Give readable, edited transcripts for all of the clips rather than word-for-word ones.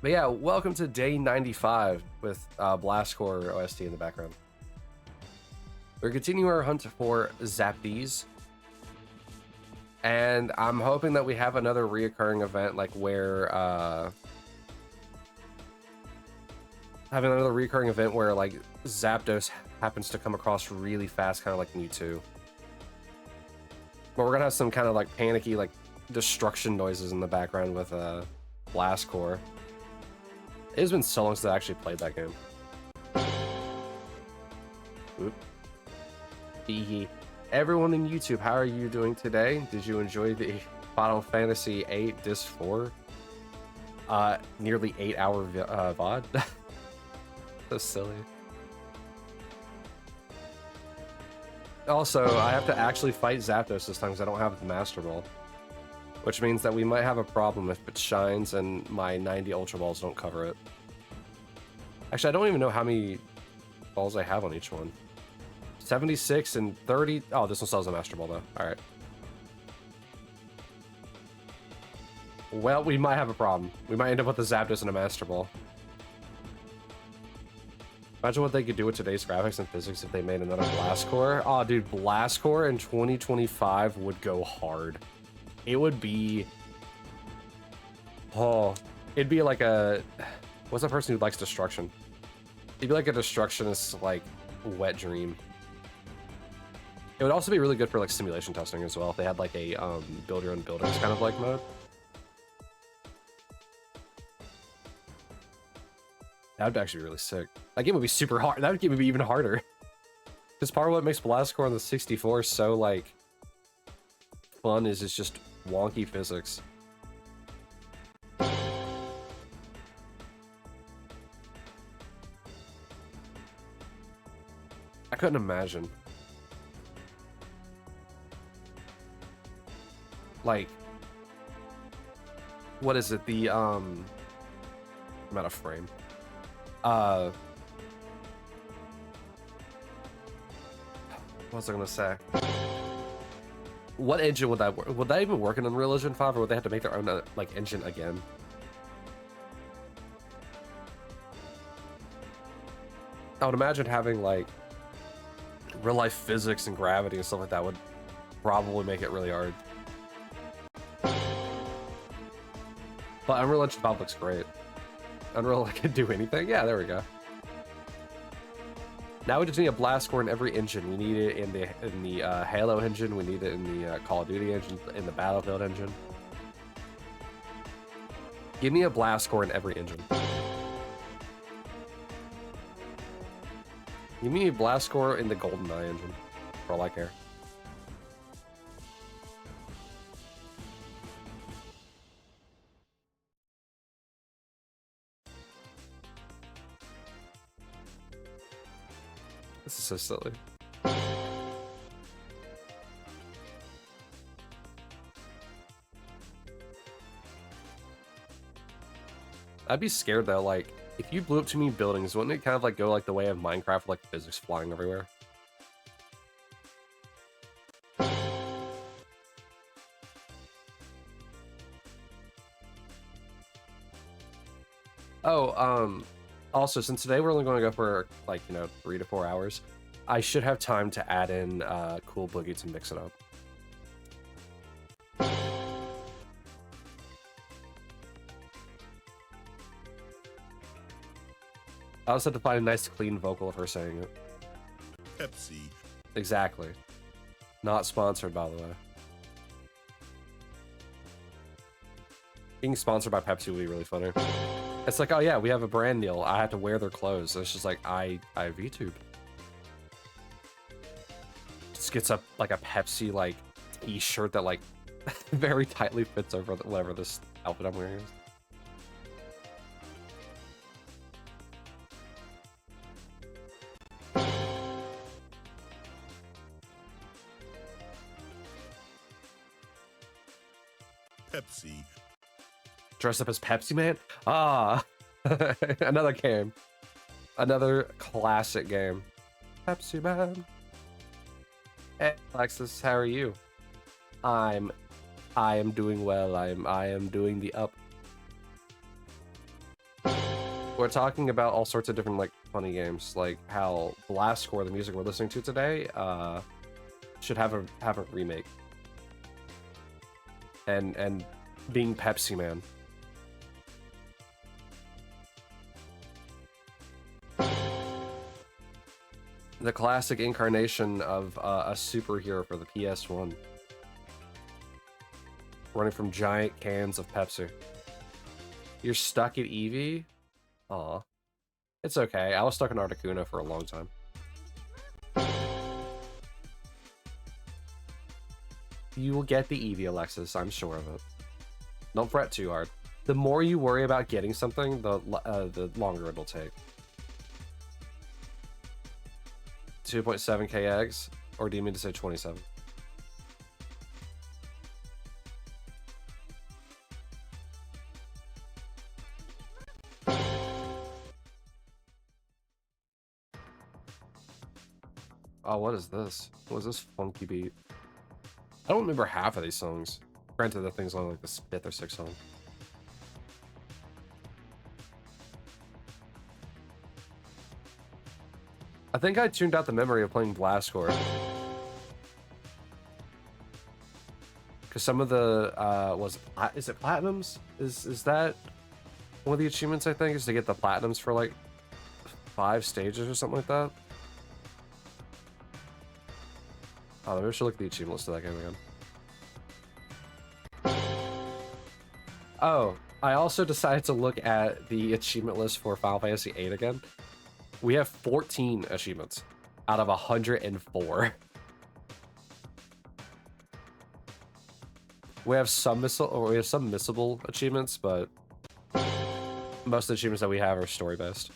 But yeah, welcome to day 95 with Blast Core OST in the background. We're continuing our hunt for Zapdies. And I'm hoping that we have another reoccurring event, like where having another recurring event where like Zapdos happens to come across really fast, kind of like Mewtwo. But we're gonna have some kind of like panicky like destruction noises in the background with Blast Core. It has been so long since I actually played that game. Oop. Everyone in YouTube, how are you doing today? Did you enjoy the Final Fantasy VIII Disc 4? Nearly 8-hour VOD? So silly. Also, I have to actually fight Zapdos this time because I don't have the Master Ball. Which means that we might have a problem if it shines and my 90 Ultra Balls don't cover it. Actually, I don't even know how many balls I have on each one. 76 and 30. Oh, this one still has a Master Ball though. Alright. Well, we might have a problem. We might end up with a Zapdos and a Master Ball. Imagine what they could do with today's graphics and physics if they made another Blast Core. Oh, dude, Blast Core in 2025 would go hard. It would be... Oh, it'd be like a... What's the person who likes destruction? It'd be like a destructionist, like, wet dream. It would also be really good for, like, simulation testing as well if they had, like, a build your own buildings kind of, like, mode. That would actually be really sick. That game would be super hard. That game would be even harder. Because part of what makes Blast Core on the 64 so, like, fun is it's just wonky physics. I couldn't imagine. Like, what is it? The, I'm out of frame. What was I gonna say? What engine would that work? Would that even work in Unreal Engine 5, or would they have to make their own like engine again? I would imagine having like real life physics and gravity and stuff like that would probably make it really hard. But Unreal Engine 5 looks great. Unreal can do anything. Yeah, there we go. Now we just need a Blast Core in every engine. We need it in the Halo engine. We need it in the Call of Duty engine, in the Battlefield engine. Give me a Blast Core in every engine. Give me a Blast Core in the GoldenEye engine, for all I care. This is so silly. I'd be scared though, like, if you blew up too many buildings, wouldn't it kind of like go like the way of Minecraft, like physics flying everywhere? Oh, also, since today we're only going to go for like, 3 to 4 hours, I should have time to add in Cool Boogie to mix it up. I also had to find a nice clean vocal of her saying it. Pepsi. Exactly. Not sponsored, by the way. Being sponsored by Pepsi would be really funny. It's like, oh yeah, we have a brand deal. I have to wear their clothes. It's just like, I have YouTube. Just gets up like a Pepsi like t-shirt that like very tightly fits over whatever this outfit I'm wearing is. Pepsi. Dress up as Pepsi Man? Ah, another game. Another classic game. Pepsi Man. Hey, Alexis, how are you? I am doing well. I am doing the up. We're talking about all sorts of different, like, funny games, like how Blast Score, the music we're listening to today, should have a remake. And being Pepsi Man. The classic incarnation of a superhero for the PS1. Running from giant cans of Pepsi. You're stuck at Eevee? Aw. It's okay. I was stuck in Articuno for a long time. You will get the Eevee, Alexis. I'm sure of it. Don't fret too hard. The more you worry about getting something, the longer it'll take. 2.7k eggs? Or do you mean to say 27? Oh, what is this? What is this funky beat? I don't remember half of these songs. Granted, the thing's only like the 5th or 6th song. I think I tuned out the memory of playing Blast Score. Because some of the, is it Platinums? Is that one of the achievements, I think, is to get the Platinums for like 5 stages or something like that? Oh, maybe I should look at the achievement list of that game again. Oh, I also decided to look at the achievement list for Final Fantasy VIII again. We have 14 achievements out of 104. We have some missable achievements, but most of the achievements that we have are story-based.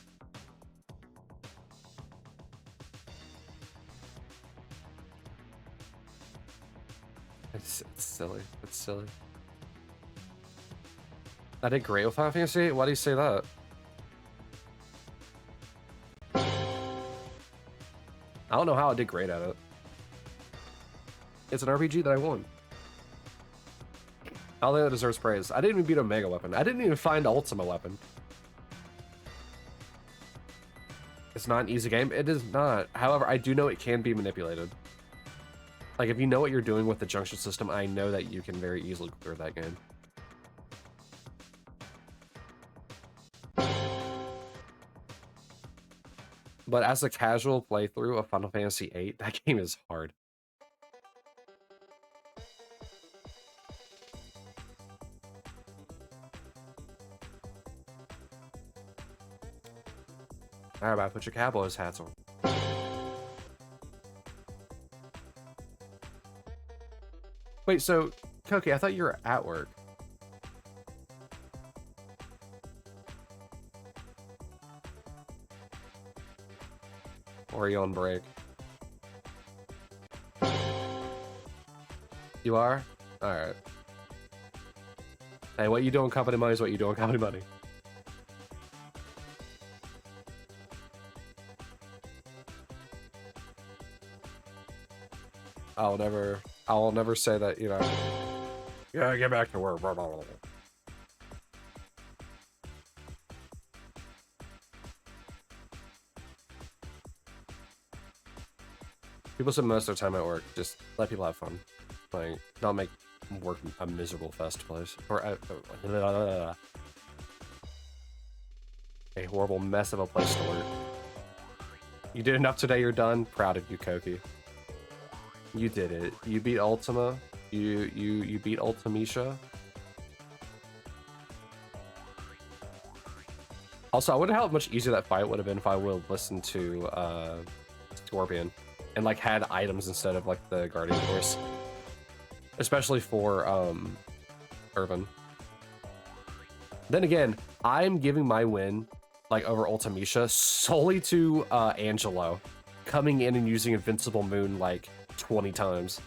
It's silly. It's silly. I did great with Final Fantasy VIII? Why do you say that? I don't know how I did great at it. It's an RPG that I won. I don't think that deserves praise. I didn't even beat Omega Weapon. I didn't even find Ultima Weapon. It's not an easy game. It is not. However, I do know it can be manipulated. Like, if you know what you're doing with the junction system, I know that you can very easily clear that game. But as a casual playthrough of Final Fantasy VIII, that game is hard. Alright, put your Cowboys hats on. Wait, so, Koki, I thought you were at work. Or are you on break? You are? Alright. Hey, what you do on company money is what you do on company money. I'll never say that, you know. Yeah, get back to work. Blah, blah, blah, blah. People spend most of their time at work. Just let people have fun. Like, don't make work a miserable fest place. Or a horrible mess of a place to work. You did enough today, you're done. Proud of you, Koki. You did it. You beat Ultima. You beat Ultimisha. Also, I wonder how much easier that fight would have been if I would have listened to Scorpion and like had items instead of like the Guardian Force. Especially for Irvin. Then again, I'm giving my win like over Ultimisha solely to Angelo coming in and using Invincible Moon like 20 times.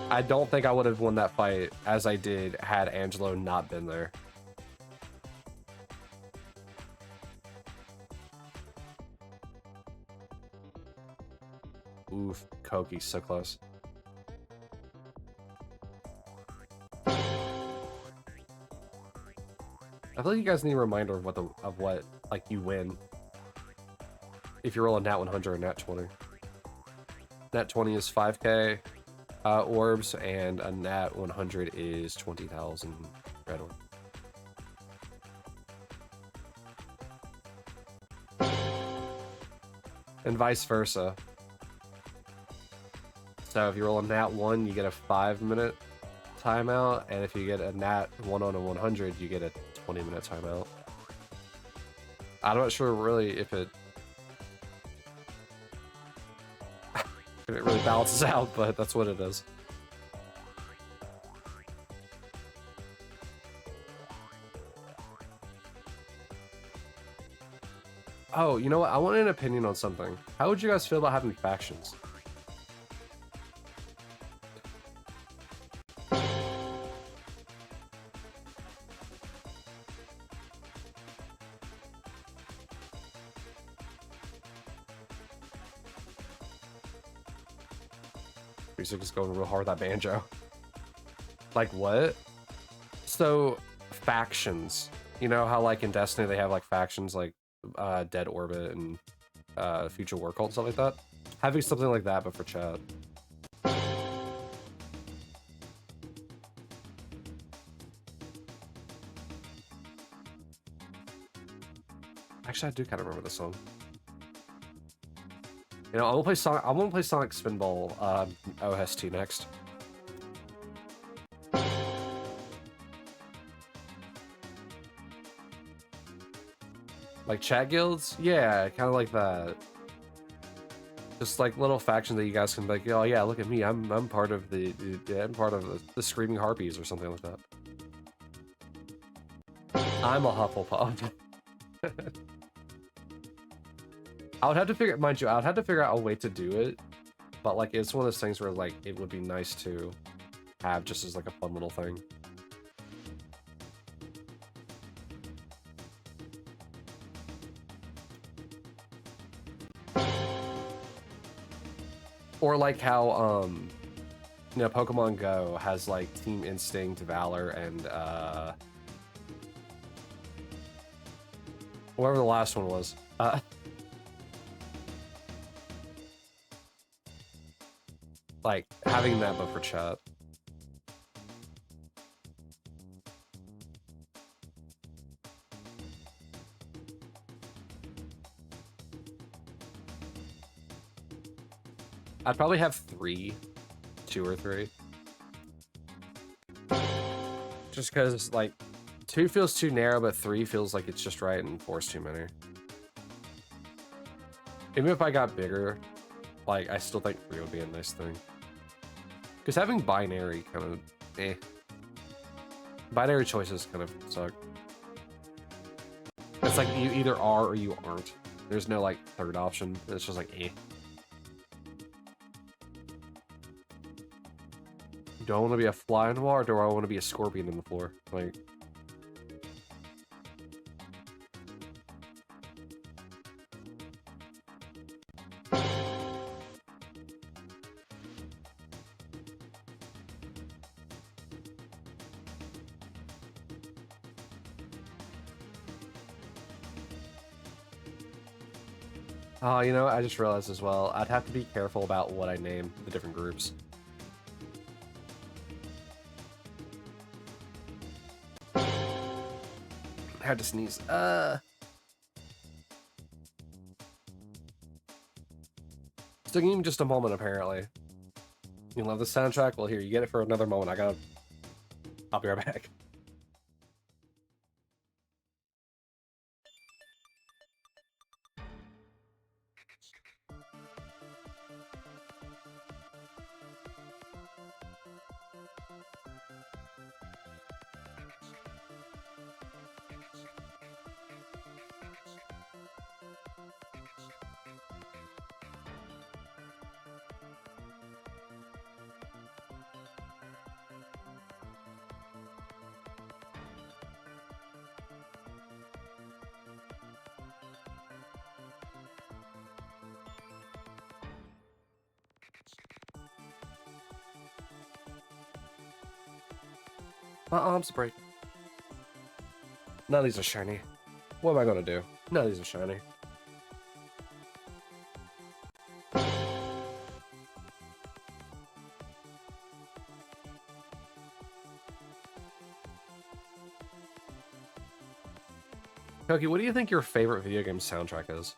I don't think I would have won that fight as I did had Angelo not been there. Oof, Koki, so close. I feel like you guys need a reminder of what like you win if you roll a nat 100 or nat 20. Nat 20 is 5k orbs, and a nat 100 is 20,000 red orbs. And vice versa. So if you roll a nat 1, you get a 5-minute timeout, and if you get a nat 1 on a 100, you get a 20-minute timeout. I'm not sure really if it really balances out, but that's what it is. Oh, you know what? I want an opinion on something. How would you guys feel about having factions? Music is going real hard with that banjo. Like what? So, factions. You know how like in Destiny they have like factions like Dead Orbit and Future War Cult, stuff like that? Having something like that, but for chat. Actually, I do kind of remember this song. You know, I want to play Sonic Spinball OST next. Like chat guilds? Yeah, kind of like that. Just like little factions that you guys can be like, oh yeah, look at me, I'm part of I'm part of the Screaming Harpies or something like that. I'm a Hufflepuff. I would have to figure, mind you, I would have to figure out a way to do it, but like it's one of those things where like it would be nice to have just as like a fun little thing. Or like how you know, Pokemon Go has like Team Instinct, Valor, and whatever the last one was. Like having that but for chat. I'd probably have 2 or 3. Just because, like, 2 feels too narrow, but 3 feels like it's just right, and 4's too many. Even if I got bigger, like, I still think 3 would be a nice thing. Because having binary kind of, eh. Binary choices kind of suck. It's like you either are or you aren't. There's no, like, third option. It's just like, eh. Do I want to be a fly in the wall, or do I want to be a scorpion in the floor? Like... Oh, you know, I just realized as well, I'd have to be careful about what I name the different groups. I had to sneeze. So give me just a moment, apparently. You love the soundtrack? Well, here, you get it for another moment. I'll be right back. My arms break. None of these are shiny. What am I gonna do? None of these are shiny. Koki, what do you think your favorite video game soundtrack is?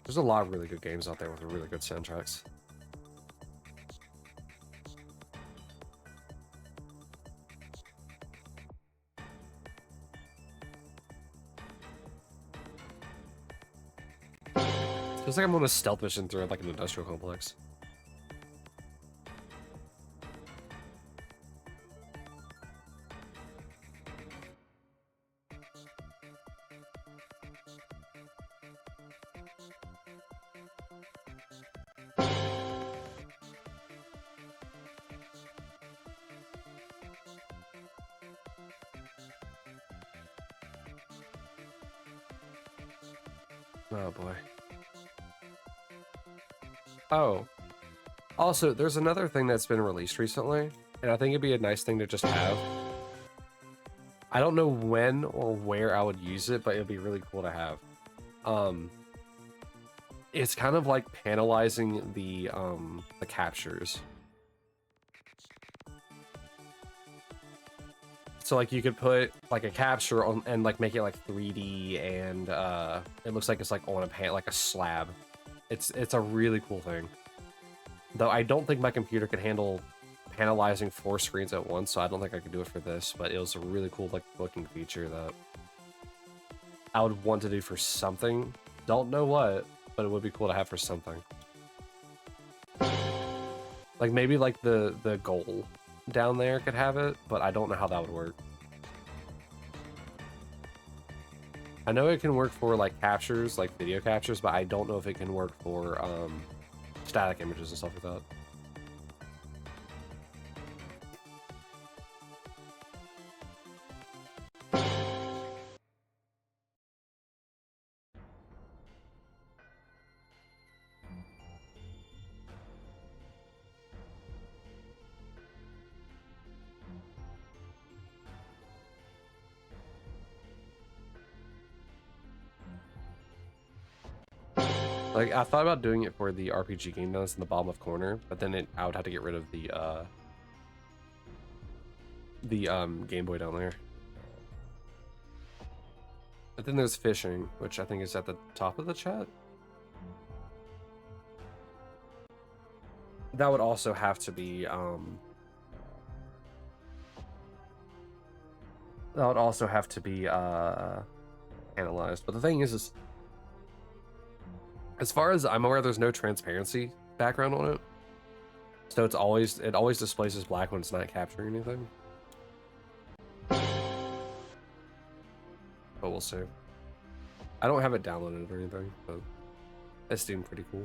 There's a lot of really good games out there with really good soundtracks. Feels like I'm on a stealth mission through like an industrial complex. Oh boy. Oh. Also, there's another thing that's been released recently, and I think it'd be a nice thing to just have. I don't know when or where I would use it, but it'd be really cool to have. It's kind of like panelizing the captures. So like you could put like a capture on and like make it like 3D, and it looks like it's like on a pan, like a slab. It's a really cool thing. Though I don't think my computer could handle panelizing 4 screens at once, so I don't think I could do it for this, but it was a really cool like looking feature that I would want to do for something. Don't know what, but it would be cool to have for something. Like maybe like the goal down there could have it, but I don't know how that would work. I know it can work for like captures, like video captures, but I don't know if it can work for static images and stuff like that. Like, I thought about doing it for the RPG game that's in the bottom left corner, but then I would have to get rid of the Game Boy down there. But then there's fishing, which I think is at the top of the chat. That would also have to be analyzed. But the thing is as far as I'm aware, there's no transparency background on it. So it always displays as black when it's not capturing anything. But we'll see. I don't have it downloaded or anything, but it seemed pretty cool.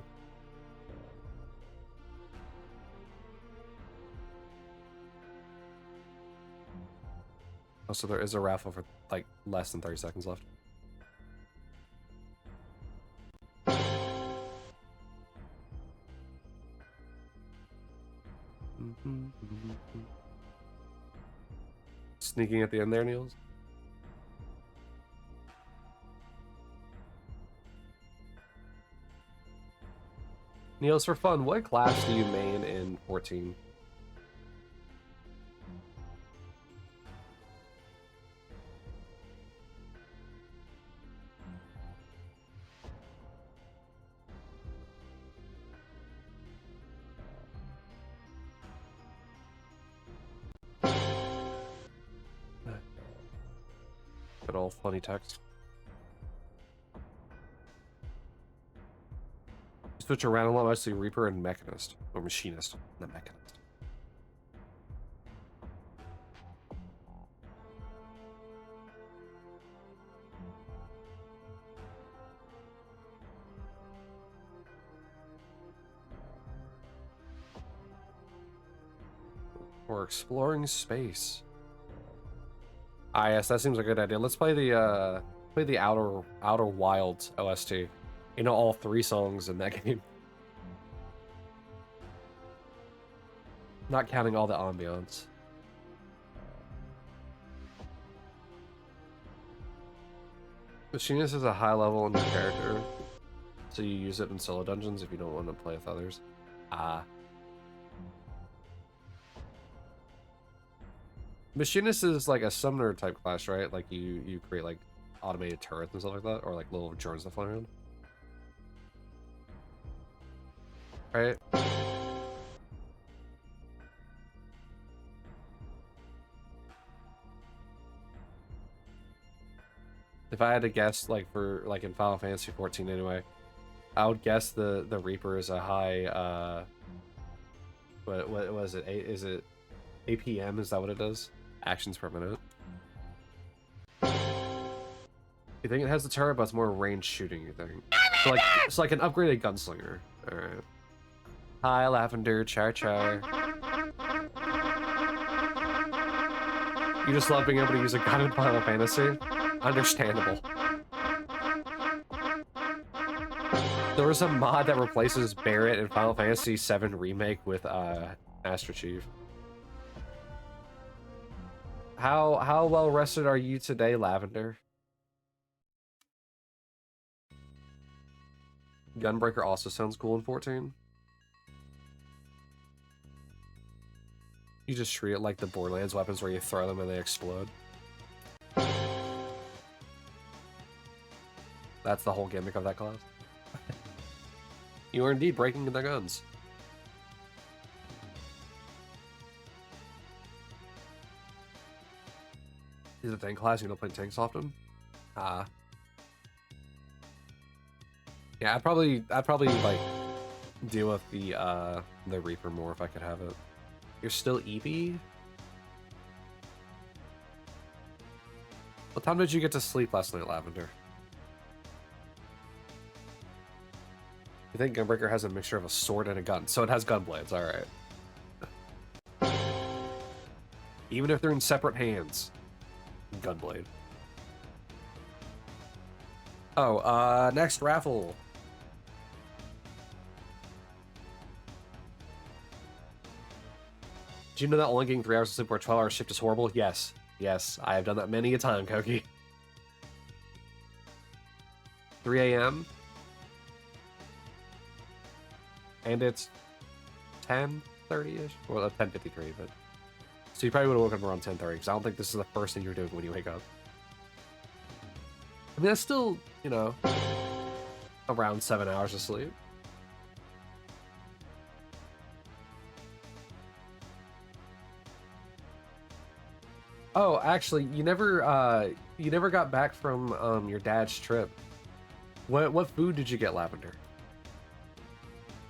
Also, there is a raffle for like less than 30 seconds left. Sneaking at the end there, Niels. Niels, for fun, what class do you main in 14? Good old funny text. Switch around a lot, mostly Reaper and Mechanist. Or Machinist, not Mechanist. We're exploring space. Ah, yes, that seems like a good idea. Let's play the Outer Wilds OST. You know all 3 songs in that game. Not counting all the ambiance. Machinist is a high level in your character, so you use it in solo dungeons if you don't want to play with others. Machinist is like a summoner type class, right? Like you create like automated turrets and stuff like that, or like little drones that fly around. Right? If I had to guess, like for like in Final Fantasy 14 anyway, I would guess the Reaper is a high what was it? Is it APM? Is that what it does? Actions per minute. You think it has the turret, but it's more range shooting, you think? So like it's like an upgraded gunslinger. Alright. Hi Lavender, char. You just love being able to use a gun in Final Fantasy? Understandable. There was a mod that replaces Barret in Final Fantasy VII Remake with Master Chief. How well rested are you today, Lavender? Gunbreaker also sounds cool in 14. You just treat it like the Borderlands weapons where you throw them and they explode. That's the whole gimmick of that class. You are indeed breaking the guns. Is it tank class? You don't play tanks often? Yeah, I'd probably like deal with the Reaper more if I could have it. You're still Eevee? What time did you get to sleep last night, Lavender? You think Gunbreaker has a mixture of a sword and a gun? So it has gun blades, alright. Even if they're in separate hands. Gunblade. Oh, next raffle. Do you know that only getting 3 hours of sleep or a 12-hour shift is horrible? Yes. Yes, I have done that many a time, Koki. 3 a.m. And it's 10:30-ish? Well, 10:53, but... So you probably would have woken up around 10:30, because I don't think this is the first thing you're doing when you wake up. I mean, that's still, you know, around 7 hours of sleep. Oh, actually, you never got back from your dad's trip. What food did you get, Lavender?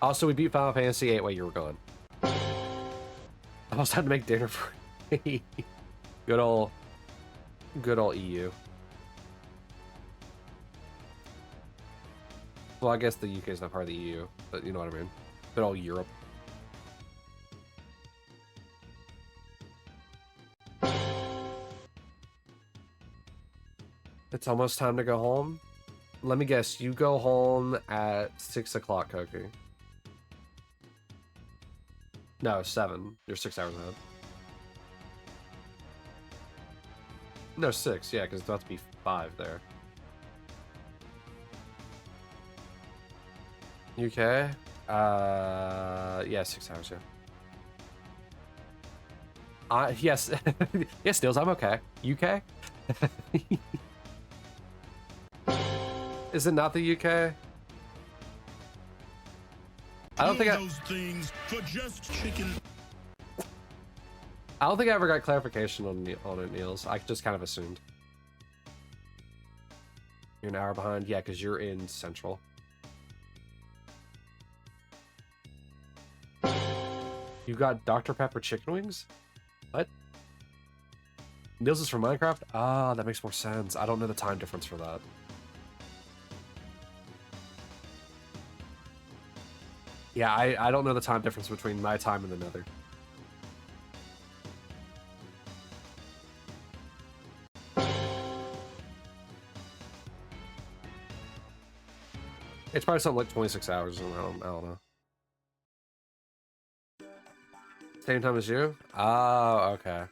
Also, we beat Final Fantasy VIII while you were gone. I also had to make dinner for me. Good old EU. Well, I guess the UK is not part of the EU, but you know what I mean. Good old Europe. It's almost time to go home. Let me guess, you go home at 6 o'clock, Koki. No, 7. You're 6 hours ahead. No, 6, yeah, because it's about to be 5 there. UK? Yeah, 6 hours, yeah. Yes. Yes, Stills, I'm okay. UK? Is it not the UK? I don't think those things for just chicken. I don't think I ever got clarification on it, Niels. I just kind of assumed. You're an hour behind? Yeah, because you're in Central. You got Dr. Pepper chicken wings? What? Niels is from Minecraft? Ah, that makes more sense. I don't know the time difference for that. Yeah, I don't know the time difference between my time and the Nether. It's probably something like 26 hours, and I don't know. Same time as you? Oh, okay.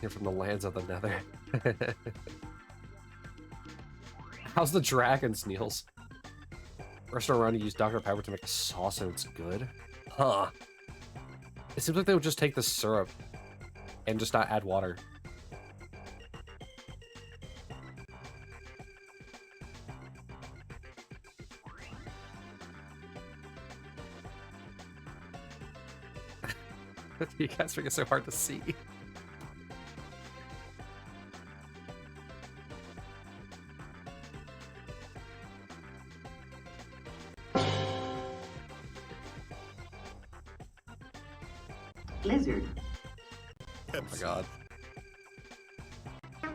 You're from the lands of the Nether. How's the dragons, Niels? Restaurant around to use Dr. Pepper to make a sauce and it's good? Huh. It seems like they would just take the syrup and just not add water. You guys make it so hard to see. Lizard. Oh my god.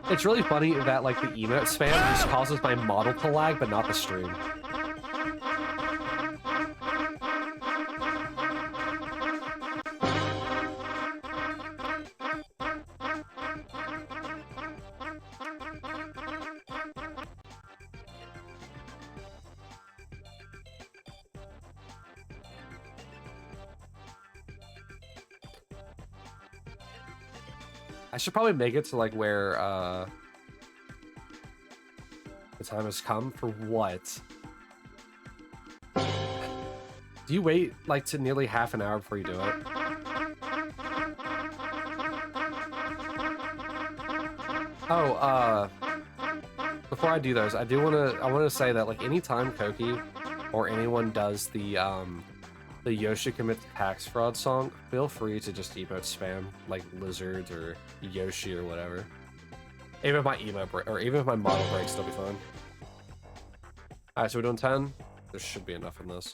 It's really funny that like the emote spam just causes my model to lag, but not the stream. I should probably make it to like where the time has come for what? Do you wait like to nearly half an hour before you do it? Oh, before I do those, I wanna say that like anytime Koki or anyone does the Yoshi commits tax fraud song, feel free to just emote spam like lizards or Yoshi or whatever. Even if my even if my model breaks, they'll be fine. Alright, so we're doing 10. There should be enough in this.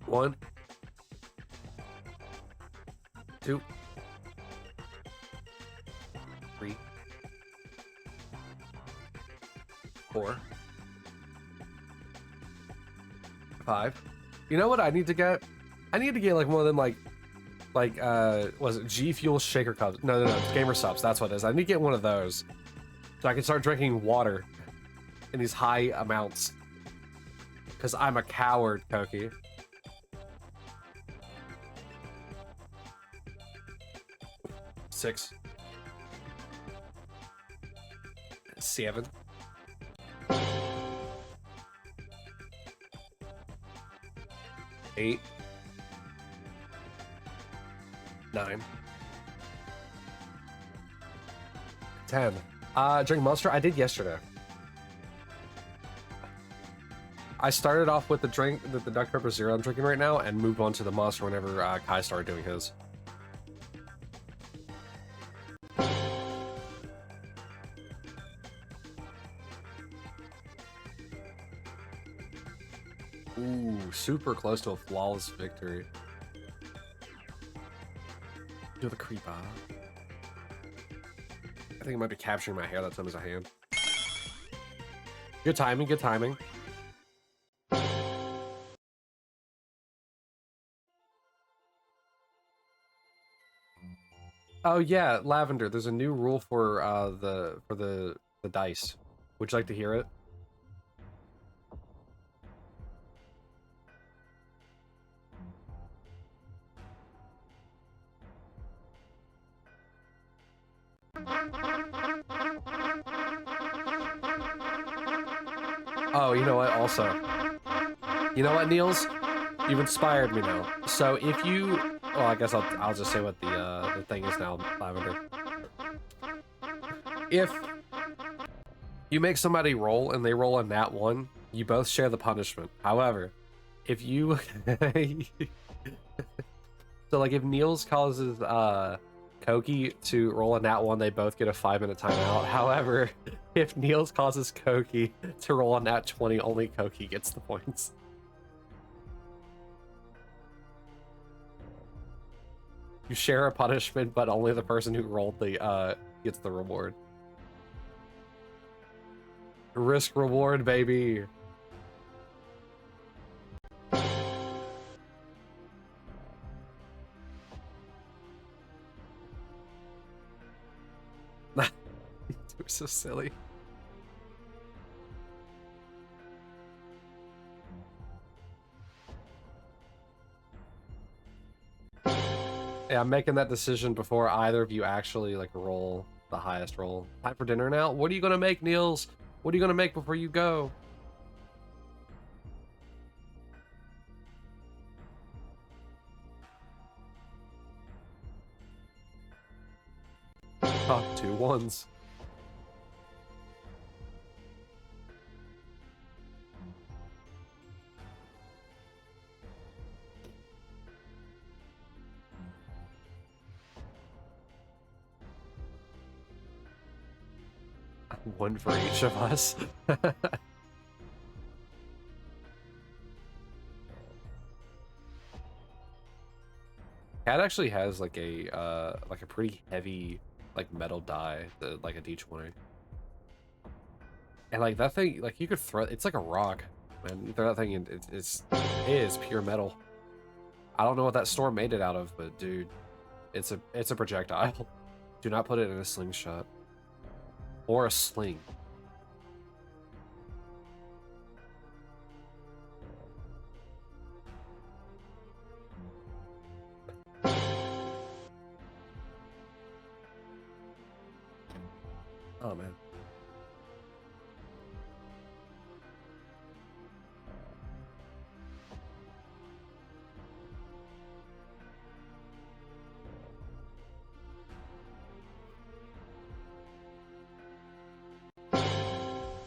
1, 2, 3, 4, 5. You know what I need to get? I need to get like one of them like was it G Fuel shaker cups? No, it's Gamer Subs. That's what it is. I need to get one of those so I can start drinking water in these high amounts. Because I'm a coward, Koki. Six. 7. 8. 9. 10. Drink Monster? I did yesterday. I started off with the drink, the Dr. Pepper Zero I'm drinking right now, and moved on to the Monster whenever Kai started doing his. Ooh, super close to a flawless victory. Do the creep out. I think it might be capturing my hair that time as a hand. Good timing, good timing. Oh yeah, Lavender, there's a new rule for the dice. Would you like to hear it? Oh, you know what, also. You know what, Niels? You've inspired me now. So if you... Well, I guess I'll just say what the thing is now, Lavender. If you make somebody roll and they roll a nat 1, you both share the punishment. However, if you... So, like, if Niels causes Koki to roll a nat 1, they both get a 5-minute timeout. However, if Niels causes Koki to roll a nat 20, only Koki gets the points. You share a punishment, but only the person who rolled the gets the reward. Risk reward, baby. so silly. Yeah, I'm making that decision before either of you actually like roll the highest roll. Time for dinner now. What are you gonna make, Niels? What are you gonna make before you go? Oh, 2 1s. One for each of us. Cat actually has like a pretty heavy like metal die, like a D20. And like that thing, like you could throw it's like a rock, man. You throw that thing and it is pure metal. I don't know what that storm made it out of, but dude, it's a projectile. Do not put it in a slingshot. Or a sling. Oh man.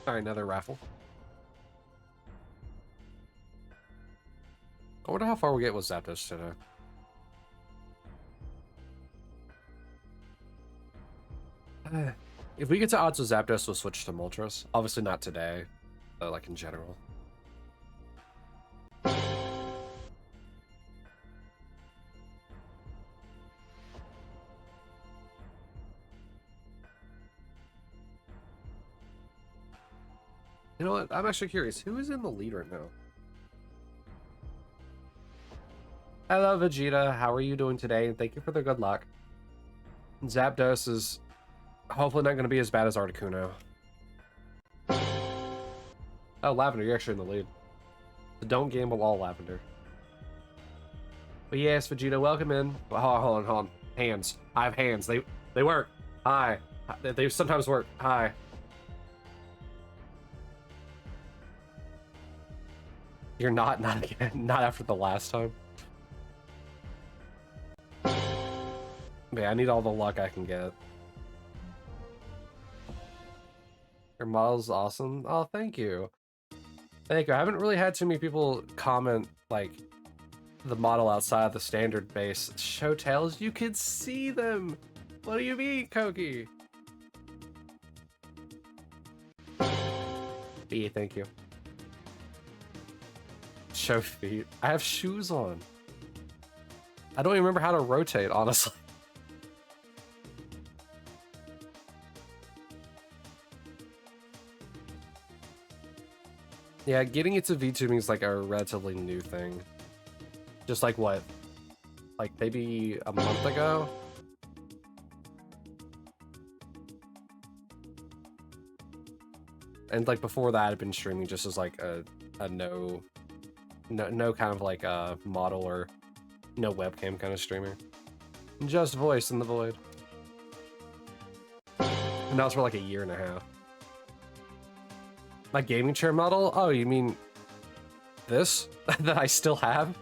Alright, another raffle. I wonder how far we get with Zapdos today. If we get to odds with Zapdos, we'll switch to Moltres. Obviously not today, but like in general. You know what? I'm actually curious. Who is in the lead right now? Hello, Vegeta. How are you doing today? And thank you for the good luck. Zapdos is hopefully not going to be as bad as Articuno. Oh, Lavender, you're actually in the lead. So don't gamble all Lavender. But yes, Vegeta, welcome in. Oh, hold on. Hands. I have hands. They work. Hi. They sometimes work. Hi. You're not again. Not after the last time. Man, I need all the luck I can get. Your model's awesome. Oh, thank you. Thank you. I haven't really had too many people comment, like, the model outside of the standard base. Show tails, you can see them! What do you mean, Koki? B, thank you. Show feet. I have shoes on. I don't even remember how to rotate, honestly. Yeah, getting it to VTubing is like a relatively new thing. Just like what? Like maybe a month ago? And like before that, I'd been streaming just as like a no kind of like a model or no webcam kind of streamer. Just voice in the void. And that was for like a year and a half. My gaming chair model? Oh, you mean this? That I still have?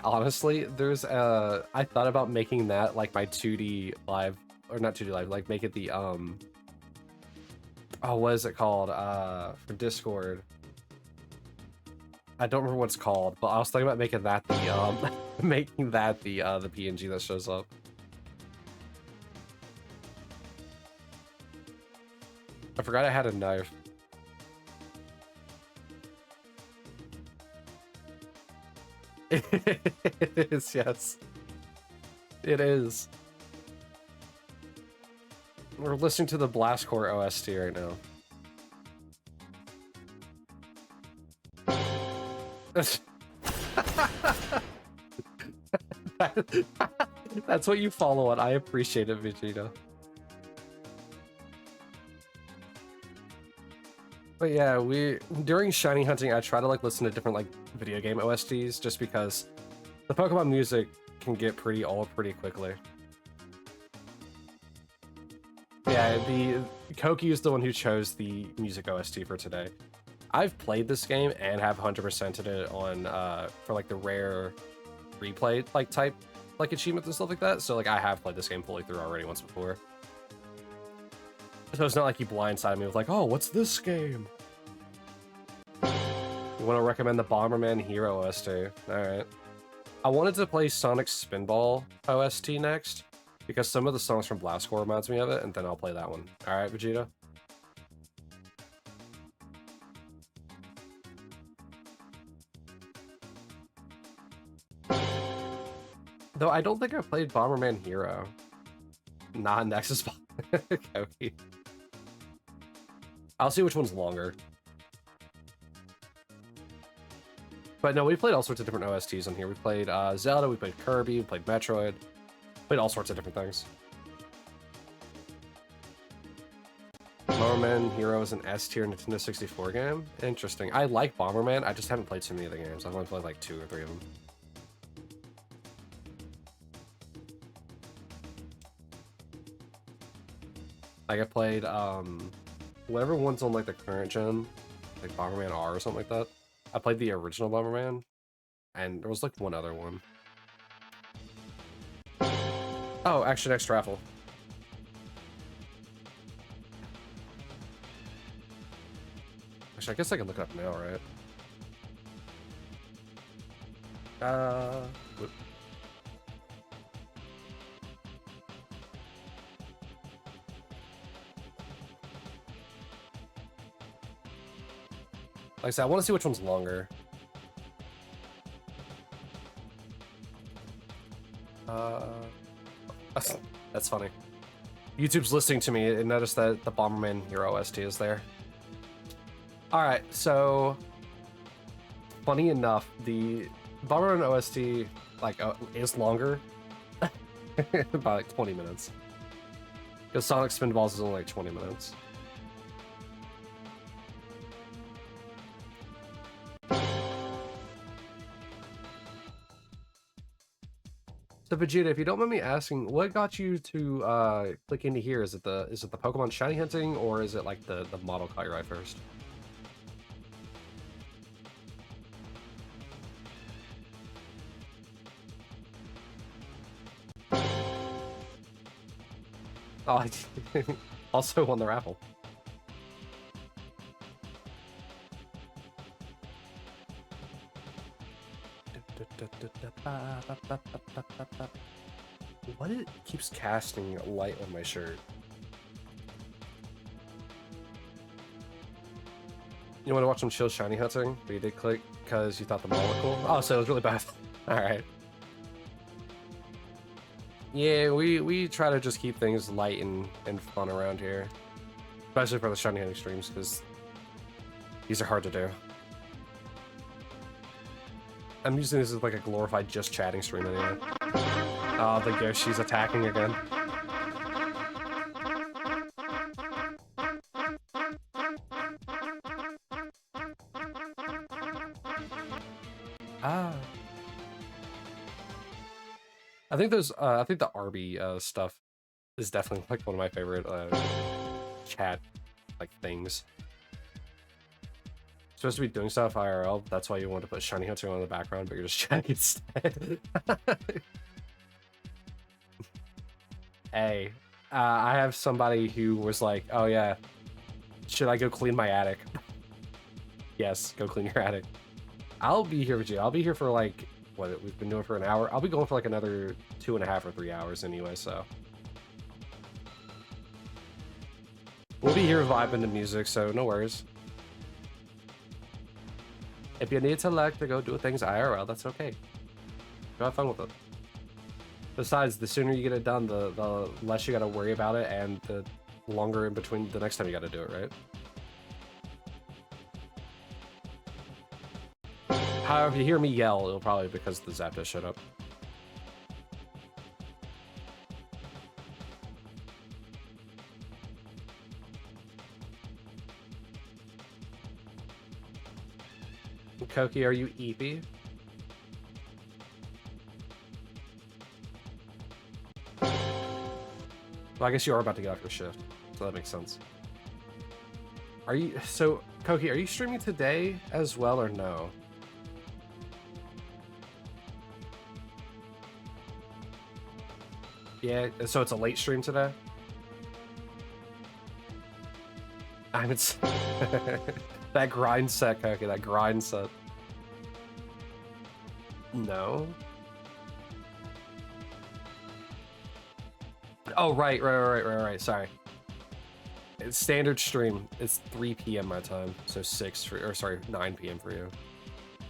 Honestly, there's I thought about making that like my 2D live, or not 2D live, like make it the oh, what is it called? For Discord. I don't remember what it's called, but I was thinking about making that the making that the PNG that shows up. I forgot I had a knife. It is, yes. It is. We're listening to the Blast Core OST right now. That's what you follow on. I appreciate it, Vegeta. But yeah, during shiny hunting, I try to like listen to different like video game OSTs just because the Pokemon music can get pretty old pretty quickly. Yeah, the Koki is the one who chose the music OST for today. I've played this game and have 100%ed it on for like the rare replay like type like achievements and stuff like that. So like I have played this game fully through already once before. So it's not like you blindsided me with like, oh, what's this game? You want to recommend the Bomberman Hero OST? Alright. I wanted to play Sonic Spinball OST next, because some of the songs from Blast Corps reminds me of it, and then I'll play that one. Alright, Vegeta? Though I don't think I've played Bomberman Hero. Not Nexus Koki. I'll see which one's longer. But no, we played all sorts of different OSTs on here. We played Zelda, we played Kirby, we played Metroid. Played all sorts of different things. Bomberman Hero is an S-tier Nintendo 64 game? Interesting. I like Bomberman, I just haven't played too many of the games. I've only played like 2 or 3 of them. Like I played whatever one's on like the current gen, like Bomberman R or something like that. I played the original Bomberman, and there was like one other one. Oh, Action X Raffle. Actually, I guess I can look it up now, right? Whoop. Like I said, I want to see which one's longer. That's funny. YouTube's listening to me and noticed that the Bomberman Hero OST is there. Alright, so... Funny enough, the Bomberman OST, like, is longer. By like 20 minutes. Because Sonic Spinballs is only like 20 minutes. So Vegeta, if you don't mind me asking, what got you to click into here? Is it the Pokemon shiny hunting, or is it like the model caught your eye first? Oh, I also won the raffle. What it keeps casting light on my shirt? You want to watch some chill shiny hunting? But you did click because you thought the model was cool? Oh, so it was really bad. Alright. Yeah, we try to just keep things light and fun around here. Especially for the shiny hunting streams, because these are hard to do. I'm using this as like a glorified just chatting stream anyway. Oh, the ghost, she's attacking again. Ah. I think I think the Arby stuff is definitely like one of my favorite chat like things. Supposed to be doing stuff IRL, that's why you want to put shiny hunter on the background, but you're just chatting instead. Hey, I have somebody who was like, oh yeah, should I go clean my attic? Yes, go clean your attic. I'll be here with you. I'll be here for like, what, we've been doing for an hour? I'll be going for like another 2.5 or 3 hours anyway, so. We'll be here vibing to music, so no worries. If you need to like to go do things IRL, that's okay. Go have fun with it. Besides, the sooner you get it done, the less you gotta worry about it, and the longer in between the next time you gotta do it, right? However, if you hear me yell, it'll probably be because the Zapdos showed up. Koki, are you eepy? Well, I guess you are about to get off your shift, so that makes sense. Are you, so, Koki, are you streaming today as well or no? Yeah, so it's a late stream today? I'm it's that grind set, Koki, that grind set. No. Oh, right. Sorry. It's standard stream. It's 3 p.m. my time, so 6 for, or sorry, 9 p.m. for you.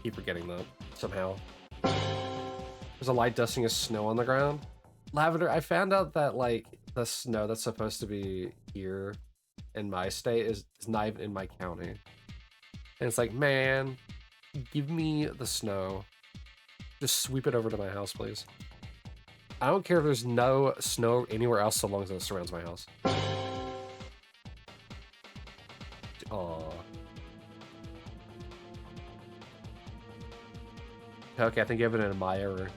Keep forgetting that somehow. There's a light dusting of snow on the ground. Lavender, I found out that like the snow that's supposed to be here in my state is not even in my county. And it's like, man, give me the snow. Just sweep it over to my house, please. I don't care if there's no snow anywhere else so long as it surrounds my house. Aww. Okay, I think you have an admirer.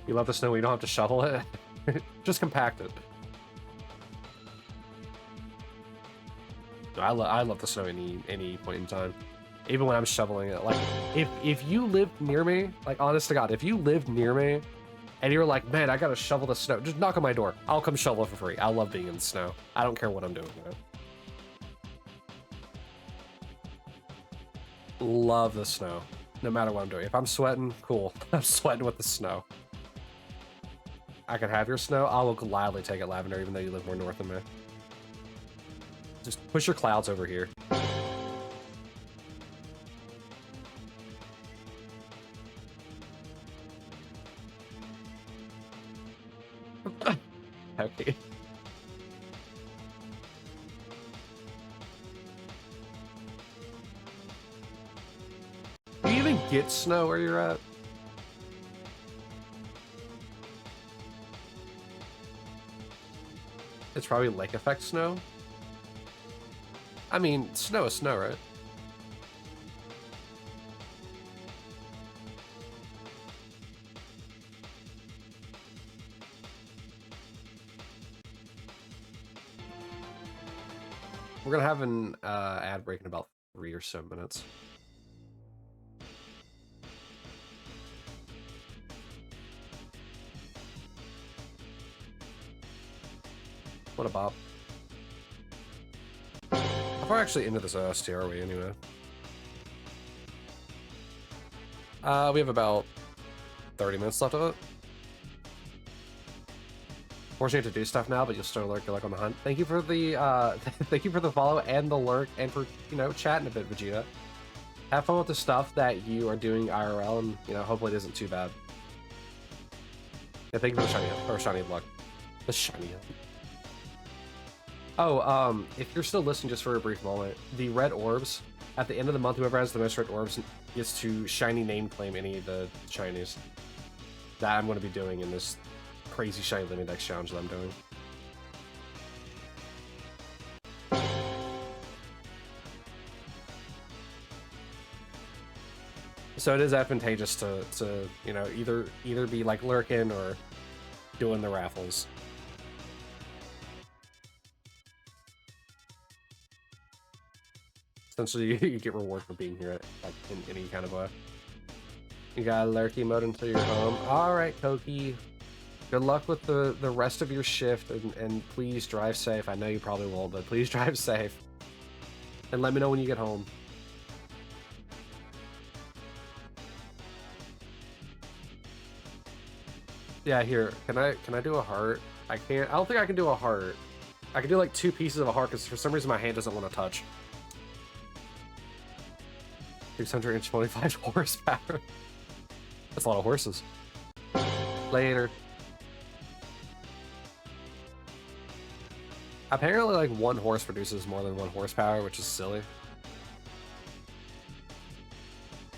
You love the snow, you don't have to shovel it. Just compact it. No, I love the snow any point in time. Even when I'm shoveling it. Like, if you live near me, like, honest to God, if you live near me, and you're like, man, I gotta shovel the snow, just knock on my door. I'll come shovel it for free. I love being in the snow. I don't care what I'm doing, you know? Love the snow. No matter what I'm doing. If I'm sweating, cool. I'm sweating with the snow. I can have your snow. I will gladly take it, Lavender, even though you live more north than me. Just push your clouds over here. Okay. Do you even get snow where you're at? It's probably lake effect snow. I mean, snow is snow, right? We're gonna have an ad break in about 3 or so minutes. What a bop. How far actually into this OST are we anyway? We have about 30 minutes left of it. Forcing you to do stuff now, but you'll still lurk like on the hunt. Thank you for the thank you for the follow and the lurk and for, you know, chatting a bit, Vegeta. Have fun with the stuff that you are doing IRL, and, you know, hopefully it isn't too bad. Yeah, thank you for the shiny luck. The shiny. Oh, if you're still listening just for a brief moment, the red orbs, at the end of the month, whoever has the most red orbs gets to shiny name claim any of the shinies that I'm going to be doing in this crazy Shiny Living Dex challenge that I'm doing. So it is advantageous to you know, either be like lurking or doing the raffles. Essentially, you get reward for being here, like, in any kind of way. You got lurky mode until you're home. All right, Koki. Good luck with the rest of your shift, and please drive safe. I know you probably won't, but please drive safe. And let me know when you get home. Yeah, here. Can I do a heart? I can't. I don't think I can do a heart. I can do like 2 pieces of a heart because for some reason my hand doesn't want to touch. 625 horsepower. That's a lot of horses. Later. Apparently, like, 1 horse produces more than 1 horsepower, which is silly.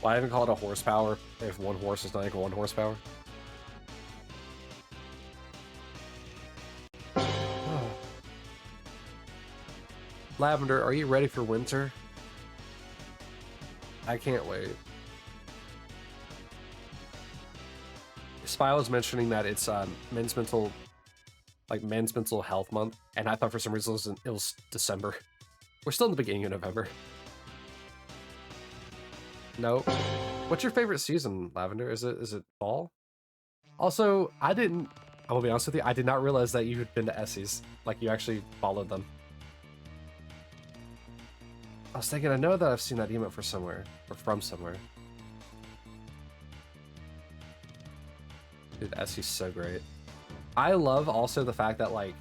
Why even call it a horsepower if 1 horse is not equal 1 horsepower? Lavender, are you ready for winter? I can't wait. Spy was mentioning that it's men's mental health month, and I thought for some reason it was December. We're still in the beginning of November. Nope. What's your favorite season, Lavender? Is it fall? Also, I'm gonna be honest with you, I did not realize that you had been to Essie's. Like, you actually followed them. I was thinking, I know that I've seen that emote from somewhere. Dude, Essie's so great. I love also the fact that, like,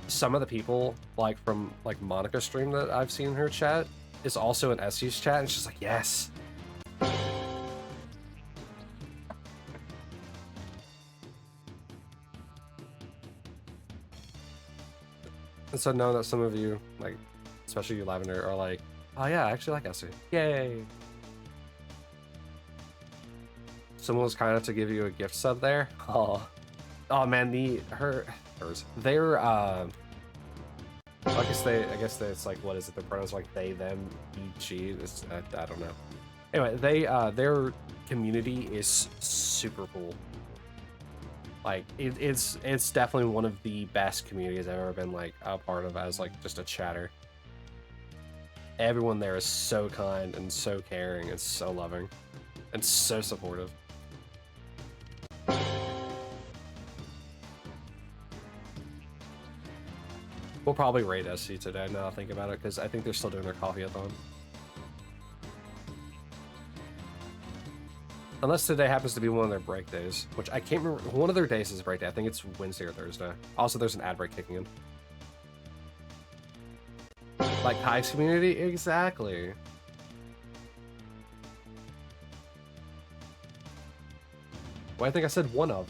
some of the people, like, from, like, Monica's stream that I've seen her chat is also in Essie's chat, and she's like, yes! And so knowing that some of you, like, especially you, Lavender, are like, oh yeah, I actually like Essie. Yay! Someone was kind enough to give you a gift sub there. Oh man, they're I guess it's like, what is it? The pronouns like they, them, he, she. I don't know. Anyway, their community is super cool. Like, it's definitely one of the best communities I've ever been, like, a part of as, like, just a chatter. Everyone there is so kind and so caring and so loving and so supportive. We'll probably raid SC today, now I think about it, because I think they're still doing their coffee-a-thon. Unless today happens to be one of their break days, which I can't remember. One of their days is a break day. I think it's Wednesday or Thursday. Also, there's an ad break kicking in. Like Kai's community? Exactly. Well, I think I said one of.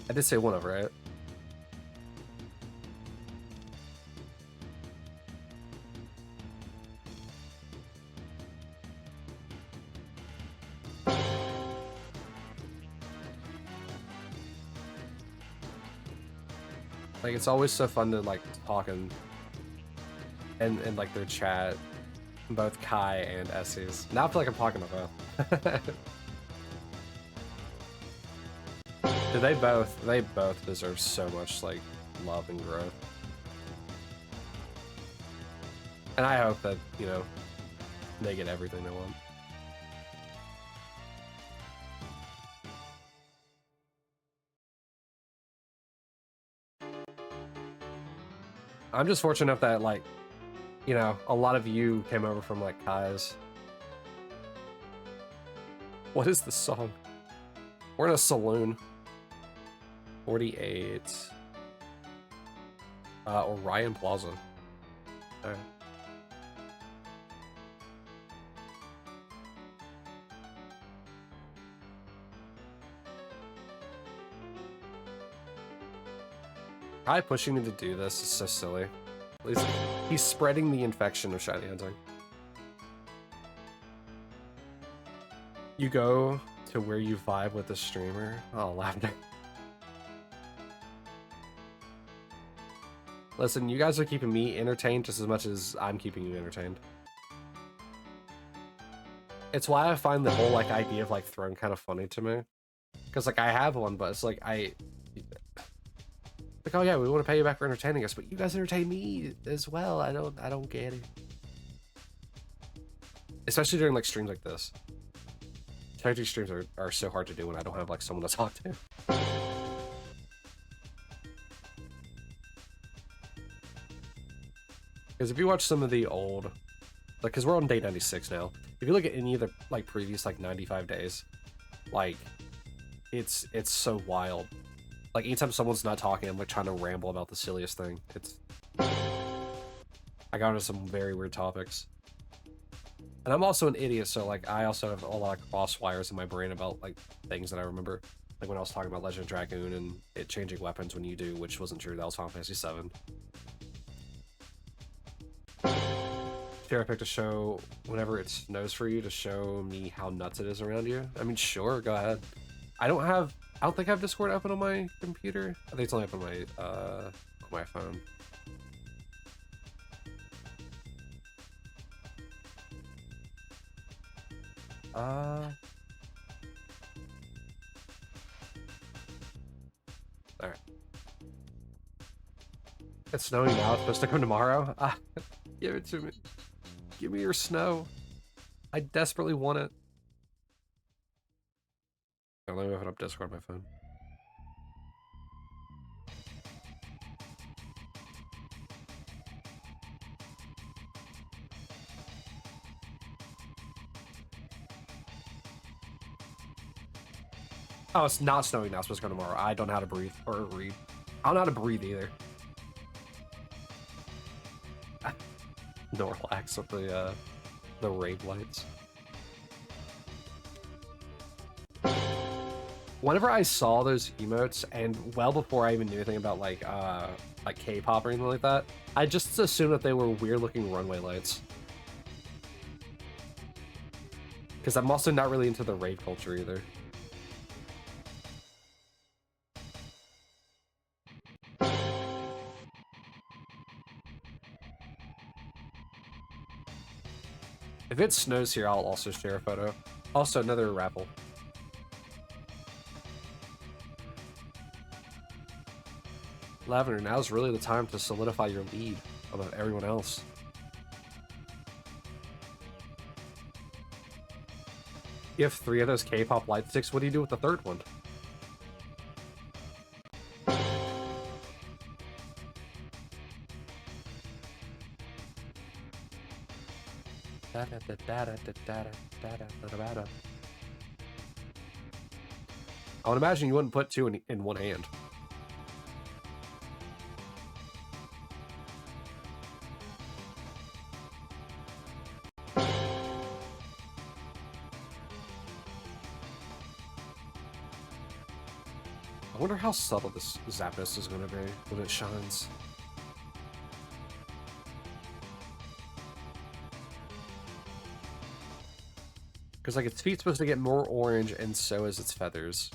I did say one of, right? Like, it's always so fun to, like, talk and like, their chat. Both Kai and Essie's. Now I feel like I'm talking about both. Dude, they both deserve so much, like, love and growth. And I hope that, you know, they get everything they want. I'm just fortunate enough that, like, you know, a lot of you came over from, like, Kai's. What is the song? We're in a saloon. 48. Orion Plaza. Alright. Kai pushing me to do this is so silly. He's spreading the infection of shiny hunting. You go to where you vibe with the streamer. Oh, Lavender. Listen, you guys are keeping me entertained just as much as I'm keeping you entertained. It's why I find the whole, like, idea of, like, throne kind of funny to me. Because, like, I have one, but it's like, like, oh yeah, we want to pay you back for entertaining us, but you guys entertain me as well. I don't get it. Especially during, like, streams like this. Charity streams are so hard to do when I don't have, like, someone to talk to. Because if you watch some of the old, like, because we're on day 96 now. If you look at any of the, like, previous, like, 95 days, like, it's so wild. Like, anytime someone's not talking, I'm, like, trying to ramble about the silliest thing. I got into some very weird topics. And I'm also an idiot, so, like, I also have a lot of cross wires in my brain about, like, things that I remember. Like, when I was talking about Legend of Dragoon and it changing weapons when you do, which wasn't true. That was Final Fantasy VII. Sure, I picked a show whenever it snows for you to show me how nuts it is around you. I mean, sure, go ahead. I don't think I have Discord open on my computer. I think it's only open on my phone. Alright. It's snowing now. It's supposed to come tomorrow. Give it to me. Give me your snow. I desperately want it. Oh, let me open up Discord on my phone. Oh, it's not snowing now. It's supposed to come tomorrow. I don't know how to breathe or read. I don't know how to breathe either. No, relax with the rave lights. Whenever I saw those emotes, and well before I even knew anything about like K-pop or anything like that, I just assumed that they were weird-looking runway lights. Because I'm also not really into the rave culture either. If it snows here, I'll also share a photo. Also, another raffle. Lavender, now's really the time to solidify your lead above everyone else. You have 3 of those K-pop light sticks. What do you do with the 3rd one? I would imagine you wouldn't put 2 in one hand. I wonder how subtle this Zapdos is going to be when it shines. Because like its feet's supposed to get more orange, and so is its feathers.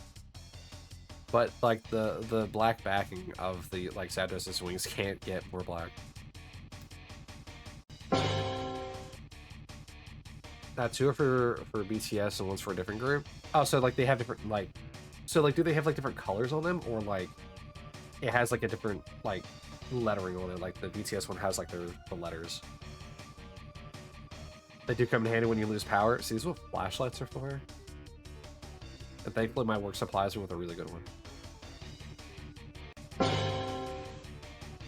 But like the black backing of the like Zapdos' wings can't get more black. Two are for BTS and one's for a different group. Oh, so like they have different like, so like do they have like different colors on them, or like it has like a different like lettering on it? Like the BTS one has like the letters. They do come in handy when you lose power. See, these are what flashlights are for. And thankfully my work supplies me with a really good one.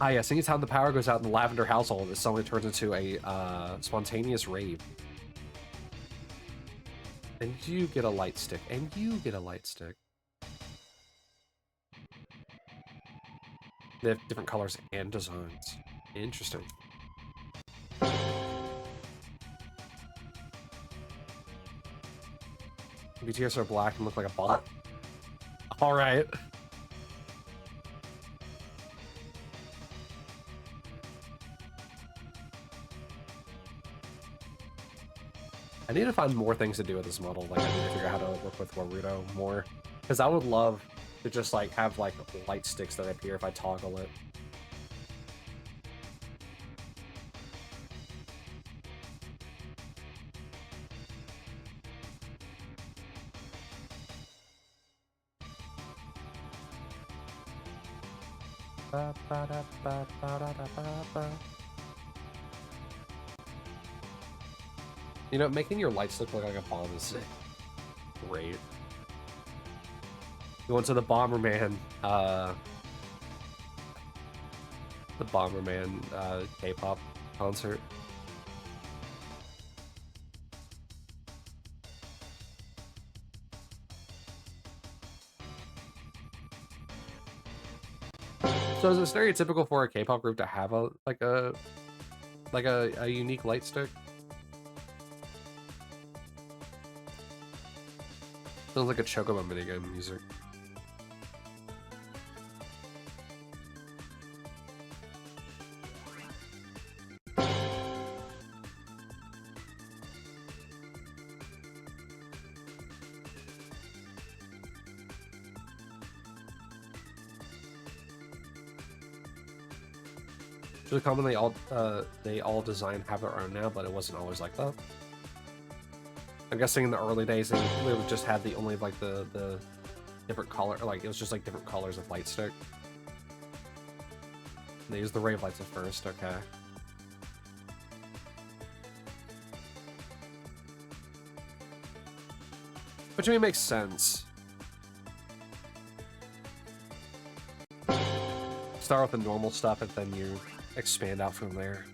Ah yes, anytime the power goes out in the Lavender household, it suddenly turns into a spontaneous rave. And you get a light stick, and you get a light stick. They have different colors and designs. Interesting. BTS are black and look like a ball. All right. I need to find more things to do with this model. Like, I need to figure out how to work with Warudo more. Because I would love to just, like, have, like, light sticks that appear if I toggle it. You know, making your lights look like a bomb is great. Going to the Bomberman, K-pop concert. So is it stereotypical for a K-pop group to have a unique light stick? Sounds like a Chocobo minigame music. It's really common they all design have their own now, but it wasn't always like that. I'm guessing in the early days they literally just had the only like the different color, like it was just like different colors of light stick. They used the rave lights at first, okay. Which I mean makes sense. Start with the normal stuff and then you expand out from there.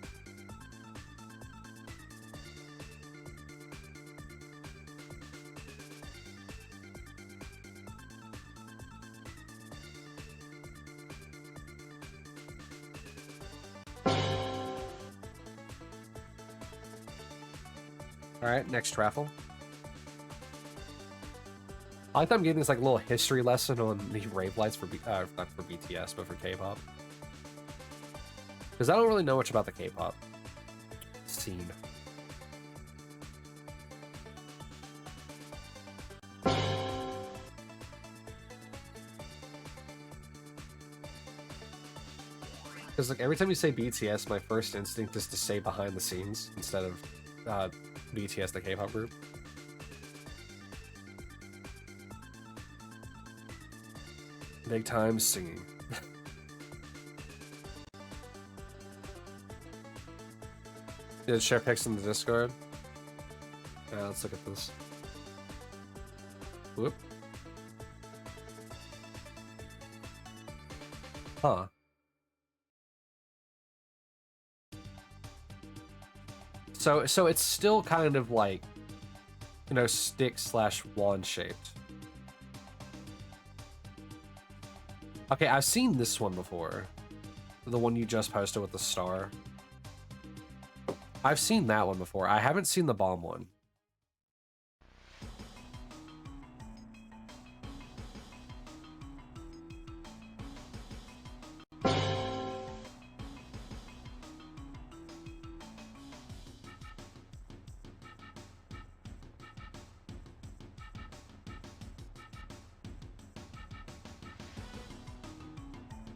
Alright, next raffle. I like that I'm getting this like little history lesson on the rave lights for not for BTS, but for K-pop. Because I don't really know much about the K-pop scene. Because like every time you say BTS, my first instinct is to say behind the scenes instead of BTS, the K-pop group. Big time singing. Did share pics in the Discord? Let's look at this. Whoop. Huh. So it's still kind of like, you know, stick/wand shaped. Okay, I've seen this one before. The one you just posted with the star. I've seen that one before. I haven't seen the bomb one.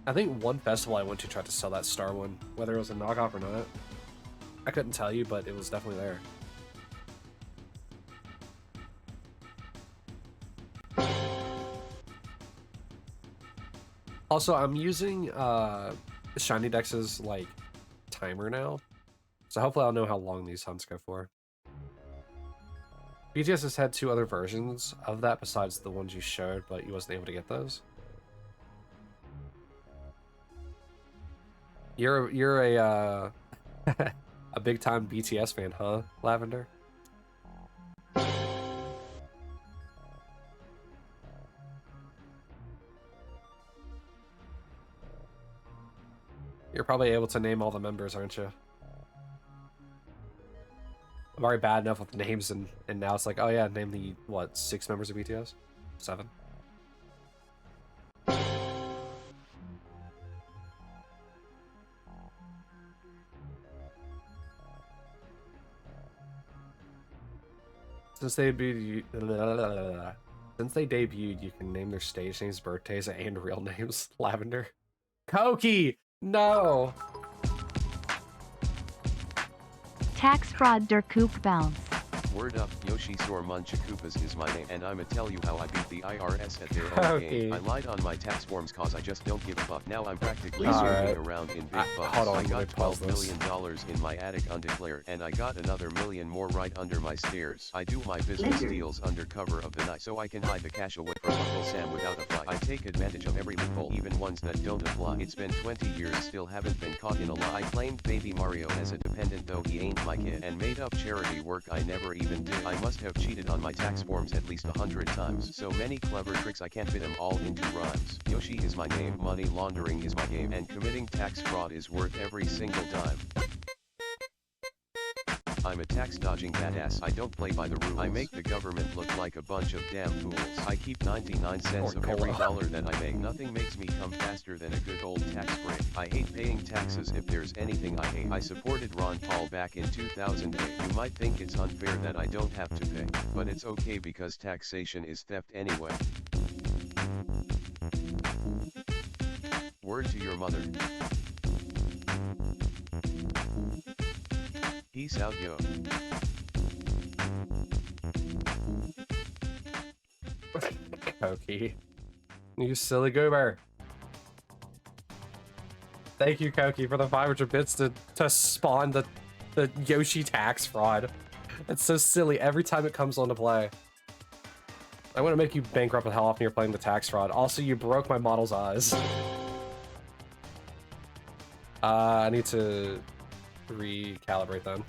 I think one festival I went to tried to sell that star one, whether it was a knockoff or not. I couldn't tell you, but it was definitely there. Also, I'm using Shiny Dex's like timer now, so hopefully I'll know how long these hunts go for. BTS has had 2 other versions of that besides the ones you showed, but you wasn't able to get those. You're a a big time BTS fan, huh, Lavender? You're probably able to name all the members, aren't you? I'm already bad enough with names, and now it's like, oh yeah, name the, what, 6 members of BTS? 7? Since they debuted, you can name their stage names, birthdays, and real names. Lavender. Koki! No! Tax fraud der Coop bounce. Word up, Yoshi Sormuncha Koopas is my name, and I'ma tell you how I beat the IRS at their own game. I lied on my tax forms cause I just don't give a fuck. Now I'm practically surfing around in big bucks. I got $12 million in my attic undeclared, and I got another million more right under my stairs. I do my business deals under cover of the night so I can hide the cash away from Uncle Sam without a fight. I take advantage of every loophole, even ones that don't apply. It's been 20 years, still haven't been caught in a lie. I claimed Baby Mario as a dependent though he ain't my kid, and made up charity work I never even did. I must have cheated on my tax forms at least 100 times. So many clever tricks I can't fit them all into rhymes. Yoshi is my name, money laundering is my game, and committing tax fraud is worth every single dime. I'm a tax-dodging badass. I don't play by the rules. I make the government look like a bunch of damn fools. I keep 99 cents of every dollar that I make. Nothing makes me come faster than a good old tax break. I hate paying taxes. If there's anything I hate, I supported Ron Paul back in 2008. You might think it's unfair that I don't have to pay, but it's okay because taxation is theft anyway. Word to your mother. Peace out, yo. Koki. You silly goober. Thank you, Koki, for the 500 bits to spawn the Yoshi tax fraud. It's so silly every time it comes on to play. I want to make you bankrupt with how often you're playing the tax fraud. Also, you broke my model's eyes. I need to recalibrate them.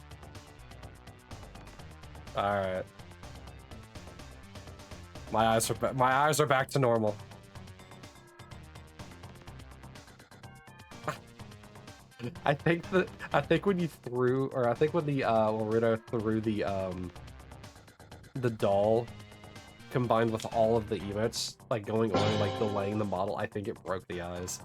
Alright. My eyes are back to normal. I think when you threw, or I think when the Naruto threw the doll combined with all of the emotes like going on, like delaying the model, I think it broke the eyes.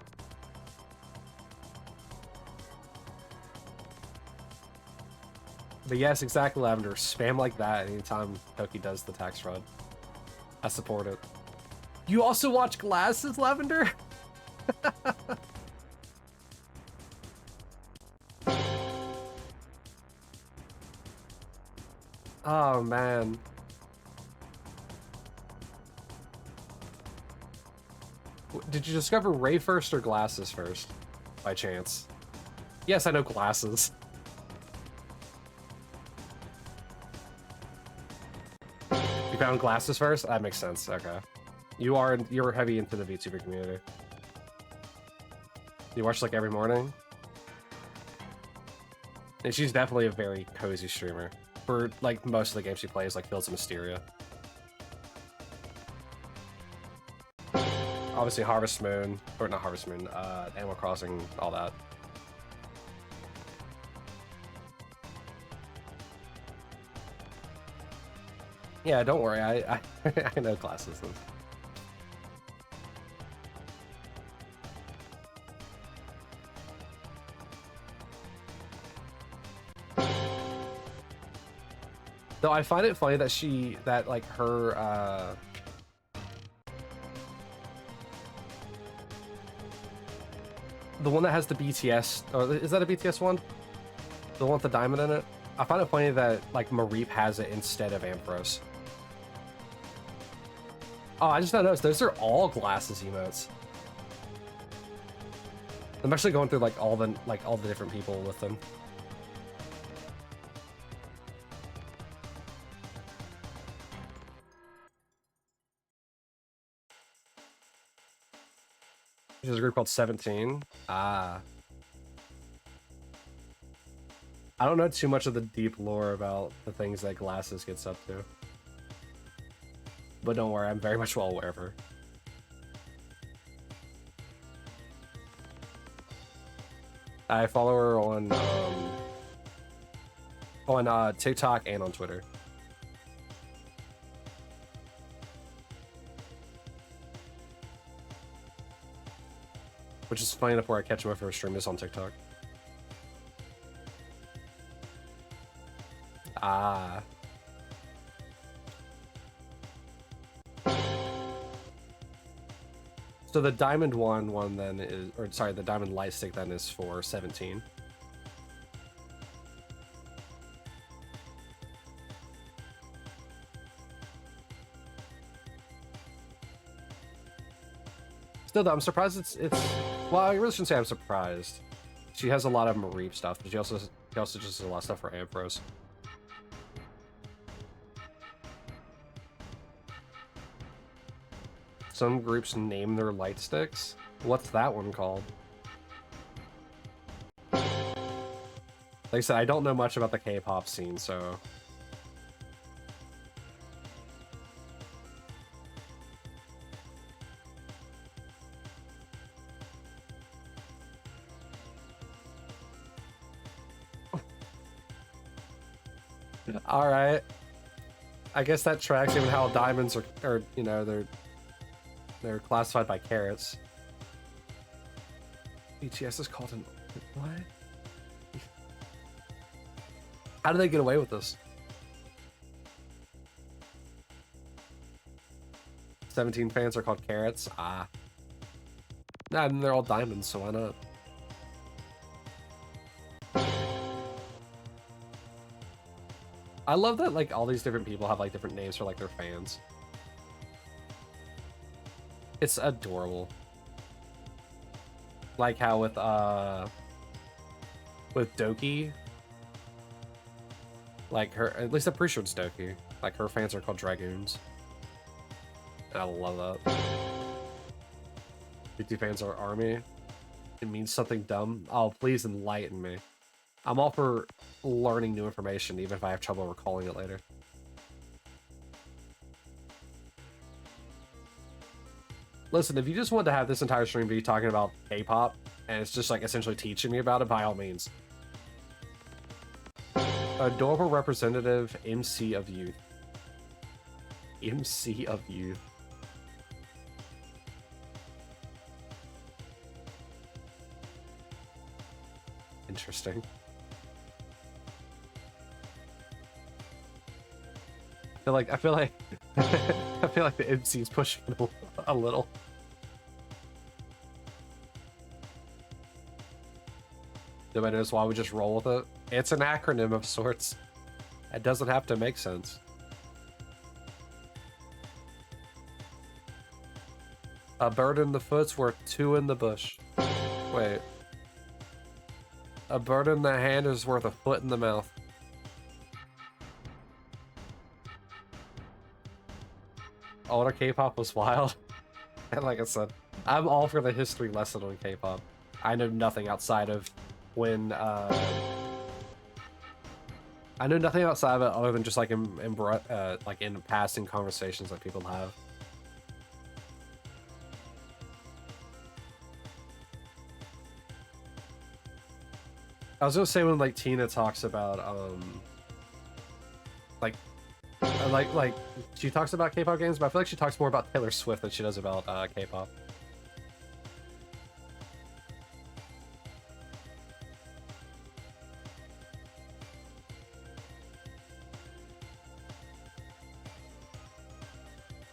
But yes, exactly, Lavender. Spam like that anytime Koki does the tax fraud. I support it. You also watch Glasses, Lavender? Oh, man. Did you discover Ray first or Glasses first? By chance? Yes, I know Glasses. You found Glasses first? That makes sense. Okay. You're heavy into the VTuber community. You watch like every morning? And she's definitely a very cozy streamer. For like most of the games she plays, like Fields of Mysteria. Obviously Harvest Moon, or not Harvest Moon, Animal Crossing, all that. Yeah, don't worry, I I know Glasses. Though I find it funny that like her the one that has the BTS, or is that a BTS one? The one with the diamond in it? I find it funny that like Mareep has it instead of Ampharos. Oh, I just noticed those are all Glasses emotes. I'm actually going through like all the different people with them. There's a group called 17. Ah. I don't know too much of the deep lore about the things that Glasses gets up to. But don't worry, I'm very much well aware of her. I follow her on TikTok and on Twitter. Which is funny enough where I catch her for stream is on TikTok. Ah. So the Diamond one then is, or sorry, the Diamond Light Stick then is for 17. Still though, I'm surprised it's well, I really shouldn't say I'm surprised. She has a lot of Mareep stuff, but she also just has a lot of stuff for Ampharos. Some groups name their light sticks. What's that one called? Like I said, I don't know much about the K-pop scene, so... Alright. I guess that tracks even how diamonds are, you know, they're classified by carats. BTS is called an... What? How do they get away with this? 17 fans are called carats? Ah. Nah, and they're all diamonds, so why not? I love that, like, all these different people have, like, different names for, like, their fans. It's adorable. Like how with Doki, like her, at least I'm pretty sure it's Doki. Like her fans are called Dragoons. And I love that. BT fans are army. It means something dumb. Oh, please enlighten me. I'm all for learning new information, even if I have trouble recalling it later. Listen, if you just want to have this entire stream be talking about K-pop, and it's just like essentially teaching me about it, by all means. Adorable representative, MC of youth. MC of youth. Interesting. I feel like I feel like the MC is pushing it a little. Nobody knows why we just roll with it. It's an acronym of sorts. It doesn't have to make sense. A bird in the foot's worth two in the bush. Wait. A bird in the hand is worth a foot in the mouth. Older K-pop was wild. And like I said, I'm all for the history lesson on K-pop. I know nothing outside of when I know nothing outside of it other than just like in passing conversations that people have. I was gonna say when like Tina talks about like she talks about K-pop games, but I feel like she talks more about Taylor Swift than she does about K-pop.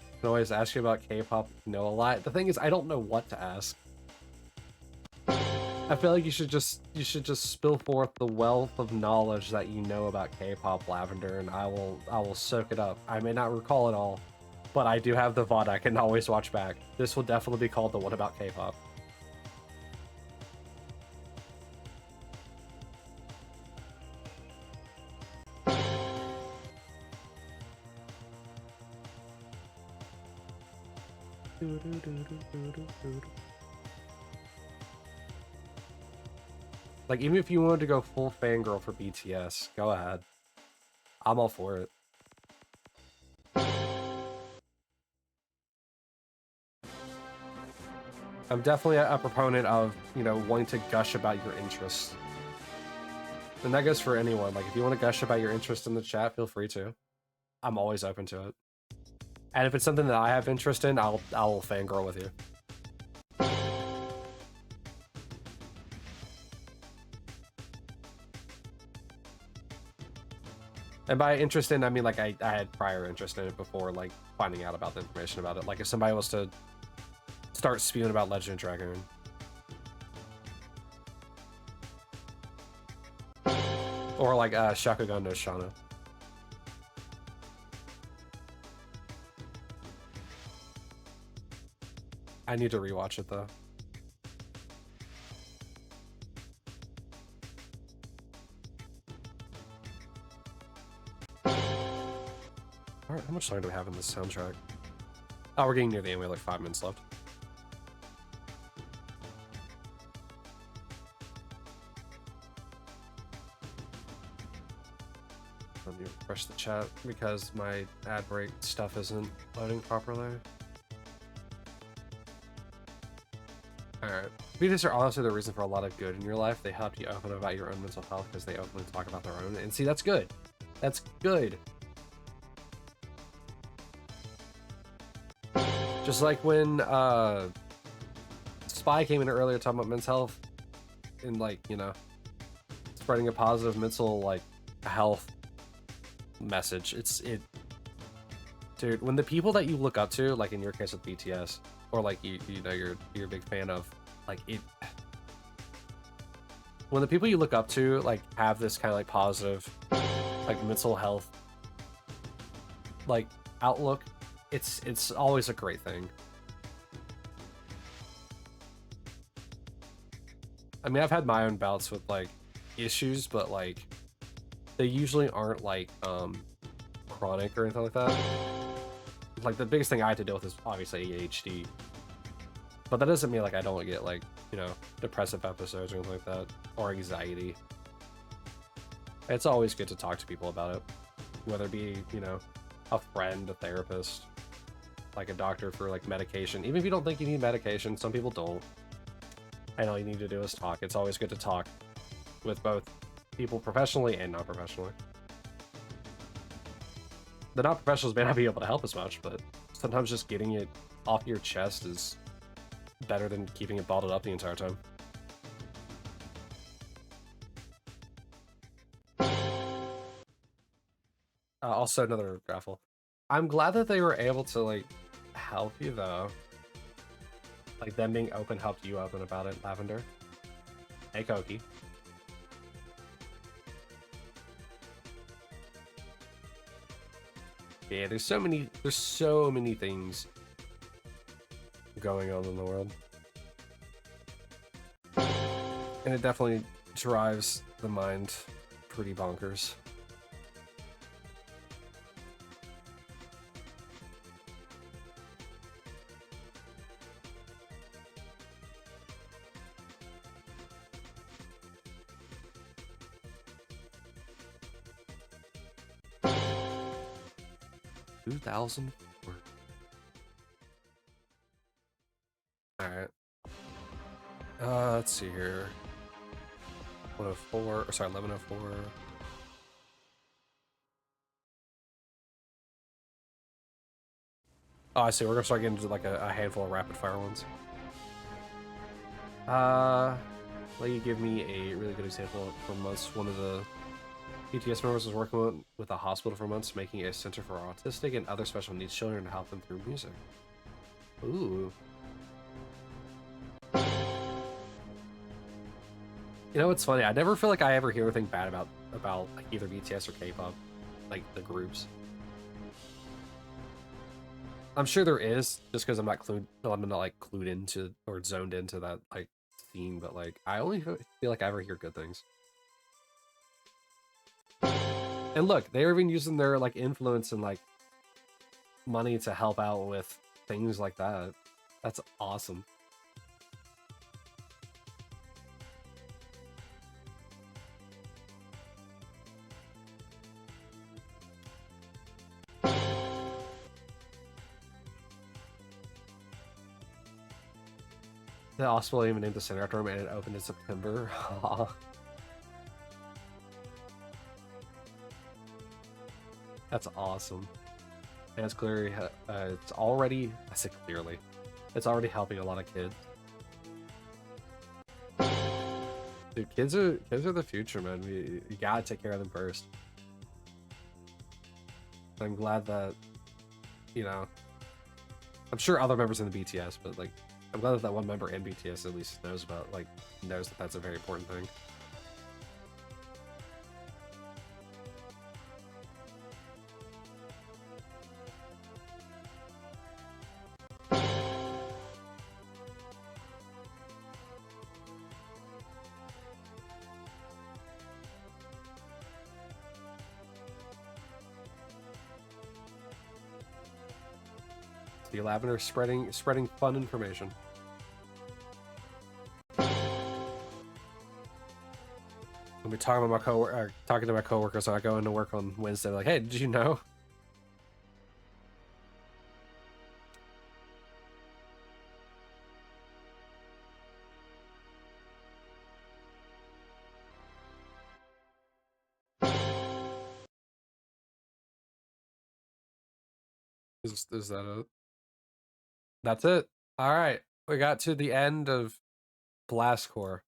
I can always ask you about K-pop, know a lot. The thing is, I don't know what to ask. I feel like you should just spill forth the wealth of knowledge that you know about K-pop, Lavender, and I will soak it up. I may not recall it all, but I do have the VOD I can always watch back. This will definitely be called the What About K-pop. Like, even if you wanted to go full fangirl for BTS, go ahead. I'm all for it. I'm definitely a proponent of, you know, wanting to gush about your interests. And that goes for anyone. Like, if you want to gush about your interest in the chat, feel free to. I'm always open to it. And if it's something that I have interest in, I'll fangirl with you. And by interest in, I mean, like, I had prior interest in it before, like, finding out about the information about it. Like, if somebody was to start spewing about Legend of Dragoon. Or, like, Shakugan no Shana. I need to rewatch it, though. Alright, how much time do we have in this soundtrack? Oh, we're getting near the end. We have like 5 minutes left. Let me refresh the chat because my ad break stuff isn't loading properly. Alright. Videos are honestly the reason for a lot of good in your life. They help you open about your own mental health because they openly talk about their own. And see, that's good. That's good. Just like when Spy came in earlier talking about mental health and, like, you know, spreading a positive mental, like, health message. Dude, when the people that you look up to, like in your case with BTS, or like you know you're a big fan of, like, it, when the people you look up to like have this kind of like positive, like, mental health, like, outlook, it's always a great thing. I mean, I've had my own bouts with like issues, but like they usually aren't like chronic or anything like that. Like the biggest thing I had to deal with is obviously ADHD, but that doesn't mean like I don't get like, you know, depressive episodes or anything like that, or anxiety. It's always good to talk to people about it, whether it be, you know, a friend, a therapist, like a doctor for like medication. Even if you don't think you need medication, some people don't. And all you need to do is talk. It's always good to talk with both people professionally and non-professionally. The non-professionals may not be able to help as much, but sometimes just getting it off your chest is better than keeping it bottled up the entire time. Also, another raffle. I'm glad that they were able to, like, help you, though. Like, them being open helped you open about it, Lavender. Hey, Koki. Yeah, there's so many things going on in the world. And it definitely drives the mind pretty bonkers. $2,000. All right. Let's see here. 104, or sorry, 1104. Oh, I see. We're gonna start getting into like a handful of rapid fire ones. Let you give me a really good example. For months, one of the BTS members was working with a hospital for months, making a center for autistic and other special needs children to help them through music. Ooh. You know, it's funny. I never feel like I ever hear anything bad about like either BTS or K-pop, like the groups. I'm sure there is, just because I'm not like clued into or zoned into that like scene. But like, I only feel like I ever hear good things. And look, they're even using their like influence and like money to help out with things like that. That's awesome. The hospital even named the center after him, and it opened in September. That's awesome. And it's clearly, it's already, I say clearly, it's already helping a lot of kids. Dude, kids are the future, man. You gotta take care of them first. I'm glad that, you know, I'm sure other members in the BTS, but like, I'm glad that that one member in BTS at least knows about, like, knows that that's a very important thing. The Lavender spreading fun information. I'll be talking to my coworkers, so I go into work on Wednesday. Like, hey, did you know? Is that it? That's it. All right, we got to the end of Blast Core,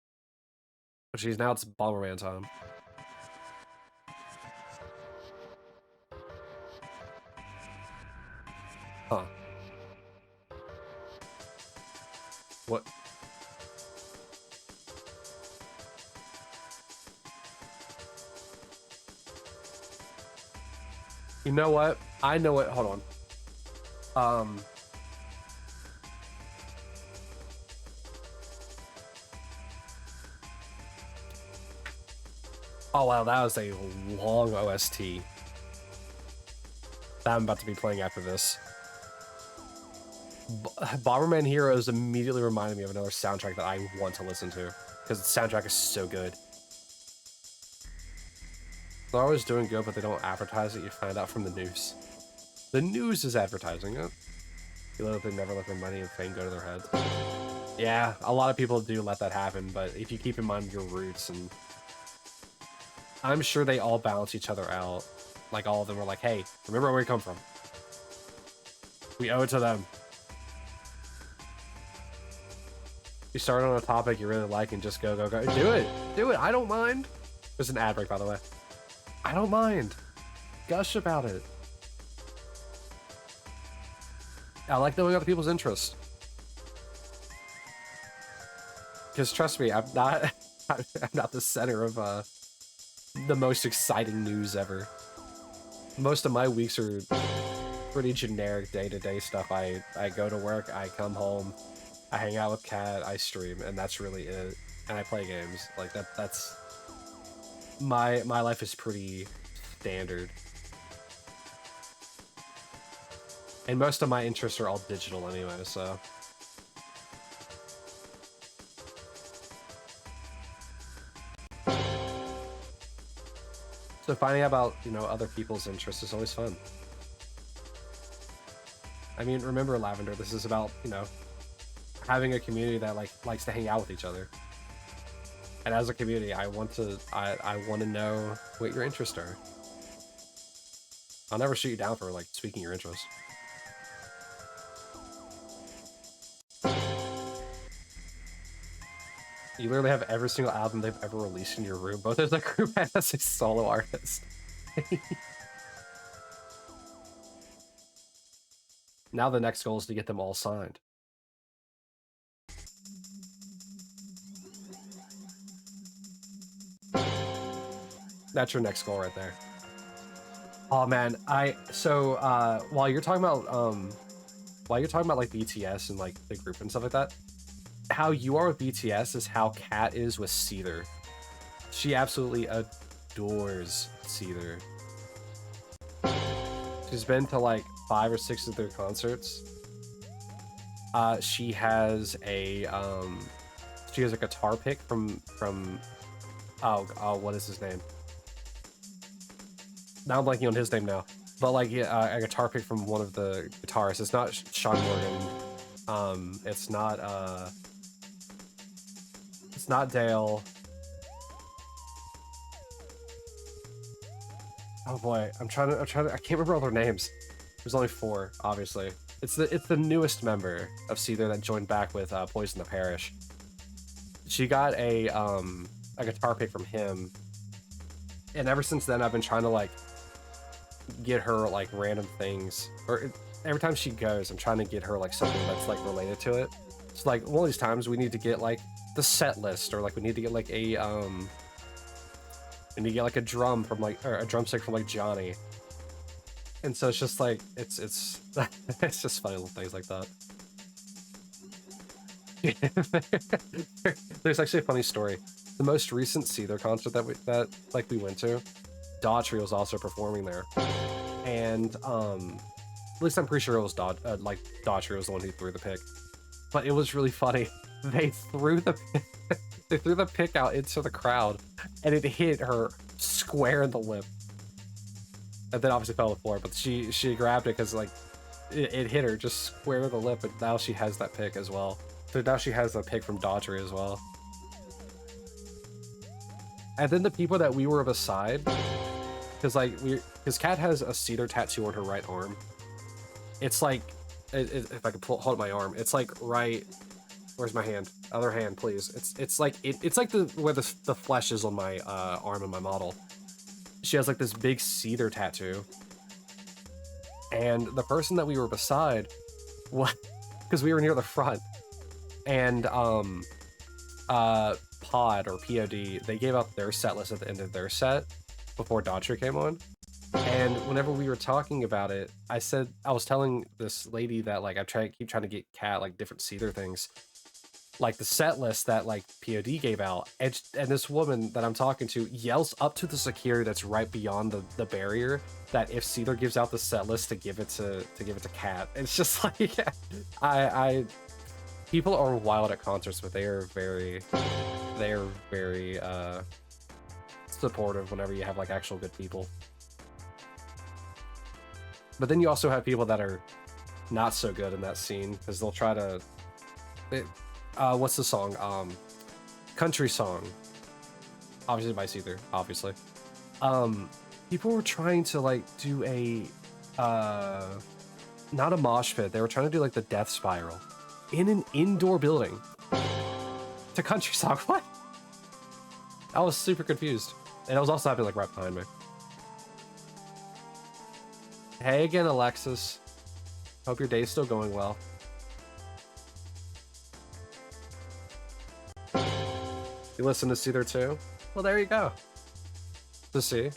which is now it's Bomberman time. Huh. What? You know what? I know it. Hold on. Oh wow, that was a long OST that I'm about to be playing after this. Bomberman Heroes immediately reminded me of another soundtrack that I want to listen to, because the soundtrack is so good. They're always doing good, but they don't advertise it. You find out from the news. The news is advertising it. You know that they never let their money and fame go to their heads. Yeah, a lot of people do let that happen, but if you keep in mind your roots, and I'm sure they all balance each other out. Like, all of them were like, hey, remember where we come from. We owe it to them. You start on a topic you really like and just go. Do it. Do it. I don't mind. There's an ad break, by the way. I don't mind. Gush about it. I like knowing other people's interests. Because trust me, I'm not the center of the most exciting news ever. Most of my weeks are pretty generic day-to-day stuff. I go to work, I come home, I hang out with Kat, I stream, and that's really it. And I play games. Like that's my life is pretty standard. And most of my interests are all digital anyway, so. So finding out about, you know, other people's interests is always fun. I mean, remember, Lavender, this is about, you know, having a community that likes to hang out with each other. And as a community, I want to know what your interests are. I'll never shoot you down for like speaking your interests. You literally have every single album they've ever released in your room, both as a group and as a solo artist. Now the next goal is to get them all signed. That's your next goal right there. Oh man, while you're talking about like BTS and like the group and stuff like that, how you are with BTS is how Kat is with Seether. She absolutely adores Seether. She's been to like 5 or 6 of their concerts. She has a guitar pick from what is his name? Now I'm blanking on his name now. But like a guitar pick from one of the guitarists. It's not Sean Morgan. It's not Dale. Oh boy, I can't remember all their names. There's only 4, obviously. It's the newest member of Seether that joined back with Poison the Parish. She got a guitar pick from him, and ever since then I've been trying to like get her like random things, or every time she goes I'm trying to get her like something that's like related to it. It's like one of these times we need to get like the set list, or like we need to get like a drum from like, or a drumstick from like Johnny. And so it's just like it's it's just funny little things like that. There's actually a funny story. The most recent Seether concert that we went to, Daughtry was also performing there, and at least I'm pretty sure it was Daughtry was the one who threw the pick. But it was really funny. They threw the pick out into the crowd, and it hit her square in the lip. And then obviously fell to the floor, but she grabbed it because like it hit her just square in the lip, and now she has that pick as well. So now she has a pick from Daughtry as well. And then the people that we were beside, because Kat has a Seether tattoo on her right arm. It's like, if I could hold up my arm, it's like right. Where's my hand? Other hand, please. It's like where the flesh is on my arm and my model. She has like this big Seether tattoo, and the person that we were beside, because we were near the front, and Pod or POD, they gave out their set list at the end of their set before Daughtry came on. And whenever we were talking about it, I was telling this lady that like keep trying to get Kat like different Seether things. like the set list that like POD gave out, and this woman that I'm talking to yells up to the security that's right beyond the barrier that if Seether gives out the set list to give it to Cat. It's just like I people are wild at concerts, but they are very supportive whenever you have like actual good people. But then you also have people that are not so good in that scene because they'll try to what's the song? Country Song. Obviously by Seether, obviously. People were trying to like do a not a mosh pit, they were trying to do like the death spiral in an indoor building to Country Song. What? I was super confused. And it was also happening like right behind me. Hey again, Alexis. Hope your day's still going well. You listen to Seether too? Well, there you go. To see.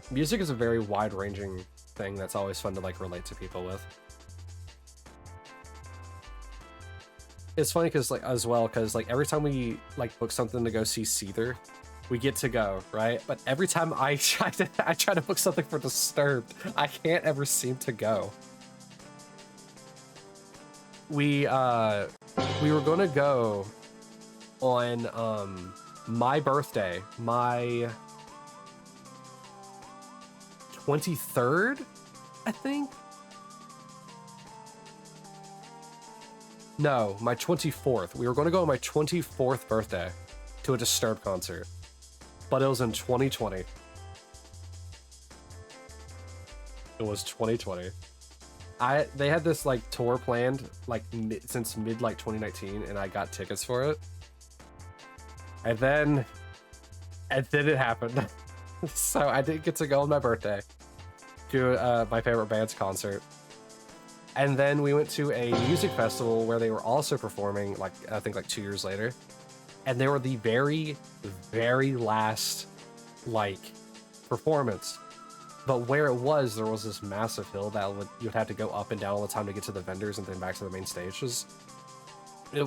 Music is a very wide-ranging thing that's always fun to like relate to people with. It's funny because like as well, because like every time we like book something to go see Seether, we get to go, right? But every time I try to book something for Disturbed, I can't ever seem to go. We were gonna go on my birthday, my 23rd, I think. No, my 24th. We were going to go on my 24th birthday to a Disturbed concert, but it was in 2020. It was 2020. They had this like tour planned like since mid like 2019, and I got tickets for it. And then it happened. So I didn't get to go on my birthday to my favorite band's concert. And then we went to a music festival where they were also performing, like I think like 2 years later. And they were the very, very last like performance. But where it was, there was this massive hill that you'd have to go up and down all the time to get to the vendors and then back to the main stages.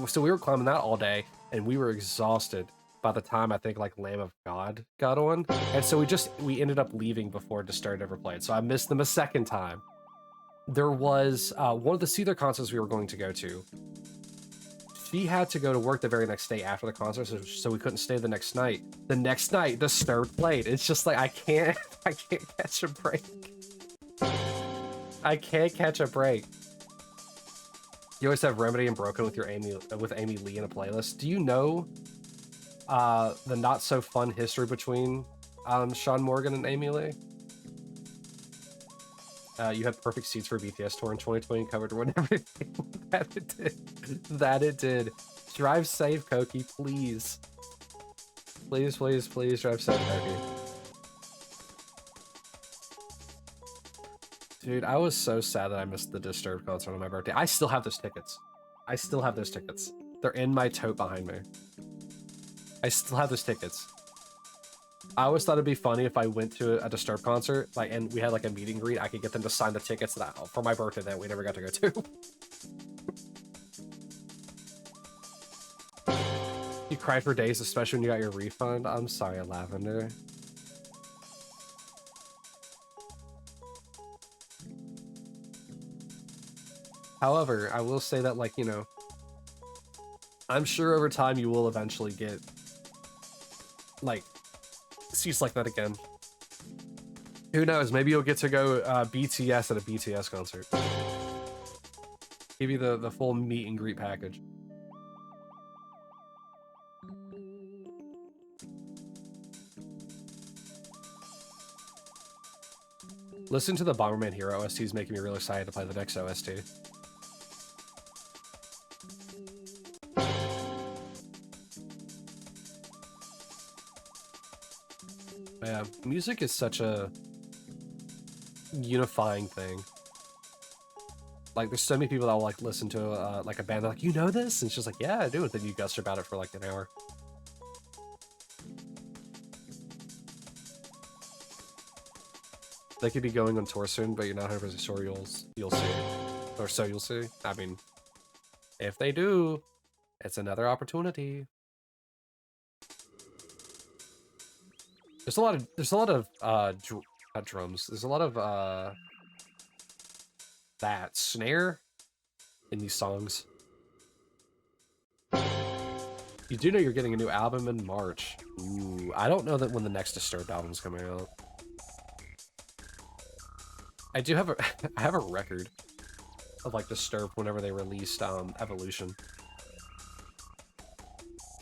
So we were climbing that all day, and we were exhausted by the time I think like Lamb of God got on. And so we ended up leaving before Disturbed ever played. So I missed them a second time. There was one of the Seether concerts we were going to go to. She had to go to work the very next day after the concert, so we couldn't stay the next night. The next night, Disturbed played. It's just like I can't catch a break. I can't catch a break. You always have Remedy and Broken with Amy Lee in a playlist. Do you know the not so fun history between Sean Morgan and Amy Lee? You had perfect seats for BTS tour in 2020 covered when everything that it did. Drive safe, Koki, please. Please, please, please drive safe, Koki. Dude, I was so sad that I missed the Disturbed concert on my birthday. I still have those tickets. I still have those tickets. They're in my tote behind me. I still have those tickets. I always thought it'd be funny if I went to a Disturbed concert, like, and we had like a meet and greet. I could get them to sign the tickets that for my birthday that we never got to go to. You cried for days, especially when you got your refund. I'm sorry, Lavender. However, I will say that, like, you know, I'm sure over time you will eventually get like seats like that again. Who knows? Maybe you'll get to go BTS at a BTS concert. Give you the full meet and greet package. Listen to the Bomberman Hero OST is making me really excited to play the next OST. Yeah, music is such a unifying thing. Like, there's so many people that will like listen to like a band, they're like, you know this? And it's just like, yeah, I do. And then you gush about it for like an hour. They could be going on tour soon, but you're not 100% sure you'll see. Or so you'll see. I mean, if they do, It's another opportunity. There's a lot of not drums. There's a lot of that snare in these songs. You do know you're getting a new album in March. Ooh, I don't know that when the next Disturbed album's coming out. I do have a I have a record of like Disturbed whenever they released Evolution.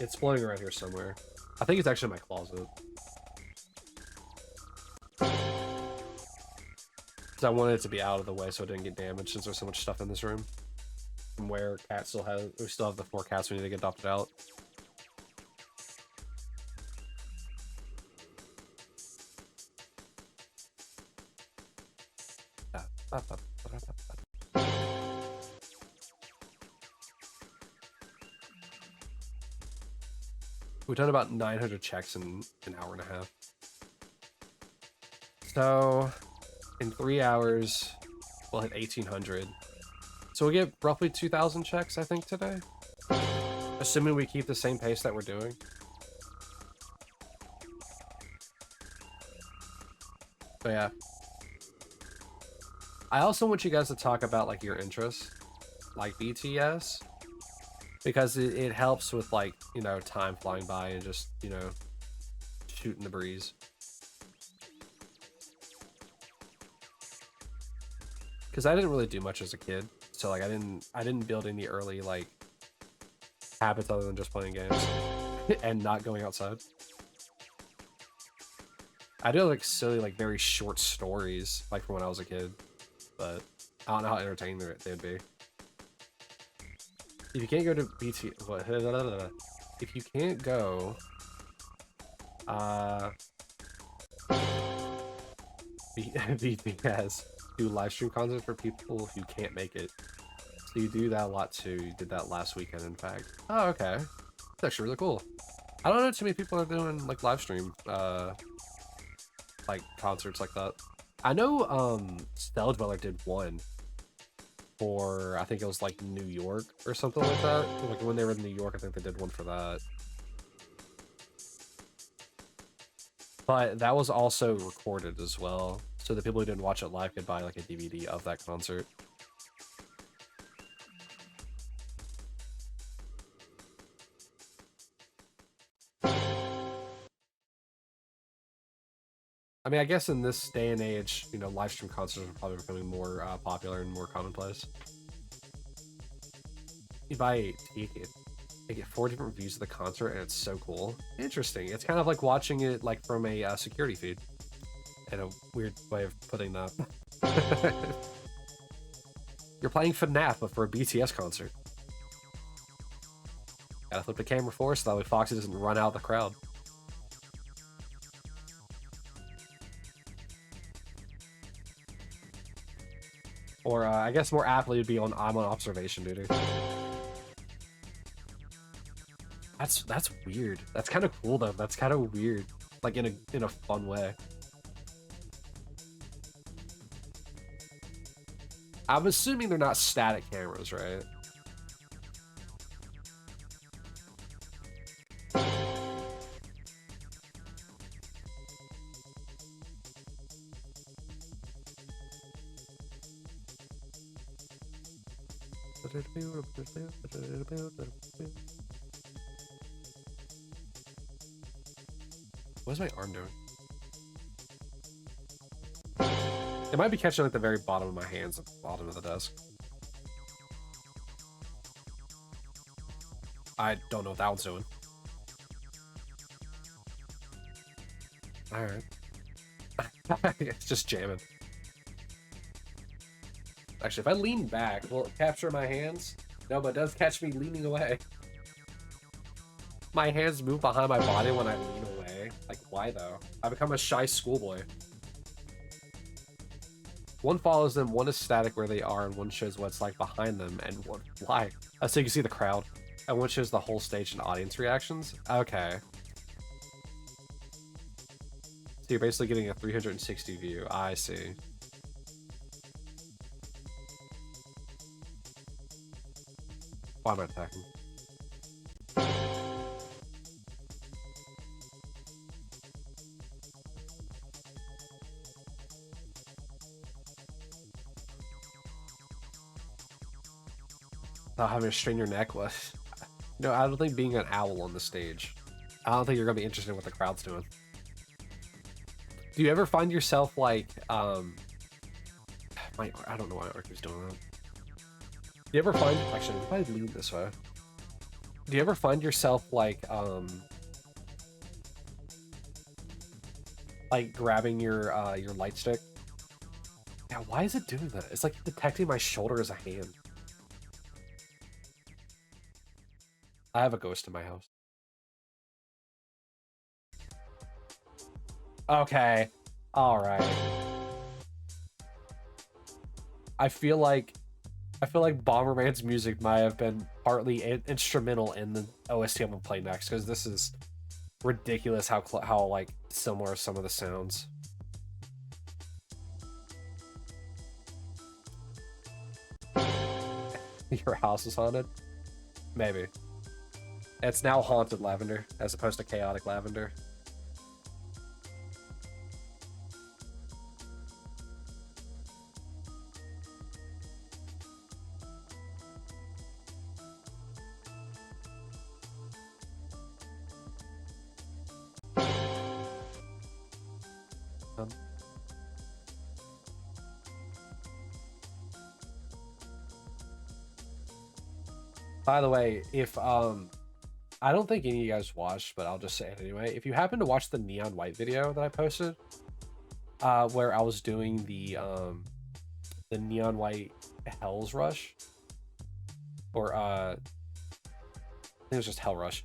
It's floating around here somewhere. I think it's actually in my closet. I wanted it to be out of the way so it didn't get damaged since there's so much stuff in this room. From where we still have the 4 cats we need to get adopted out. We've done about 900 checks in an hour and a half. So in 3 hours, we'll hit 1,800. So we'll get roughly 2,000 checks, I think, today. Assuming we keep the same pace that we're doing. But yeah. I also want you guys to talk about, like, your interests. Like BTS. Because it helps with, like, you know, time flying by and just, you know, shooting the breeze. Because I didn't really do much as a kid, so like I didn't build any early like habits other than just playing games and not going outside. I do like silly like very short stories like from when I was a kid, but I don't know how entertaining they'd be. If you can't go to BT, what? If you can't go, BTS. Do live stream content for people who can't make it. So you do that a lot too. You did that last weekend, in fact. Oh, okay. That's actually really cool. I don't know too many people are doing like live stream like concerts like that. I know Stellar Dweller did one for I think it was like New York or something like that. Like when they were in New York, I think they did one for that. But that was also recorded as well. So the people who didn't watch it live could buy like a DVD of that concert. I mean, I guess in this day and age, you know, live stream concerts are probably becoming more popular and more commonplace. You buy a ticket, you get 4 different views of the concert, and it's so cool. Interesting. It's kind of like watching it like from a security feed. In a weird way of putting that. You're playing FNAF, but for a BTS concert. Gotta flip the camera for us so that way Foxy doesn't run out of the crowd. Or I guess more aptly would be I'm on observation duty. That's weird. That's kind of cool though. That's kind of weird, like in a fun way. I'm assuming they're not static cameras, right? What's my arm doing? It might be catching at the very bottom of my hands at the bottom of the desk. I don't know what that one's doing. Alright. It's just jamming. Actually, if I lean back, will it capture my hands? No, but it does catch me leaning away. My hands move behind my body when I lean away. Like, why though? I become a shy schoolboy. One follows them, one is static where they are, and one shows what's like behind them, and one why. So you can see the crowd, and one shows the whole stage and audience reactions. Okay. So you're basically getting a 360 view. I see. Why am I attacking? Without having to strain your neck. Was no, I don't think being an owl on the stage. I don't think you're gonna be interested in what the crowd's doing. Do you ever find yourself like I don't know why Ark is doing that. Do you ever find actually if I lean this way? Do you ever find yourself like grabbing your light stick? Yeah, why is it doing that? It's like detecting my shoulder as a hand. I have a ghost in my house. Okay. Alright. I feel like Bomberman's music might have been partly instrumental in the OST I'm gonna play next, because this is ridiculous how like similar some of the sounds. Your house is haunted? Maybe. It's now haunted lavender as opposed to chaotic lavender. By the way, if I don't think any of you guys watched, but I'll just say it anyway. If you happen to watch the Neon White video that I posted, where I was doing the Neon White Hell's Rush, or I think it was just Hell Rush.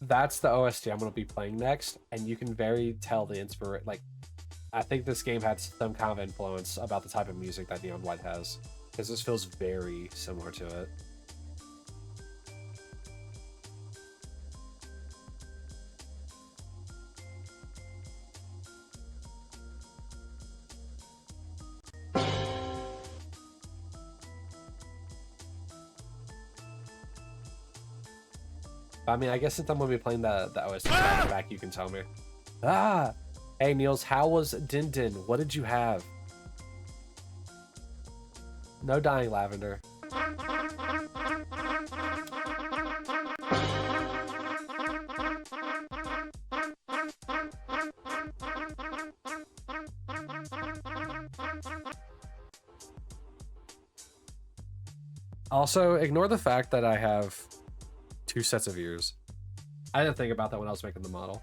That's the OST I'm gonna be playing next, and you can very tell the like, I think this game had some kind of influence about the type of music that Neon White has, because this feels very similar to it. I mean, I guess since I'm gonna be playing the OST back, you can tell me. Ah! Hey, Niels, how was Din Din? What did you have? No dying, Lavender. Also, ignore the fact that I have 2 sets of ears. I didn't think about that when I was making the model.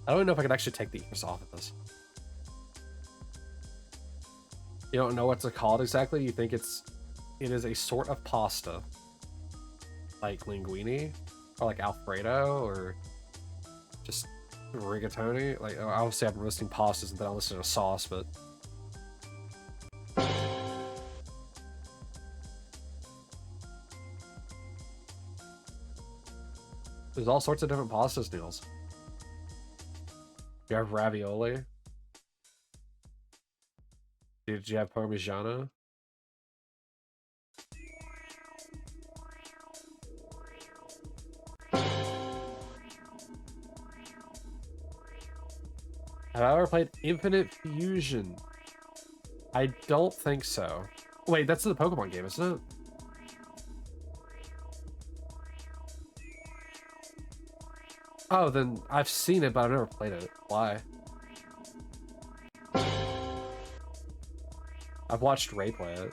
I don't know if I can actually take the ears off of this. You don't know what's called exactly? You think it is a sort of pasta. Like linguine? Or like Alfredo? Or just rigatoni? Like, obviously I'm listing pastas and then I'll list a sauce, but... There's all sorts of different pastas, Niels. You have ravioli? Did you have Parmigiano? Have I ever played Infinite Fusion? I don't think so. Wait, that's the Pokemon game, isn't it? Oh, then I've seen it, but I've never played it. Why? I've watched Ray play it.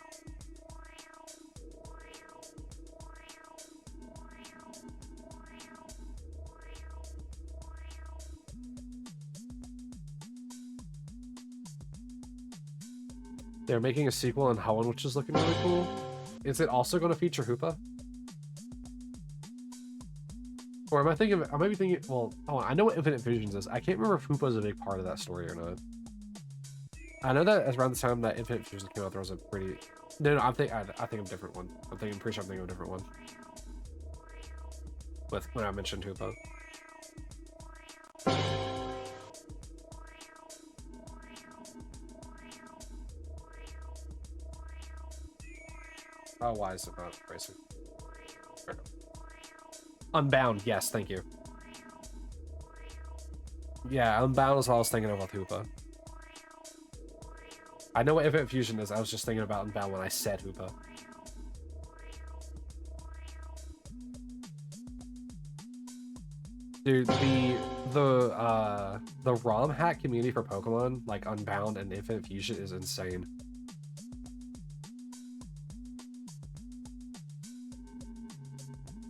They're making a sequel on Hoenn, which is looking really cool. Is it also going to feature Hoopa? Or am I thinking? I might be thinking. Well, hold on. I know what Infinite Fusions is. I can't remember if Hoopa is a big part of that story or not. I know that around the time that Infinite Fusions came out, there was a pretty. No, I think I'm a different one. I'm pretty sure I'm thinking of a different one. With when I mentioned Hoopa. Oh, why is it not racing? Unbound, yes, thank you. Yeah, Unbound is what I was thinking of with Hoopa. I know what Infinite Fusion is, I was just thinking about Unbound when I said Hoopa. Dude, the ROM hack community for Pokemon, like Unbound and Infinite Fusion, is insane.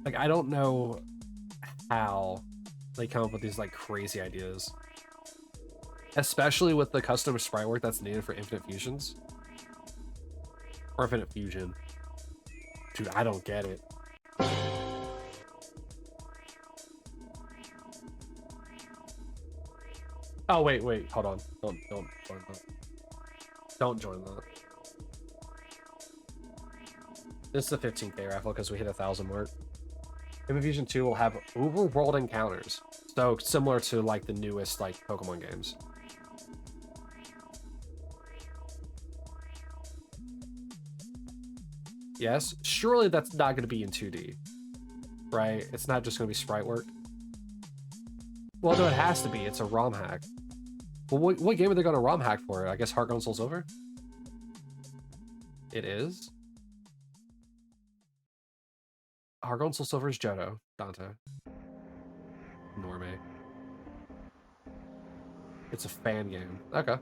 Like, I don't know how they come up with these like crazy ideas, especially with the custom sprite work that's needed for Infinite Fusions or Infinite Fusion. Dude, I don't get it. Oh wait, hold on. Don't join that. Don't join that. This is the 15K raffle because we hit 1,000 mark. Infinite Fusion 2 will have overworld encounters, so similar to like the newest like Pokemon games. Yes, surely that's not going to be in 2D, right? It's not just going to be sprite work. Well, no, it has to be. It's a ROM hack. Well, what game are they going to ROM hack for? I guess Heart Gold Soul Silver? It is? Heart Gold Soul Silver is Johto, Dante. Normie. It's a fan game. Okay.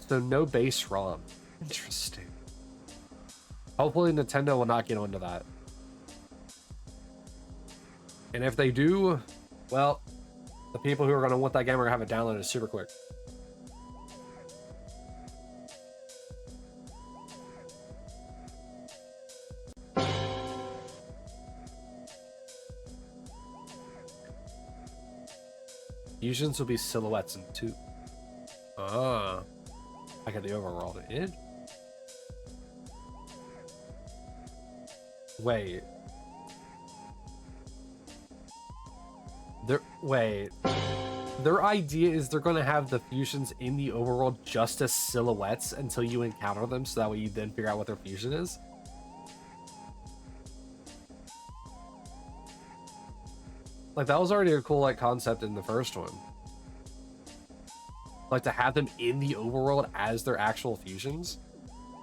So no base ROM. Interesting. Hopefully Nintendo will not get onto that. And if they do, well, the people who are going to want that game are going to have it downloaded super quick. Fusions will be silhouettes in 2. Ah. I got the overworld in. Wait. Their idea is they're going to have the fusions in the overworld just as silhouettes until you encounter them, so that way you then figure out what their fusion is. Like, that was already a cool like concept in the first one. Like, to have them in the overworld as their actual fusions.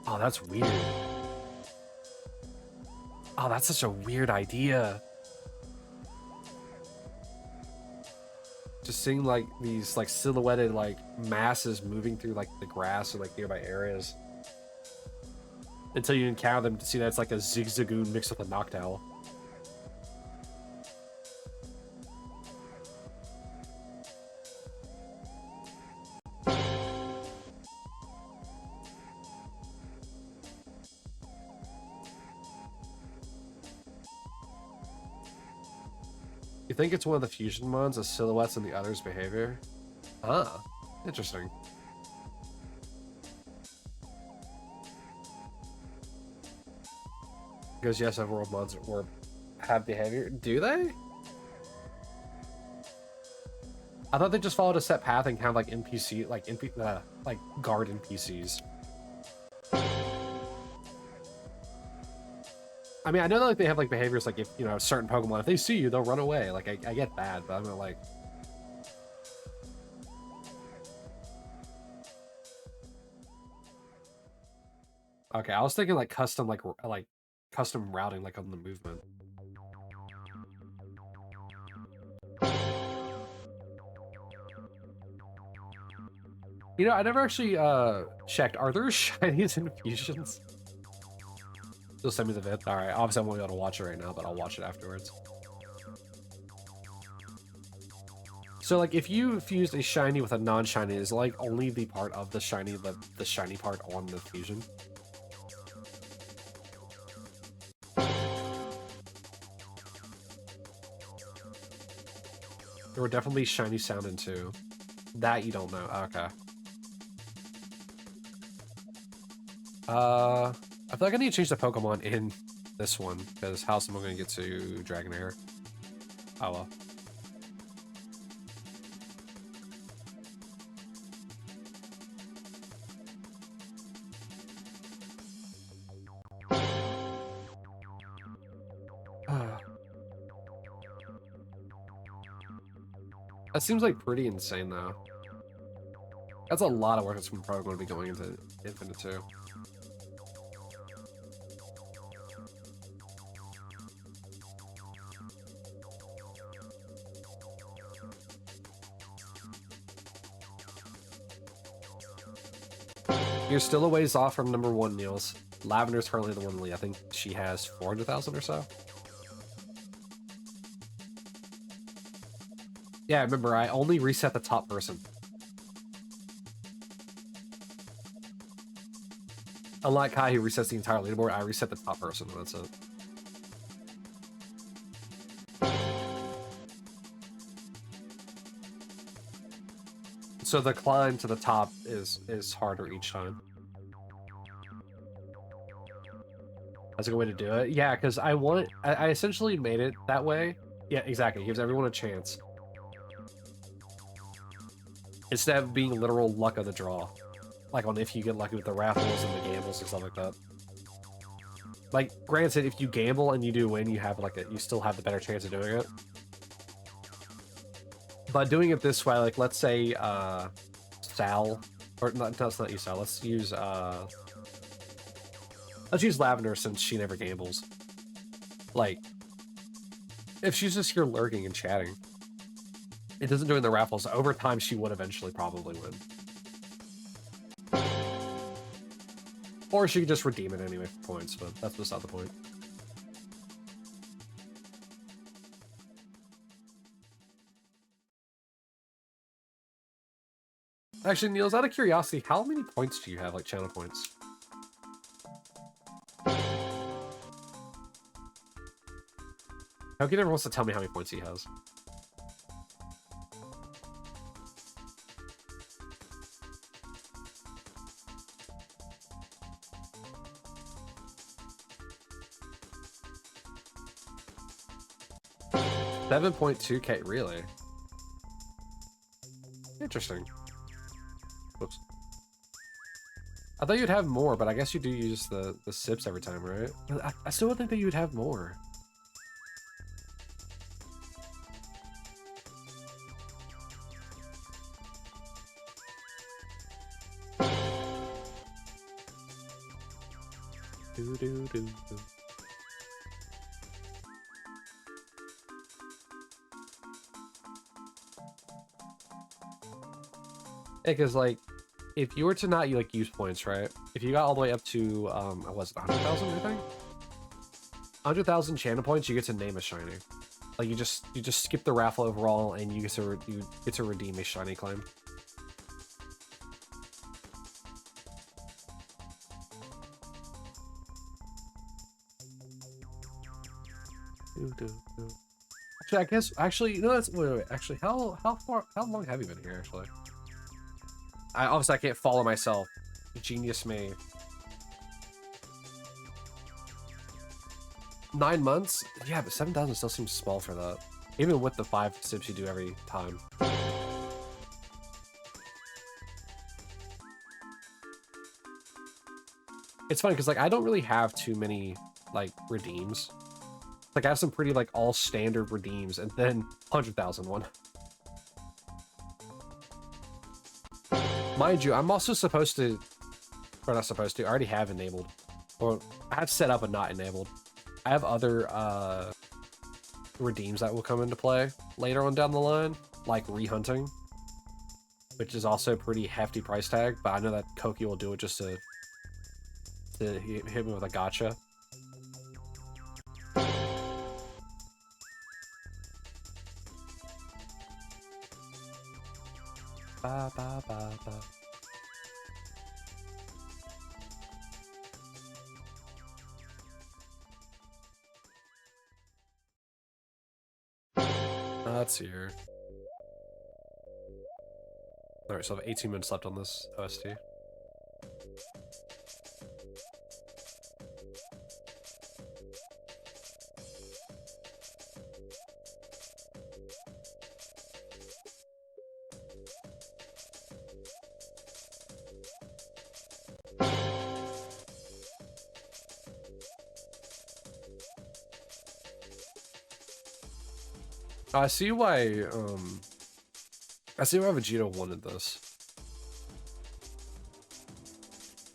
Oh, that's weird. Oh, that's such a weird idea. Just seeing like these like silhouetted like masses moving through like the grass or like nearby areas until you encounter them to see that it's like a Zigzagoon mixed with a Noctowl. You think it's one of the fusion mods, the silhouettes and the other's behavior? Ah, interesting. Because yes, overworld mods have behavior. Do they? I thought they just followed a set path and kind of like NPC, like like guard NPCs. I mean, I know that like they have like behaviors like if you know certain Pokemon, if they see you, they'll run away. Like I get that, but I'm not like. Okay, I was thinking like custom like custom routing like on the movement. You know, I never actually checked. Are there shinies and fusions? You'll send me the vid. All right, obviously I won't be able to watch it right now, but I'll watch it afterwards. So like, if you fused a shiny with a non-shiny, is like only the part of the shiny, the shiny part on the fusion? There were definitely shiny sound in 2. That you don't know. Okay. I feel like I need to change the Pokemon in this one, because how else am I going to get to Dragonair? Oh well. That seems like pretty insane though. That's a lot of work that's probably going to be going into Infinite too. You're still a ways off from number 1, Niels. Lavender's currently the one lead. I think she has 400,000 or so. Yeah, remember, I only reset the top person. Unlike Kai, who resets the entire leaderboard, I reset the top person, and that's it. So the climb to the top is harder each time. That's a good way to do it. Yeah, because I essentially made it that way. Yeah, exactly. It gives everyone a chance. Instead of being literal luck of the draw. Like on if you get lucky with the raffles and the gambles and stuff like that. Like, granted, if you gamble and you do win, you have like you still have the better chance of doing it. But doing it this way, like let's say Sal, or not, that's not you, Sal. Let's use Lavender since she never gambles. Like, if she's just here lurking and chatting, it doesn't do in the raffles. Over time, she would eventually probably win. Or she could just redeem it anyway for points, but that's beside the point. Actually, Niels, out of curiosity, how many points do you have, like channel points? Hokie never wants to tell me how many points he has. $7.2K, really? Interesting. Whoops. I thought you'd have more, but I guess you do use the sips every time, right? I still would think that you would have more. Do. Yeah, because like, if you were to not like use points, right? If you got all the way up to was it 100,000? I think 100,000 channel points, you get to name a shiny. Like you just skip the raffle overall, and you get to redeem a shiny claim. Actually, you know, that's wait. Actually, how long have you been here? Actually, obviously I can't follow myself. Genius me. 9 months? Yeah, but 7,000 still seems small for that. Even with the 5 sips you do every time. It's funny because like I don't really have too many like redeems. Like I have some pretty like all standard redeems, and then 100,000 one. Mind you, I'm also supposed to, or not supposed to, I already have enabled, or I have set up and not enabled. I have other redeems that will come into play later on down the line, like rehunting, which is also a pretty hefty price tag, but I know that Koki will do it just to hit me with a gotcha. Ba, ba, ba, ba. Let's see here. Alright, so I have 18 minutes left on this OST. I see why I see why Vegeta wanted this.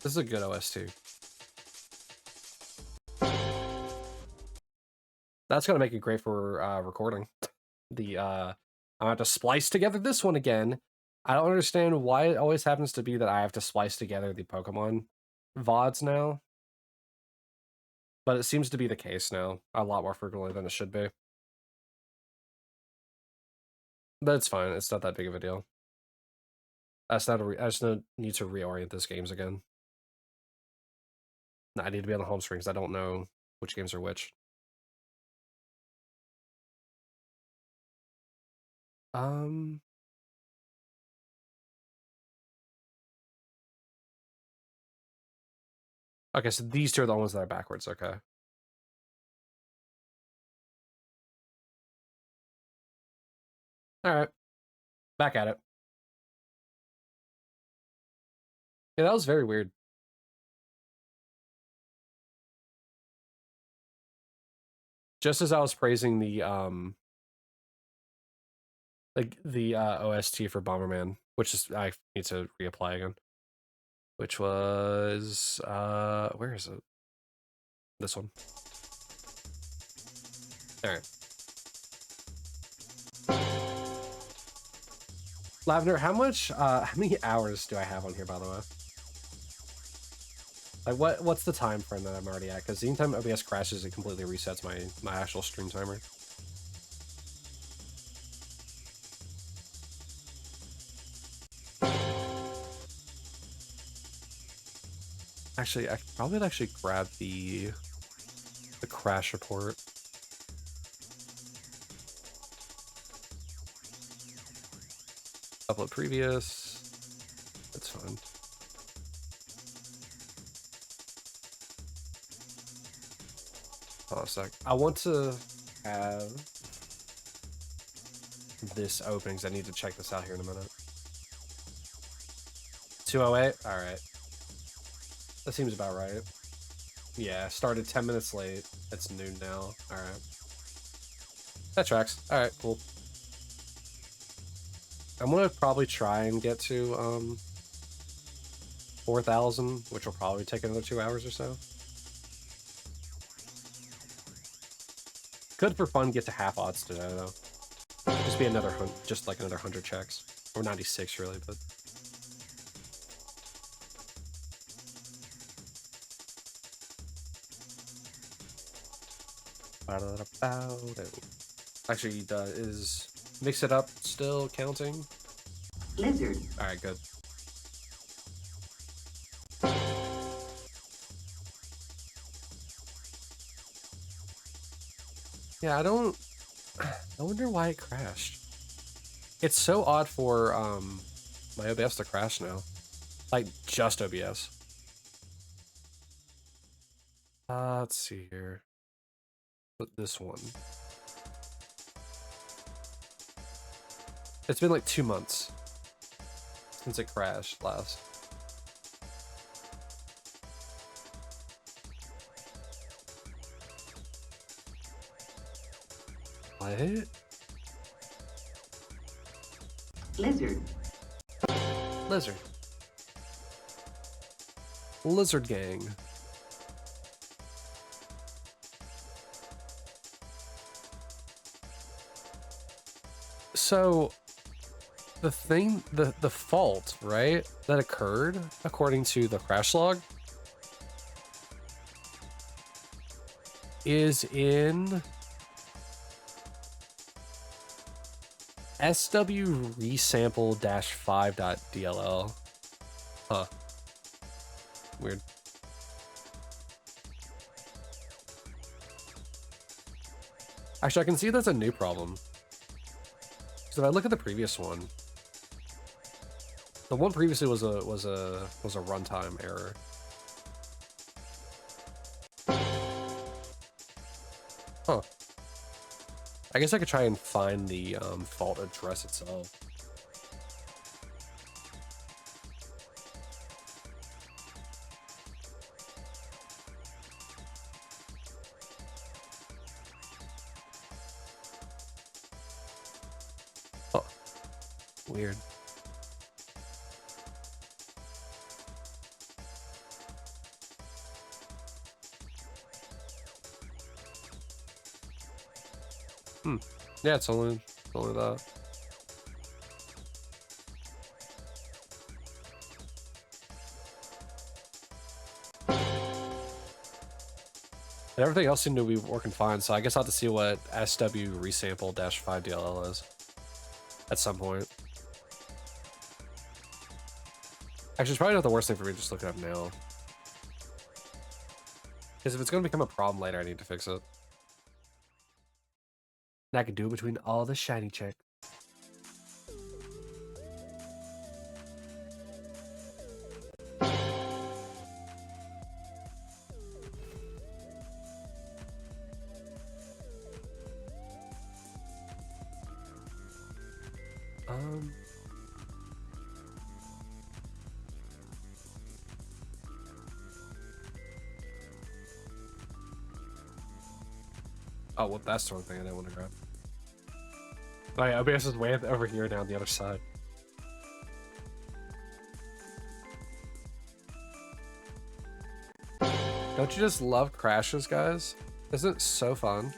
This is a good OST. That's gonna make it great for recording. The I'm gonna have to splice together this one again. I don't understand why it always happens to be that I have to splice together the Pokemon VODs now. But it seems to be the case now, a lot more frequently than it should be. But it's fine, it's not that big of a deal. I just need to reorient those games again. I need to be on the home screen because I don't know which games are which. Okay, so these two are the ones that are backwards, okay. Alright. Back at it. Yeah, that was very weird. Just as I was praising the OST for Bomberman, which is I need to reapply again. Which was where is it? This one. Alright. Lavender, how many hours do I have on here, by the way? Like what's the time frame that I'm already at? Because anytime OBS crashes, it completely resets my actual stream timer. Actually, I probably would actually grab the crash report. Upload previous. That's fine. Hold on a sec. I want to have this open because I need to check this out here in a minute. 2:08? Alright. That seems about right. Yeah, started 10 minutes late. It's noon now. Alright. That tracks. Alright, cool. I'm gonna probably try and get to 4,000, which will probably take another 2 hours or so. Could for fun get to half odds today though. Just be another just like another 100 checks. Or 96 really, but actually, is Mix It Up still counting? Lizard. Alright, good. Yeah, I wonder why it crashed. It's so odd for my OBS to crash now. Like just OBS. Let's see here. Put this one. It's been like 2 months since it crashed last. What? Lizard. Lizard. Lizard gang. So the thing, the fault, right, that occurred according to the crash log is in SW resample-5.dll. Huh. Weird. Actually, I can see that's a new problem. Because if I look at the previous one, the one previously was a runtime error. Huh. I guess I could try and find the fault address itself. Huh. Weird. Yeah, it's only that. And everything else seemed to be working fine, so I guess I'll have to see what SW resample -5 DLL is at some point. Actually, it's probably not the worst thing for me to just look it up now. Because if it's going to become a problem later, I need to fix it. And I can do it between all the shiny checks. Oh, well, that's the wrong thing I didn't want to grab. Oh yeah, OBS is way over here now on the other side. Don't you just love crashes, guys? Isn't it so fun?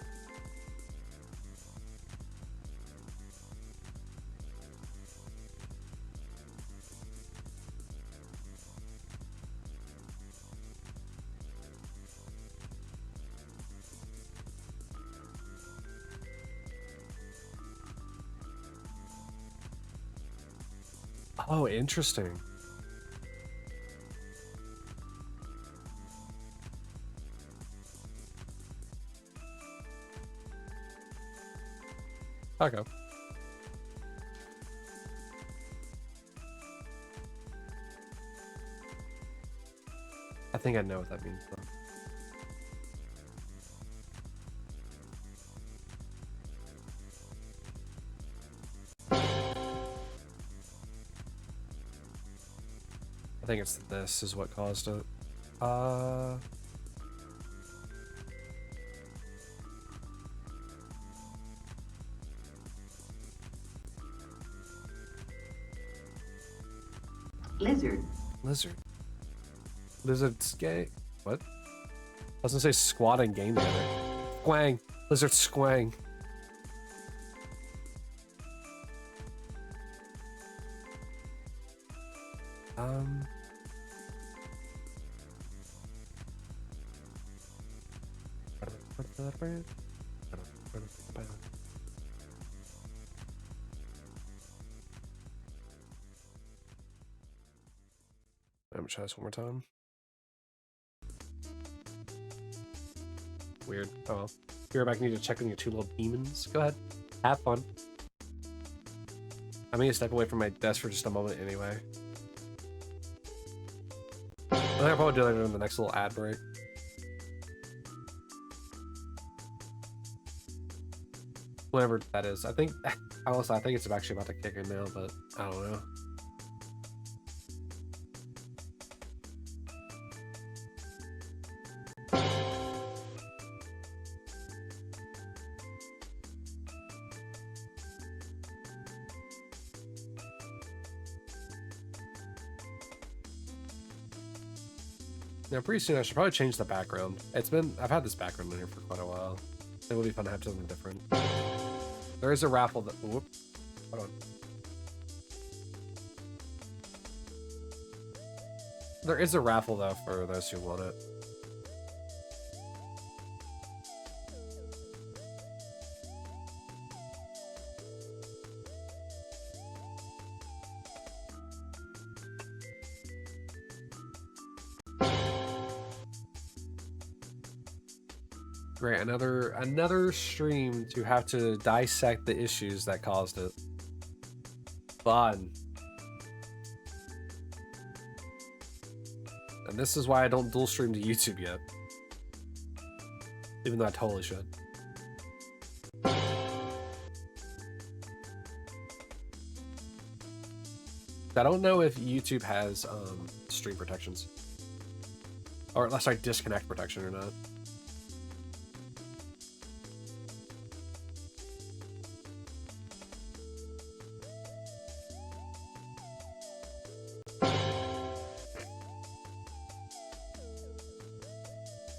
Oh, interesting. Okay. I think I know what that means, though. I think it's this is what caused it. Lizard. Lizard. Lizard's gay. What? I was gonna say squatting game together. Squang. Lizard squang. Let me try this one more time. Weird. Oh well. You're back. Need to check on your two little demons. Go ahead. Have fun. I'm gonna step away from my desk for just a moment anyway. I think I'll probably do that in the next little ad break. Whatever that is. I think I think it's actually about to kick in now, but I don't know. Now, pretty soon I should probably change the background. I've had this background in here for quite a while. It would be fun to have something different. There is a raffle that, whoop, hold on. There is a raffle though for those who want it. Great, another stream to have to dissect the issues that caused it. Fun. And this is why I don't dual stream to YouTube yet. Even though I totally should. I don't know if YouTube has stream protections. Or sorry, disconnect protection or not.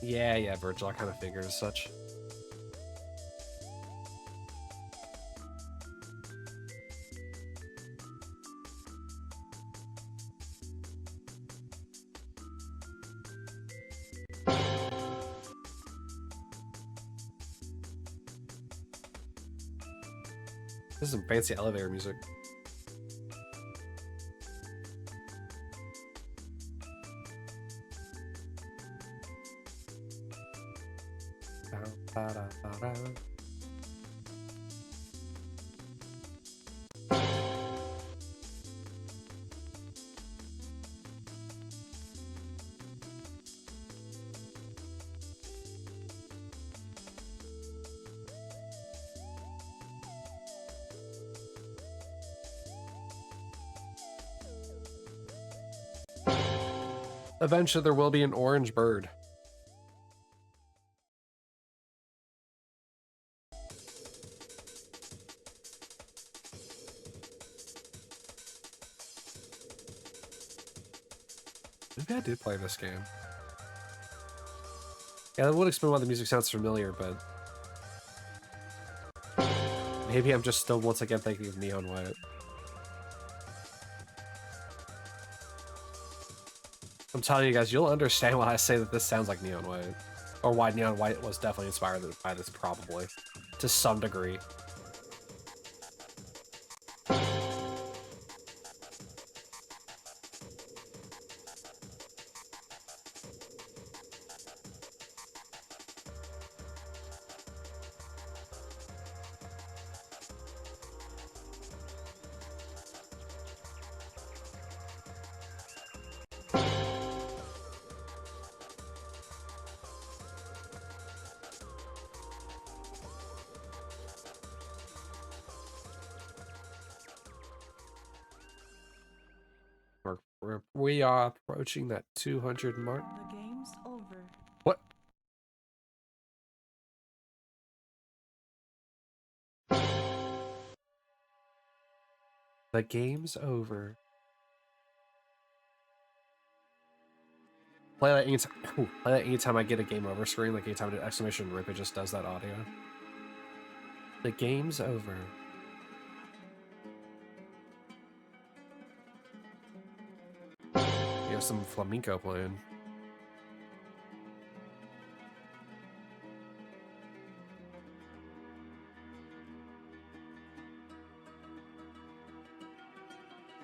Yeah, Virgil, I kind of figured as such. This is some fancy elevator music. Eventually there will be an orange bird. Maybe I did play this game. Yeah, that would explain why the music sounds familiar, but maybe I'm just still once again thinking of Neon White. I'm telling you guys, you'll understand why I say that this sounds like Neon White. Or why Neon White was definitely inspired by this, probably. To some degree. We are approaching that 200 mark. The game's over. What? The game's over. Play that anytime, play that anytime I get a game over screen, like anytime I do exclamation rip, it just does that audio. The game's over. You have some flamenco playing.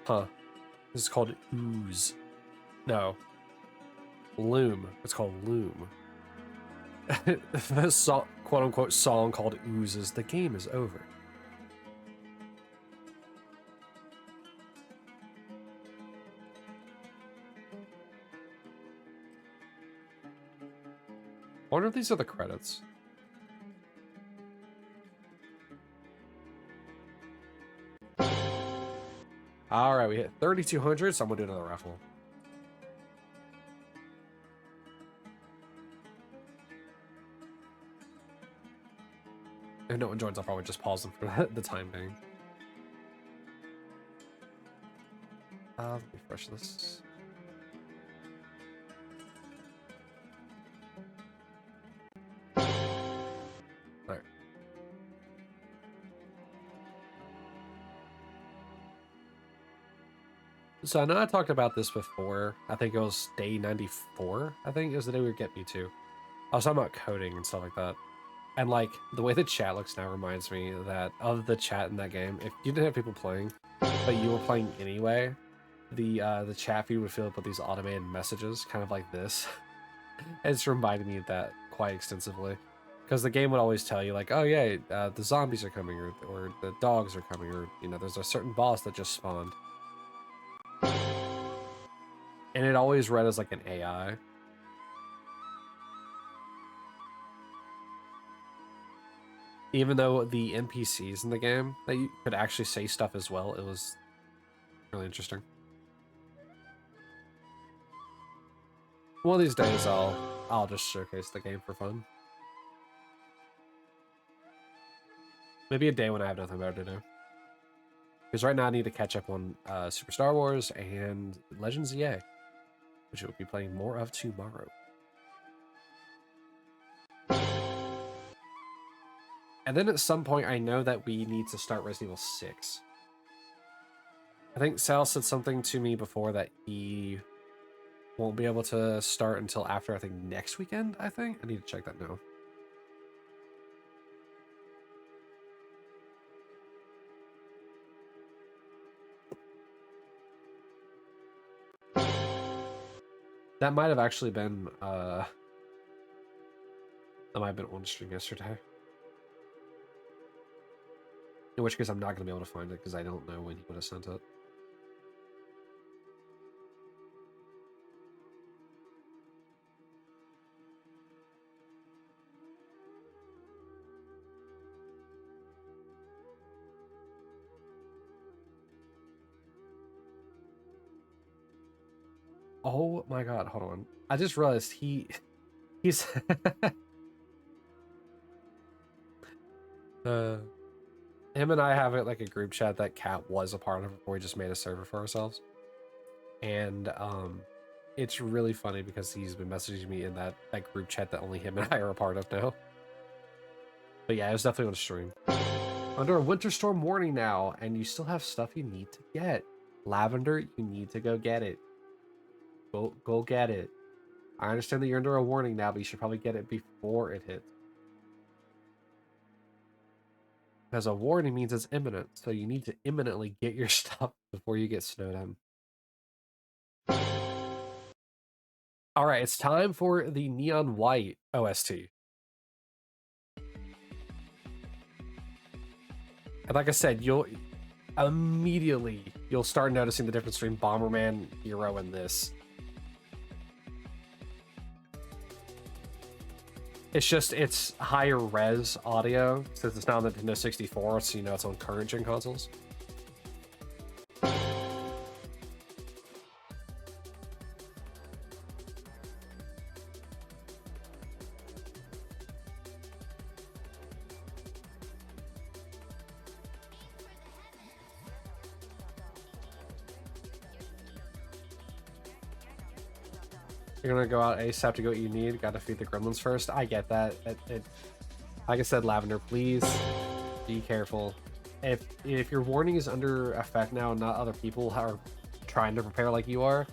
Huh. This is called Ooze. No. Loom. It's called Loom. This song, quote-unquote song called Oozes. The game is over. I wonder if these are the credits. Alright, we hit 3,200, so I'm gonna do another raffle. If no one joins, I'll probably just pause them for the time being. Let me refresh this. Alright. So I know I talked about this before. I think it was day 94. I think it was the day we would get me to. I was talking about coding and stuff like that. And like the way the chat looks now reminds me that of the chat in that game, if you didn't have people playing, but you were playing anyway, the chat feed would fill up with these automated messages, kind of like this. It's reminded me of that quite extensively. Because the game would always tell you like, oh yeah, the zombies are coming, or the dogs are coming, or you know, there's a certain boss that just spawned. And it always read as like an AI. Even though the NPCs in the game, that you could actually say stuff as well, it was really interesting. One of these days I'll just showcase the game for fun. Maybe a day when I have nothing better to do. Because right now I need to catch up on Super Star Wars and Legends EA, which we'll be playing more of tomorrow. And then at some point, I know that we need to start Resident Evil 6. I think Sal said something to me before that he won't be able to start until after, I think, next weekend, I think. I need to check that now. That might have actually been, that might have been on stream yesterday. In which case, I'm not going to be able to find it because I don't know when he would have sent it. Oh my god, hold on. I just realized he's him and I have it like a group chat that Kat was a part of before we just made a server for ourselves. And it's really funny because he's been messaging me in that group chat that only him and I are a part of now. But yeah, it was definitely on stream. Under a winter storm warning now, and you still have stuff you need to get. Lavender, you need to go get it. Go get it. I understand that you're under a warning now, but you should probably get it before it hits. Because a warning means it's imminent, so you need to imminently get your stuff before you get snowed in. Alright, it's time for the Neon White OST. And like I said, you'll start noticing the difference between Bomberman, Hero, and this. It's higher res audio since it's not on the Nintendo 64, so you know it's on current gen consoles. You're gonna go out ASAP to get what you need. Gotta feed the gremlins first. I get that. Like I said, Lavender, please be careful. If your warning is under effect now and not other people are trying to prepare like you are,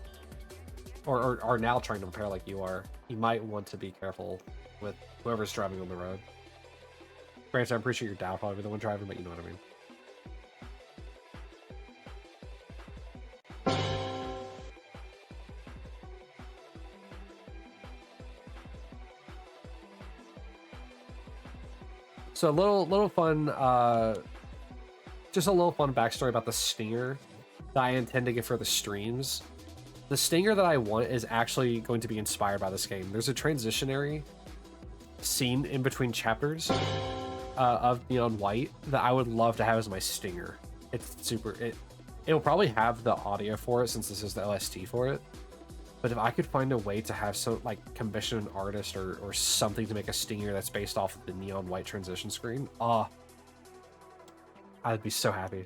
or are now trying to prepare like you are, you might want to be careful with whoever's driving on the road. Granted, I'm pretty sure your dad will probably be the one driving, but you know what I mean. So a little fun, just a little fun backstory about the stinger that I intend to get for the streams. The stinger that I want is actually going to be inspired by this game. There's a transitionary scene in between chapters of Neon White that I would love to have as my stinger. It's super. It'll probably have the audio for it since this is the OST for it. But if I could find a way to have some, like, commission an artist or something to make a stinger that's based off of the Neon White transition screen, I'd be so happy.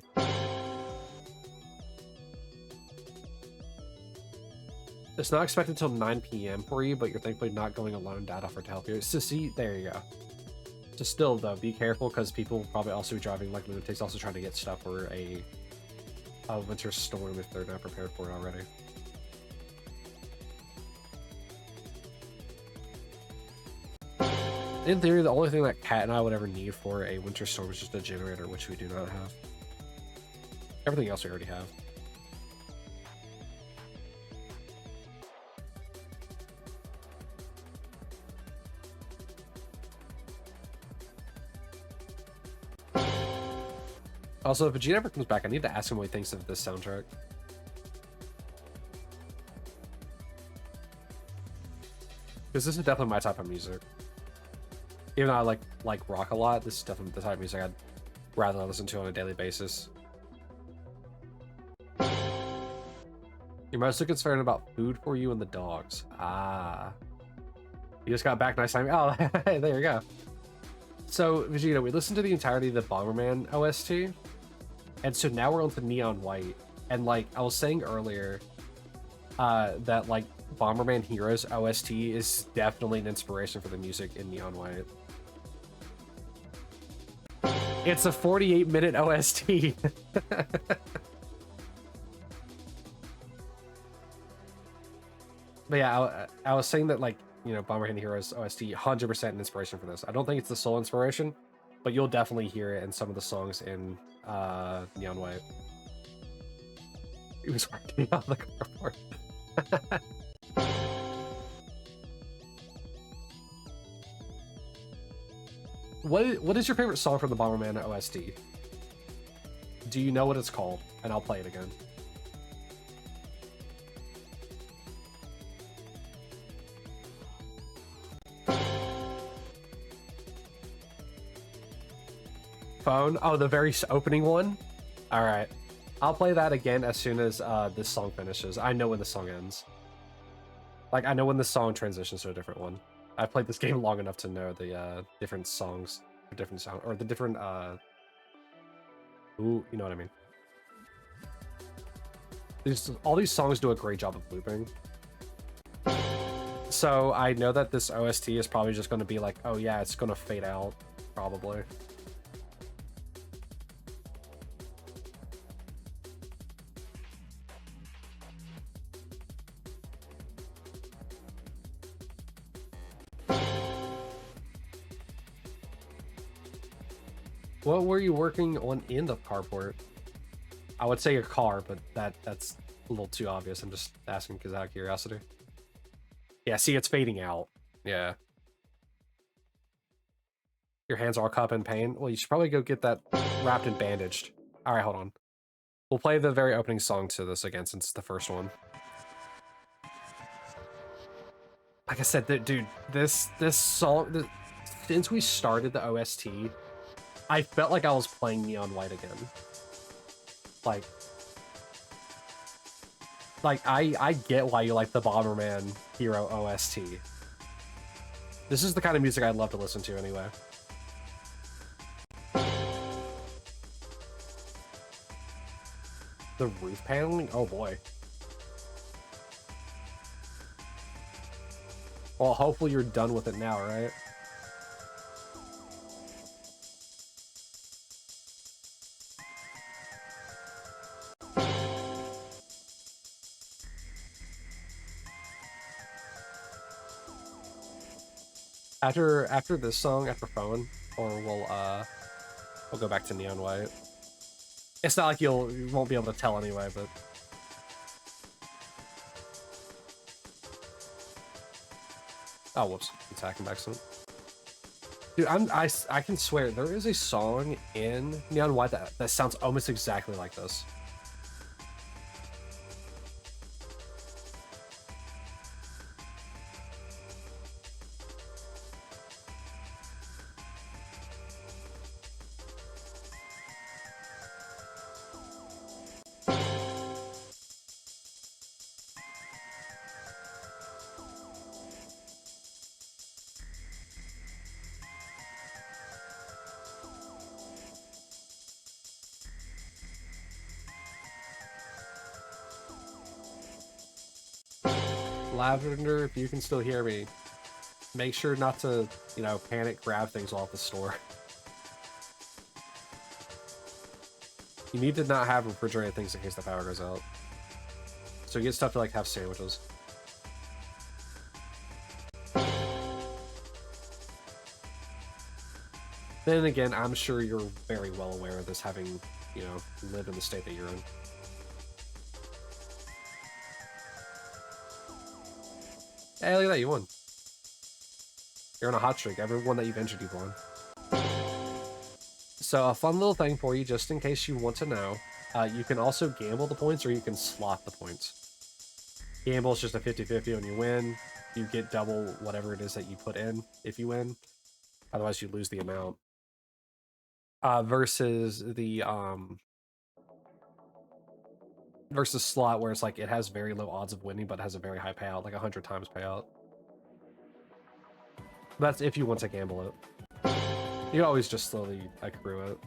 It's not expected until 9 p.m. for you, but you're thankfully not going alone. Dad offered to help you. So see, there you go. Just still, though, be careful because people will probably also be driving like lunatics, also trying to get stuff for a winter storm if they're not prepared for it already. In theory, the only thing that Kat and I would ever need for a winter storm is just a generator, which we do not have. Everything else we already have. Also, if Vegeta ever comes back, I need to ask him what he thinks of this soundtrack. Because this is definitely my type of music. Even though I like rock a lot, this is definitely the type of music I'd rather listen to on a daily basis. You're mostly concerned about food for you and the dogs. Ah. You just got back nice time. Oh, hey, there you go. So, Vegeta, we listened to the entirety of the Bomberman OST. And so now we're on to Neon White. And like I was saying earlier, that like Bomberman Heroes OST is definitely an inspiration for the music in Neon White. It's a 48-minute OST. But yeah, I was saying that, like, you know, Bomberman Heroes OST, 100% an inspiration for this. I don't think it's the sole inspiration, but you'll definitely hear it in some of the songs in Neon White. He was working on the cardboard. What is your favorite song from the Bomberman OST? Do you know what it's called? And I'll play it again. Phone? Oh, the very opening one? Alright. I'll play that again as soon as this song finishes. I know when the song ends. Like, I know when the song transitions to a different one. I've played this game long enough to know the different songs, the different sound, or the different ooh, you know what I mean. All these songs do a great job of looping. So I know that this OST is probably just going to be like, oh yeah, it's going to fade out, probably. What were you working on in the carport? I would say your car, but that's a little too obvious. I'm just asking because out of curiosity. Yeah, see, it's fading out. Yeah. Your hands are all cut up in pain. Well, you should probably go get that wrapped and bandaged. All right, hold on. We'll play the very opening song to this again since it's the first one. Like I said, dude, this song, since we started the OST, I felt like I was playing Neon White again. Like I get why you like the Bomberman Hero OST. This is the kind of music I'd love to listen to anyway. The roof paneling? Oh boy. Well, hopefully you're done with it now, right? After this song, after Phone, or we'll go back to Neon White. It's not like you won't be able to tell anyway, but oh whoops, attacking by accident. Dude, I can swear there is a song in Neon White that sounds almost exactly like this. Lavender, if you can still hear me, make sure not to, you know, panic grab things off the store. You need to not have refrigerated things in case the power goes out. So you get stuff to like have sandwiches. Then again, I'm sure you're very well aware of this, having, you know, lived in the state that you're in. Hey, look at that, you won. You're on a hot streak. Every one that you've entered, you've won. So a fun little thing for you, just in case you want to know, you can also gamble the points or you can slot the points. Gamble is just a 50-50 when you win. You get double whatever it is that you put in if you win. Otherwise, you lose the amount. Versus the versus slot, where it's like it has very low odds of winning, but has a very high payout, like 100 times payout. That's if you want to gamble it. You always just slowly accrue it.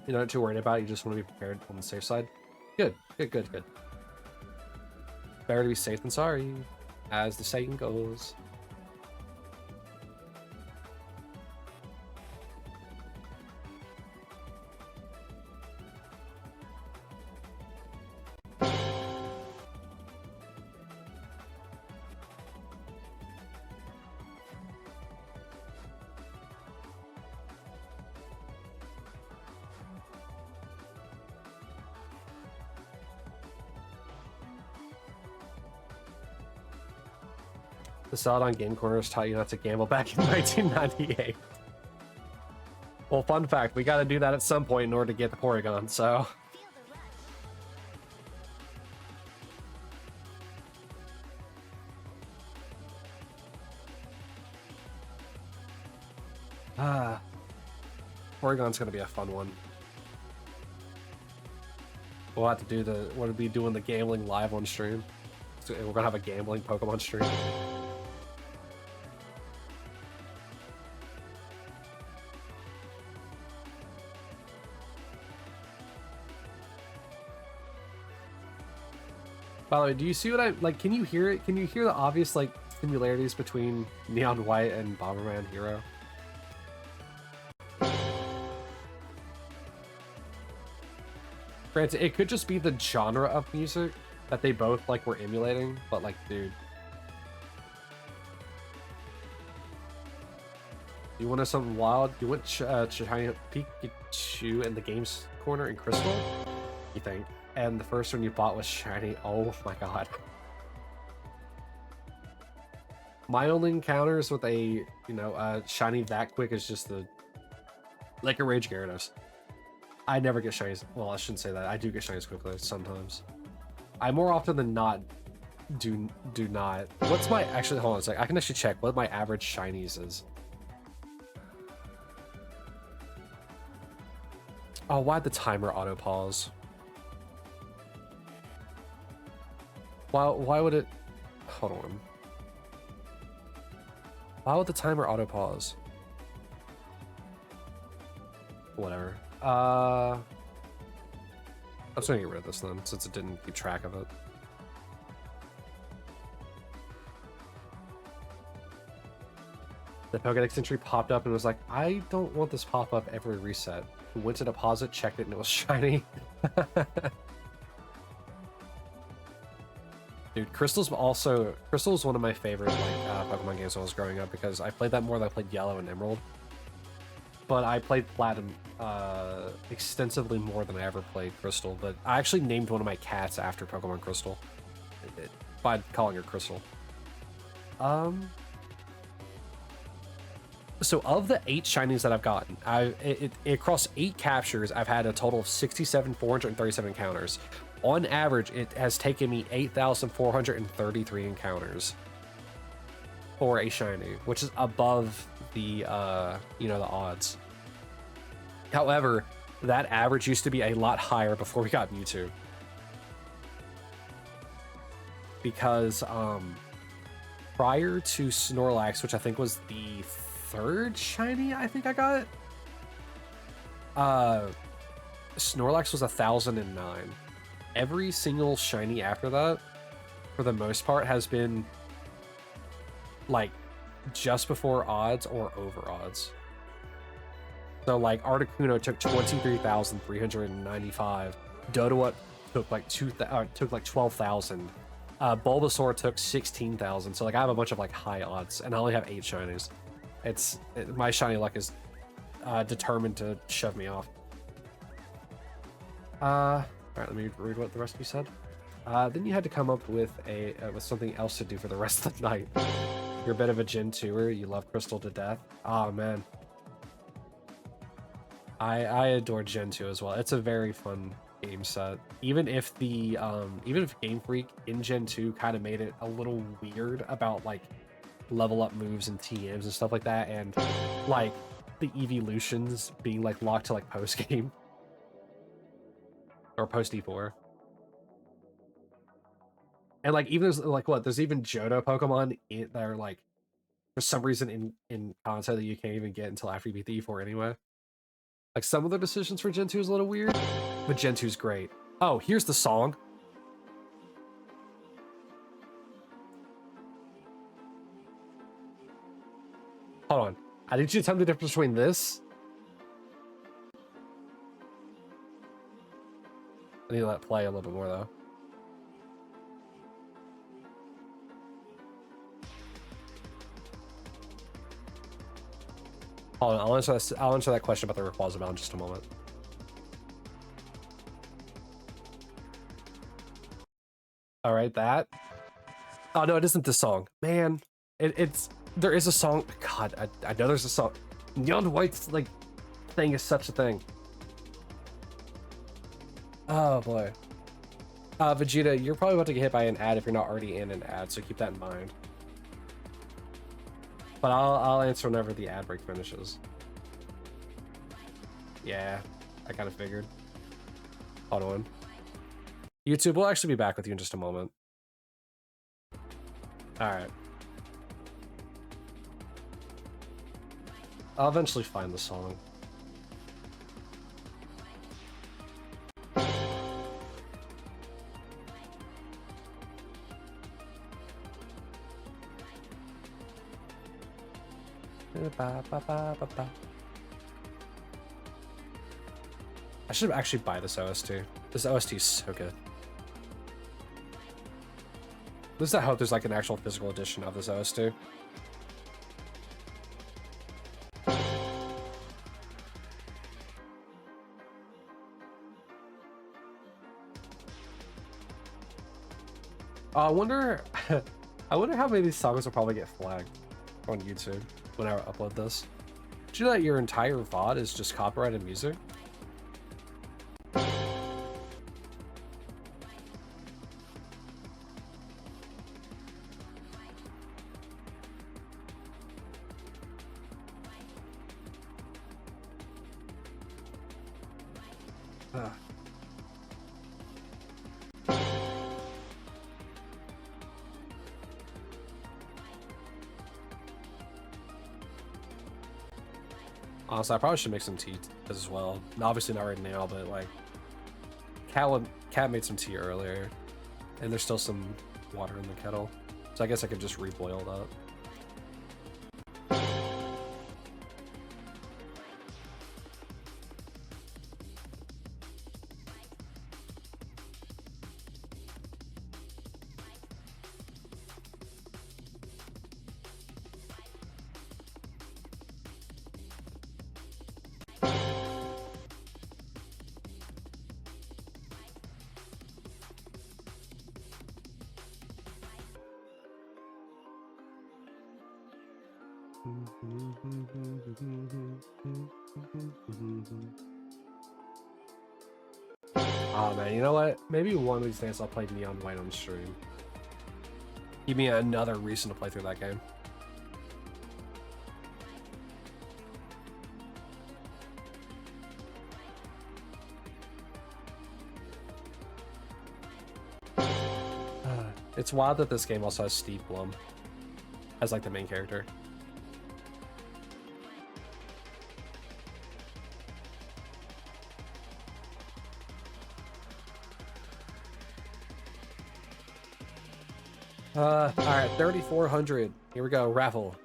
You're not too worried about it, you just want to be prepared on the safe side. Good, good, good, good. Better to be safe than sorry, as the saying goes. The sell it on Game Corners taught you not to gamble back in 1998. Well, fun fact, we gotta do that at some point in order to get the Porygon, so... Porygon's gonna be a fun one. We'll have to do we'll be doing the gambling live on stream. So we're gonna have a gambling Pokemon stream. By the way, do you see what I like? Can you hear it? Can you hear the obvious like similarities between Neon White and Bomberman Hero? Granted, it could just be the genre of music that they both like were emulating, but like, dude. You want something wild? You want Shiny Pikachu in the games corner in Crystal? You think? And the first one you bought was Shiny. Oh my god. My only encounters with a, Shiny that quick is just the Liquor Rage Gyarados. I never get shinies. Well, I shouldn't say that. I do get shinies quickly sometimes. I more often than not do not. What's my actually? Hold on a sec. I can actually check what my average shinies is. Oh, why'd the timer auto pause? Why would it? Hold on. Why would the timer auto pause? Whatever. I'm just gonna get rid of this then, since it didn't keep track of it. The Pokédex entry popped up and was like, I don't want this pop-up every reset. Went to deposit, checked it, and it was shiny. Dude, Crystal's one of my favorite Pokemon games when I was growing up, because I played that more than I played Yellow and Emerald. But I played Platinum extensively more than I ever played Crystal. But I actually named one of my cats after Pokemon Crystal by calling her Crystal. So of the 8 shinies that I've gotten, across 8 captures, I've had a total of 437 encounters. On average, it has taken me 8,433 encounters for a shiny, which is above the the odds. However, that average used to be a lot higher before we got Mewtwo, because prior to Snorlax, which I think was the 3rd shiny I think I got, Snorlax was 1,009. Every single shiny after that, for the most part, has been like just before odds or over odds. So like Articuno took 23,395. Doduo took like 12,000. Bulbasaur took 16,000. So like I have a bunch of like high odds, and I only have 8 shinies. My shiny luck is determined to shove me off. All right, let me read what the rest of you said. Then you had to come up with with something else to do for the rest of the night. You're a bit of a Gen 2er. You love Crystal to death. Oh man, I adore Gen 2 as well. It's a very fun game set. Even if Game Freak in Gen 2 kind of made it a little weird about like level up moves and TMs and stuff like that, and like the evolutions being like locked to like post game or post E4. And like even there's even Johto Pokemon that are like for some reason in content that you can't even get until after you beat the E4 anyway. Like some of the decisions for Gen 2 is a little weird, but Gen 2 is great. Oh, here's the song. Hold on. I need you to tell me the difference between this. I need to let it play a little bit more though. Hold on, I'll answer that question about the Rayquaza in just a moment. All right, that. Oh no, it isn't this song, man. It's there is a song. God, I know there's a song. Neon White's like thing is such a thing. Oh boy. Vegeta, you're probably about to get hit by an ad if you're not already in an ad, so keep that in mind. But I'll answer whenever the ad break finishes. Yeah, I kind of figured. Hold on. YouTube, we'll actually be back with you in just a moment. Alright. I'll eventually find the song. I should actually buy this OST. This OST is so good. At least I hope there's like an actual physical edition of this OST. I wonder I wonder how many of these songs will probably get flagged on YouTube when I upload this. Did you know that your entire VOD is just copyrighted music? Honestly, I probably should make some tea as well. Obviously not right now, but like Cat made some tea earlier, and there's still some water in the kettle, so I guess I could just reboil that. Oh man, you know what? Maybe one of these days I'll play Neon White on stream. Give me another reason to play through that game. It's wild that this game also has Steve Blum as like the main character. All right, 3,400. Here we go, raffle.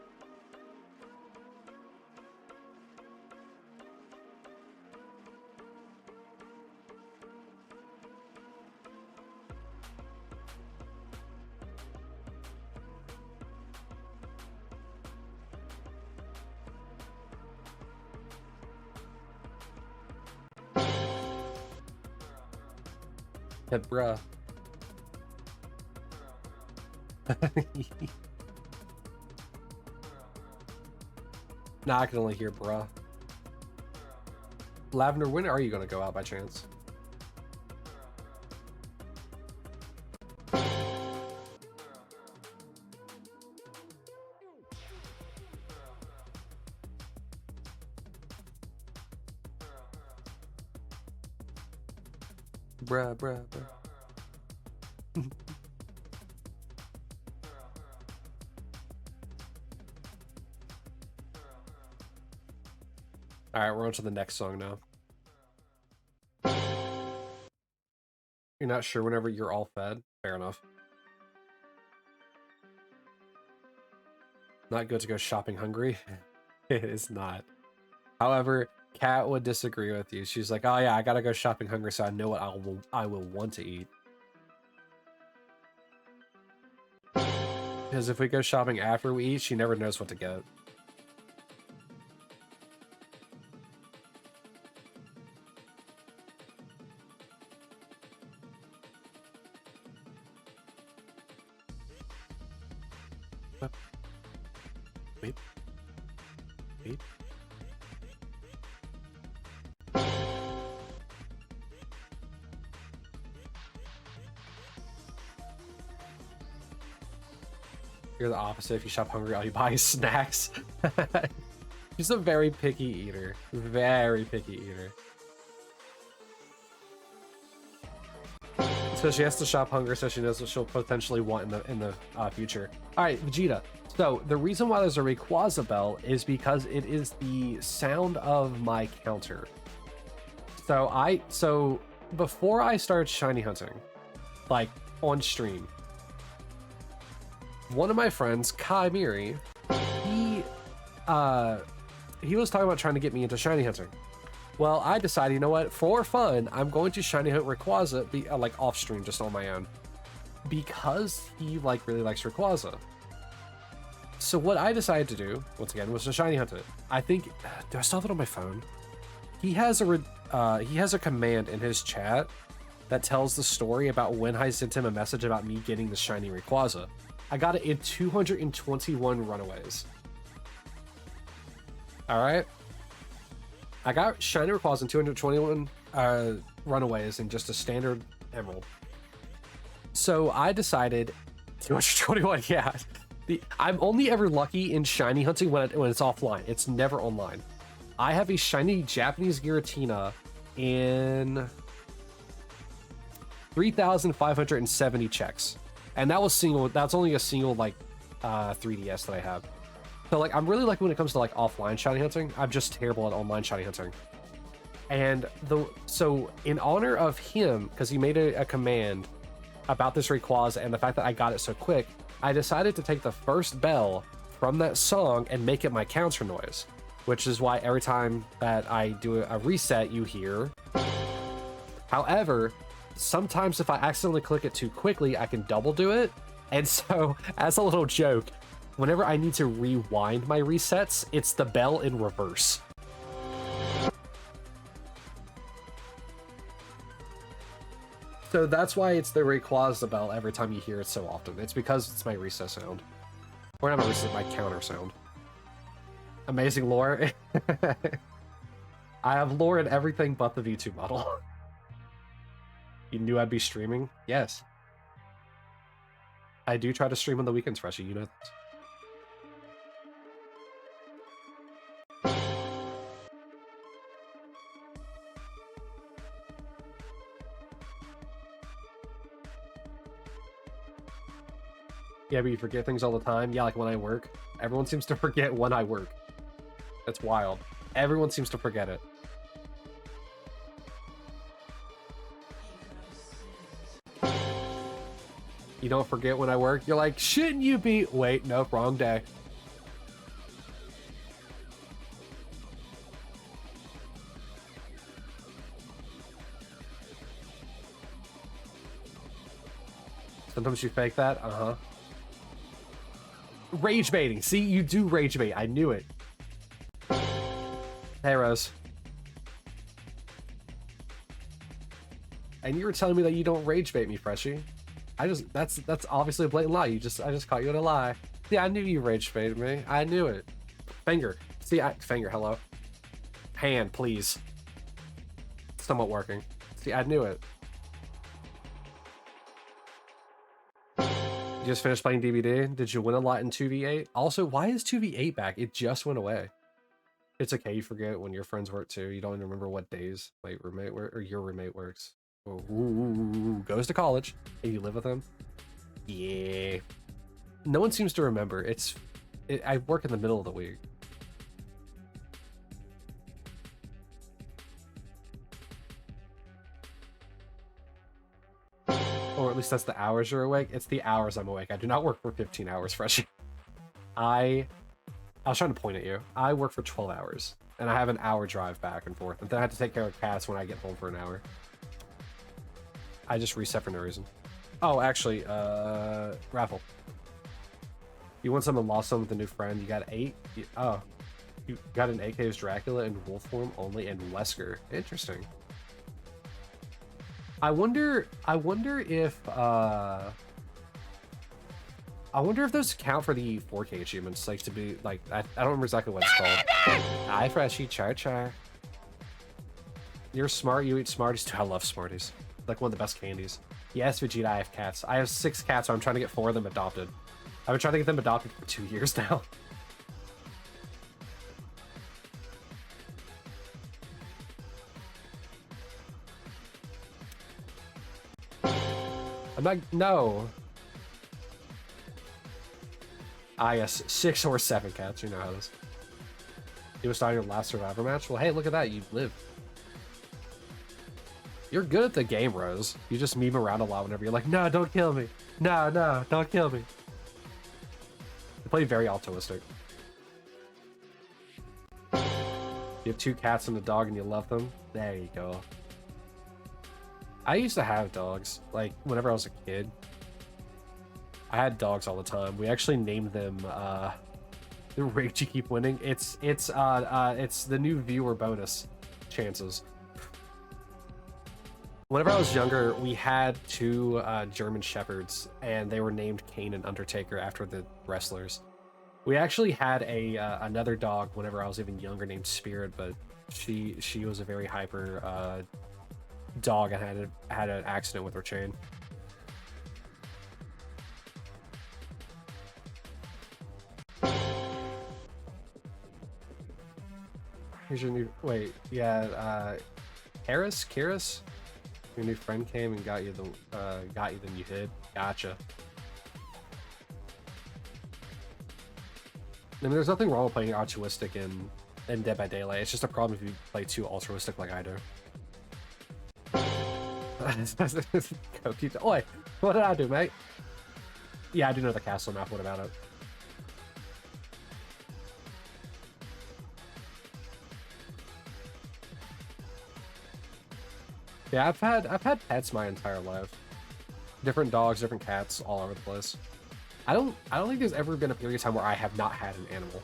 Hey, bruh. Nah, I can only hear bruh. Lavender, when are you gonna go out by chance? Bruh, bruh, bruh. All right, we're on to the next song now. You're not sure whenever you're all fed? Fair enough. Not good to go shopping hungry. It is not. However, Kat would disagree with you. She's like, oh yeah, I gotta go shopping hungry so I know what I will want to eat. Because if we go shopping after we eat, she never knows what to get. Beep. Beep. You're the opposite. If you shop hungry, all you buy is snacks. She's a very picky eater. Very picky eater. So she has to shop hungry so she knows what she'll potentially want in the future. All right, Vegeta. So the reason why there's a Rayquaza bell is because it is the sound of my counter. So before I started shiny hunting, like on stream, one of my friends, Kai Miri, he was talking about trying to get me into shiny hunting. Well, I decided, you know what? For fun, I'm going to shiny hunt Rayquaza, like off stream, just on my own, because he like really likes Rayquaza. So what I decided to do, once again, was to shiny hunt it. I think, do I still have it on my phone? He has a command in his chat that tells the story about when I sent him a message about me getting the shiny Rayquaza. I got it in 221 runaways. All right. I got shiny Rayquaza in 221 runaways in just a standard emerald. So I decided 221. Yeah. I'm only ever lucky in shiny hunting when it's offline. It's never online. I have a shiny Japanese Giratina in 3,570 checks, and that was single. That's only a single like 3DS that I have. So like I'm really lucky when it comes to like offline shiny hunting. I'm just terrible at online shiny hunting. And so in honor of him, because he made a command about this Rayquaza and the fact that I got it so quick, I decided to take the first bell from that song and make it my counter noise, which is why every time that I do a reset, you hear. However, sometimes if I accidentally click it too quickly, I can double do it. And so, as a little joke, whenever I need to rewind my resets, it's the bell in reverse. So that's why it's the Rayquaza bell every time you hear it so often. It's because it's my reset sound. Or not my reset, my counter sound. Amazing lore. I have lore in everything but the V2 model. You knew I'd be streaming? Yes. I do try to stream on the weekends, Freshie, you know this. Yeah, but you forget things all the time. Yeah, like when I work. Everyone seems to forget when I work. That's wild. Everyone seems to forget it. You don't forget when I work? You're like, shouldn't you be? Wait, nope, wrong day. Sometimes you fake that? Uh-huh. Rage baiting. See, you do rage bait. I knew it. Hey, Rose. And you were telling me that you don't rage bait me, Freshie. That's obviously a blatant lie. I just caught you in a lie. Yeah, I knew you rage baited me. I knew it. Finger. See, finger, hello. Hand, please. Somewhat working. See, I knew it. You just finished playing DVD? Did you win a lot in 2v8? Also, why is 2v8 back? It just went away. It's okay, you forget when your friends work too. You don't even remember what days like roommate work or your roommate works. Ooh, goes to college and you live with him. Yeah. No one seems to remember. I work in the middle of the week. Or at least that's the hours you're awake. It's the hours I'm awake. I do not work for 15 hours, Freshie. I was trying to point at you. I work for 12 hours, and I have an hour drive back and forth, and then I have to take care of cats when I get home for an hour. I just reset for no reason. Oh, actually, raffle. You want someone lost some with a new friend? You got 8? Oh, you got an AK's Dracula in wolf form only and Wesker. Interesting. I wonder if I wonder if those count for the 4K achievements, like to be like I don't remember exactly what it's called. Hi, Freshie Char Char. You're smart. You eat Smarties too. I love Smarties. Like one of the best candies. Yes, Vegeta. I have cats. I have 6 cats. So I'm trying to get 4 of them adopted. I've been trying to get them adopted for 2 years now. I'm not. No. Ah, yes, 6 or 7 cats. You know how it is. You was starting your last Survivor match. Well, hey, look at that. You live. You're good at the game, Rose. You just meme around a lot whenever you're like, no, don't kill me. No, no, don't kill me. You play very altruistic. You have 2 cats and a dog and you love them. There you go. I used to have dogs, like, whenever I was a kid. I had dogs all the time. We actually named them, the rage you keep winning. It's the new viewer bonus chances. Whenever I was younger, we had 2 German Shepherds, and they were named Kane and Undertaker after the wrestlers. We actually had another dog whenever I was even younger named Spirit, but she was a very hyper dog and had an accident with her chain. Here's your new Kiris? Your new friend came and got you, then you hid. Gotcha. I mean, there's nothing wrong with playing altruistic in Dead by Daylight. It's just a problem if you play too altruistic like I do. Oi, what did I do, mate? Yeah, I do know the castle map. What about it? Yeah, I've had pets my entire life. Different dogs, different cats, all over the place. I don't think there's ever been a period of time where I have not had an animal.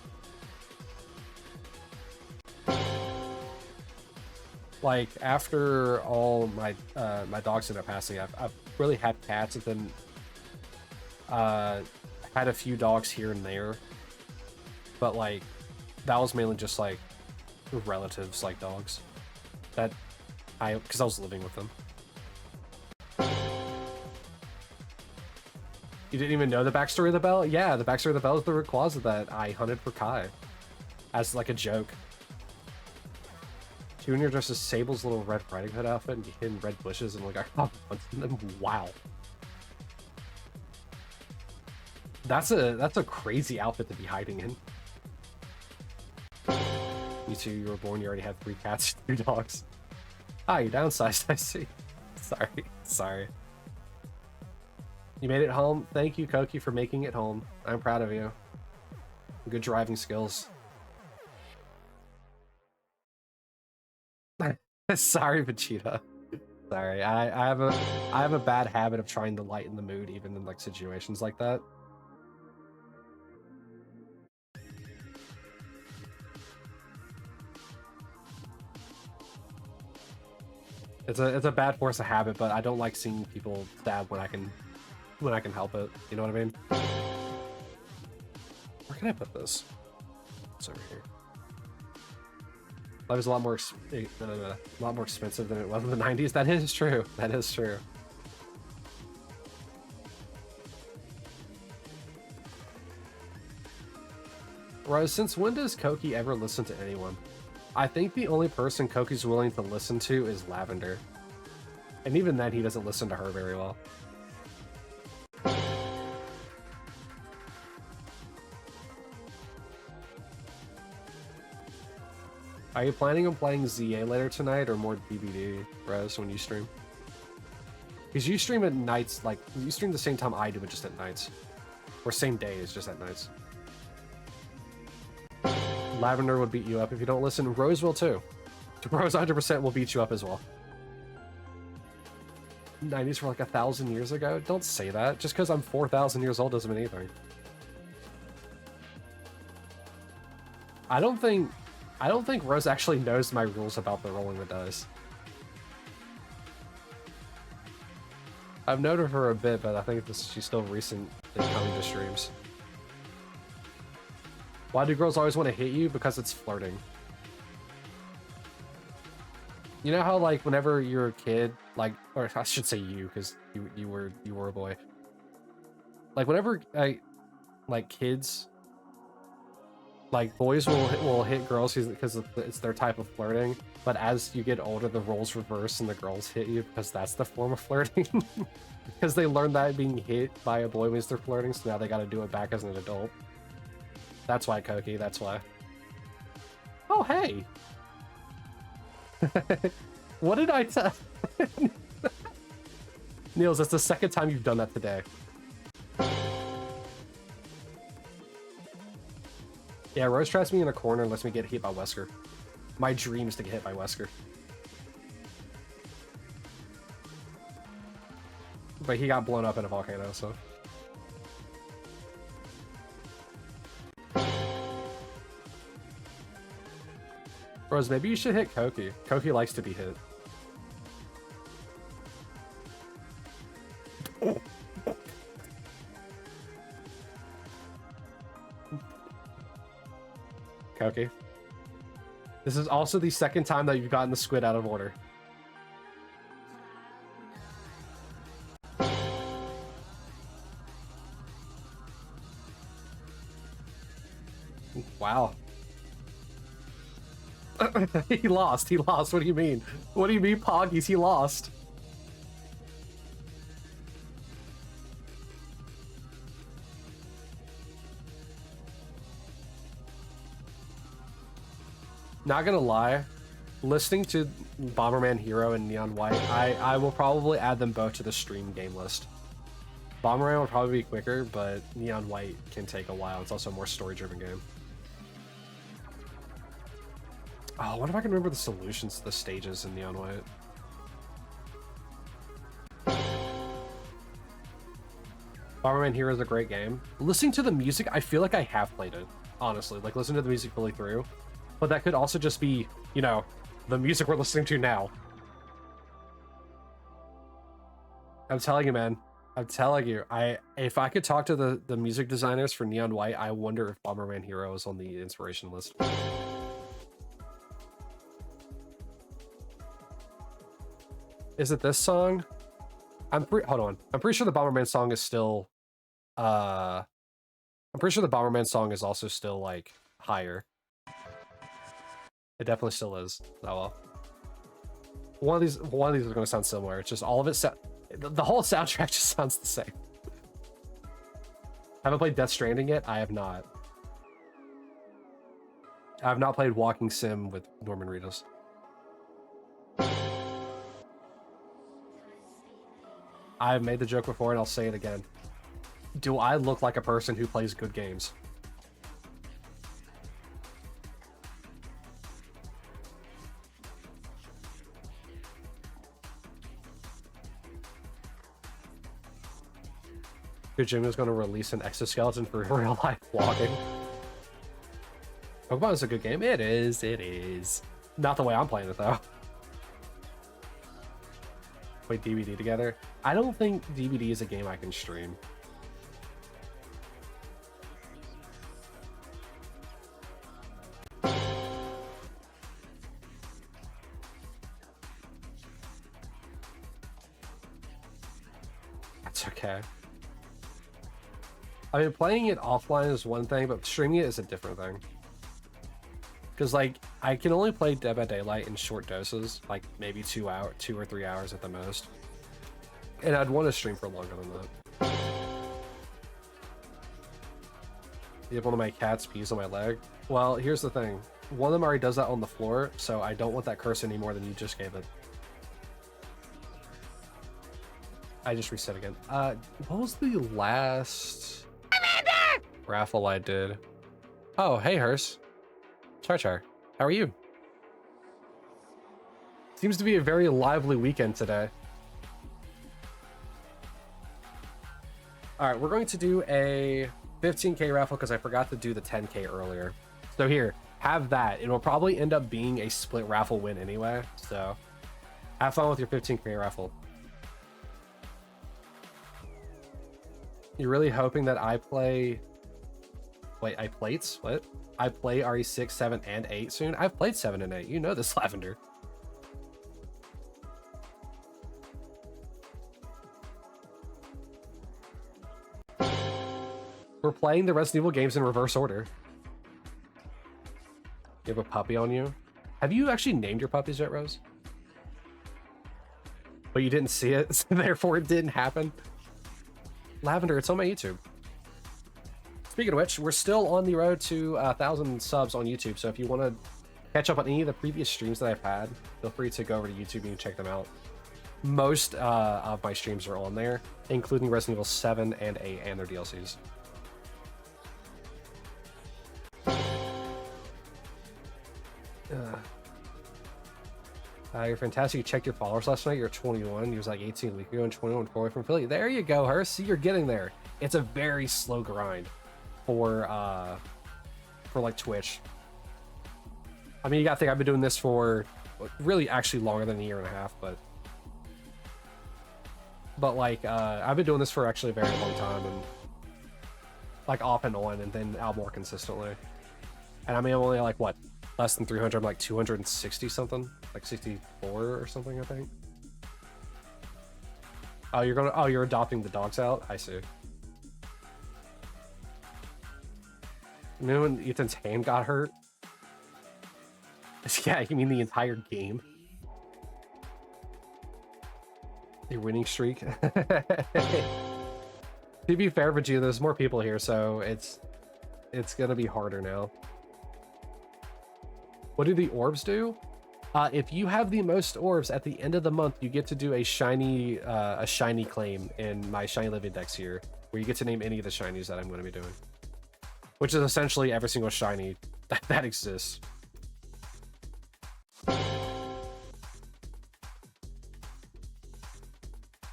Like after all my my dogs ended up passing, I've really had cats and then had a few dogs here and there. But like that was mainly just like relatives, like dogs that because I was living with them. You didn't even know the backstory of the bell? Yeah, the backstory of the bell is the root closet that I hunted for Kai as like a joke. Junior dresses Sable's little Red Riding Hood outfit and hid in red bushes and like I caught once in them. Wow. That's a crazy outfit to be hiding in. You two, you were born, you already had 3 cats, 2 dogs. Ah, you downsized, I see. Sorry. You made it home. Thank you, Koki, for making it home. I'm proud of you. Good driving skills. Sorry, Vegeta. Sorry, I have a bad habit of trying to lighten the mood even in like situations like that. It's a bad force of habit, but I don't like seeing people stab when I can help it. You know what I mean? Where can I put this? It's over here. Life is a lot more expensive than it was in the 90s. That is true. That is true. Rose, since when does Koki ever listen to anyone? I think the only person Koki's willing to listen to is Lavender. And even then, he doesn't listen to her very well. Are you planning on playing ZA later tonight or more DBD, Rose, when you stream? Because you stream at nights, like, you stream the same time I do, but just at nights. Or same days, just at nights. Lavender would beat you up if you don't listen. Rose will too. Rose 100% will beat you up as well. 90s were like 1,000 years ago? Don't say that. Just because I'm 4,000 years old doesn't mean anything. I don't think Rose actually knows my rules about the rolling the dice. I've known her for a bit, but I think she's still recent in coming to streams. Why do girls always want to hit you? Because it's flirting. You know how like whenever you're a kid, like, or I should say you, because you were a boy. Like whenever like kids, like boys will hit girls because it's their type of flirting. But as you get older, the roles reverse and the girls hit you because that's the form of flirting. Because they learned that being hit by a boy means they're flirting, so now they got to do it back as an adult. That's why, Koki. That's why. Oh hey. What did I tell? Niels, that's the second time you've done that today. Yeah, Rose traps me in a corner and lets me get hit by Wesker. My dream is to get hit by Wesker. But he got blown up in a volcano, so... Rose, maybe you should hit Koki. Koki likes to be hit. Koki. This is also the second time that you've gotten the squid out of order. Wow. He lost. He lost. What do you mean? What do you mean, Poggies? He lost. Not gonna lie, listening to Bomberman Hero and Neon White, I will probably add them both to the stream game list. Bomberman will probably be quicker, but Neon White can take a while. It's also a more story-driven game. Oh, I wonder if I can remember the solutions to the stages in Neon White. Bomberman Hero is a great game. Listening to the music, I feel like I have played it, honestly. Like, listening to the music fully through. But that could also just be, you know, the music we're listening to now. I'm telling you, man. I'm telling you. If I could talk to the music designers for Neon White, I wonder if Bomberman Hero is on the inspiration list. Is it this song? Hold on. I'm pretty sure the Bomberman song is still... I'm pretty sure the Bomberman song is also still, like, higher. It definitely still is. Oh well. One of these is going to sound similar. It's just all of it. The whole soundtrack just sounds the same. Haven't played Death Stranding yet. I have not. I have not played Walking Sim with Norman Reedus. I've made the joke before, and I'll say it again. Do I look like a person who plays good games? Jim is going to release an exoskeleton for real life vlogging. Pokemon is a good game. It is. It is. Not the way I'm playing it though. Wait, DVD together? I don't think DVD is a game I can stream. That's okay. I mean, playing it offline is one thing, but streaming it is a different thing. Because, like, I can only play Dead by Daylight in short doses, like maybe 2 or 3 hours at the most. And I'd want to stream for longer than that. You have one of my cats pees on my leg? Well, here's the thing. One of them already does that on the floor, so I don't want that curse any more than you just gave it. I just reset again. What was the last raffle I did? Oh, hey, Hearse. Char, how are you? Seems to be a very lively weekend today. All right, we're going to do a 15K raffle because I forgot to do the 10K earlier. So here, have that. It will probably end up being a split raffle win anyway. So have fun with your 15K raffle. You're really hoping that I play... Wait, I plates? What? I play RE6, 7, and 8 soon? I've played 7 and 8. You know this, Lavender. We're playing the Resident Evil games in reverse order. You have a puppy on you? Have you actually named your puppies yet, Rose? But you didn't see it, so therefore it didn't happen. Lavender, it's on my YouTube. Speaking of which, we're still on the road to 1,000 subs on YouTube, so if you want to catch up on any of the previous streams that I've had, feel free to go over to YouTube and check them out. Most of my streams are on there, including Resident Evil 7 and 8 and their DLCs. You're fantastic. You checked your followers last night. You're 21. You was like 18 a week ago and 21 away from Philly. There you go, her. See, you're getting there. It's a very slow grind for like Twitch. I mean, you gotta think I've been doing this for really actually longer than a year and a half, but like I've been doing this for actually a very long time, and like off and on, and then out more consistently. And I mean, I'm only like what, less than 300. I'm like 260 something, like 64 or something, I think. Oh, you're adopting the dogs out? I see. You know when Ethan's hand got hurt? Yeah, you mean the entire game? Your winning streak? To be fair, Vegeta, there's more people here, so it's gonna be harder now. What do the orbs do? If you have the most orbs at the end of the month, you get to do a shiny claim in my Shiny Living Dex here, where you get to name any of the shinies that I'm going to be doing, which is essentially every single shiny that exists.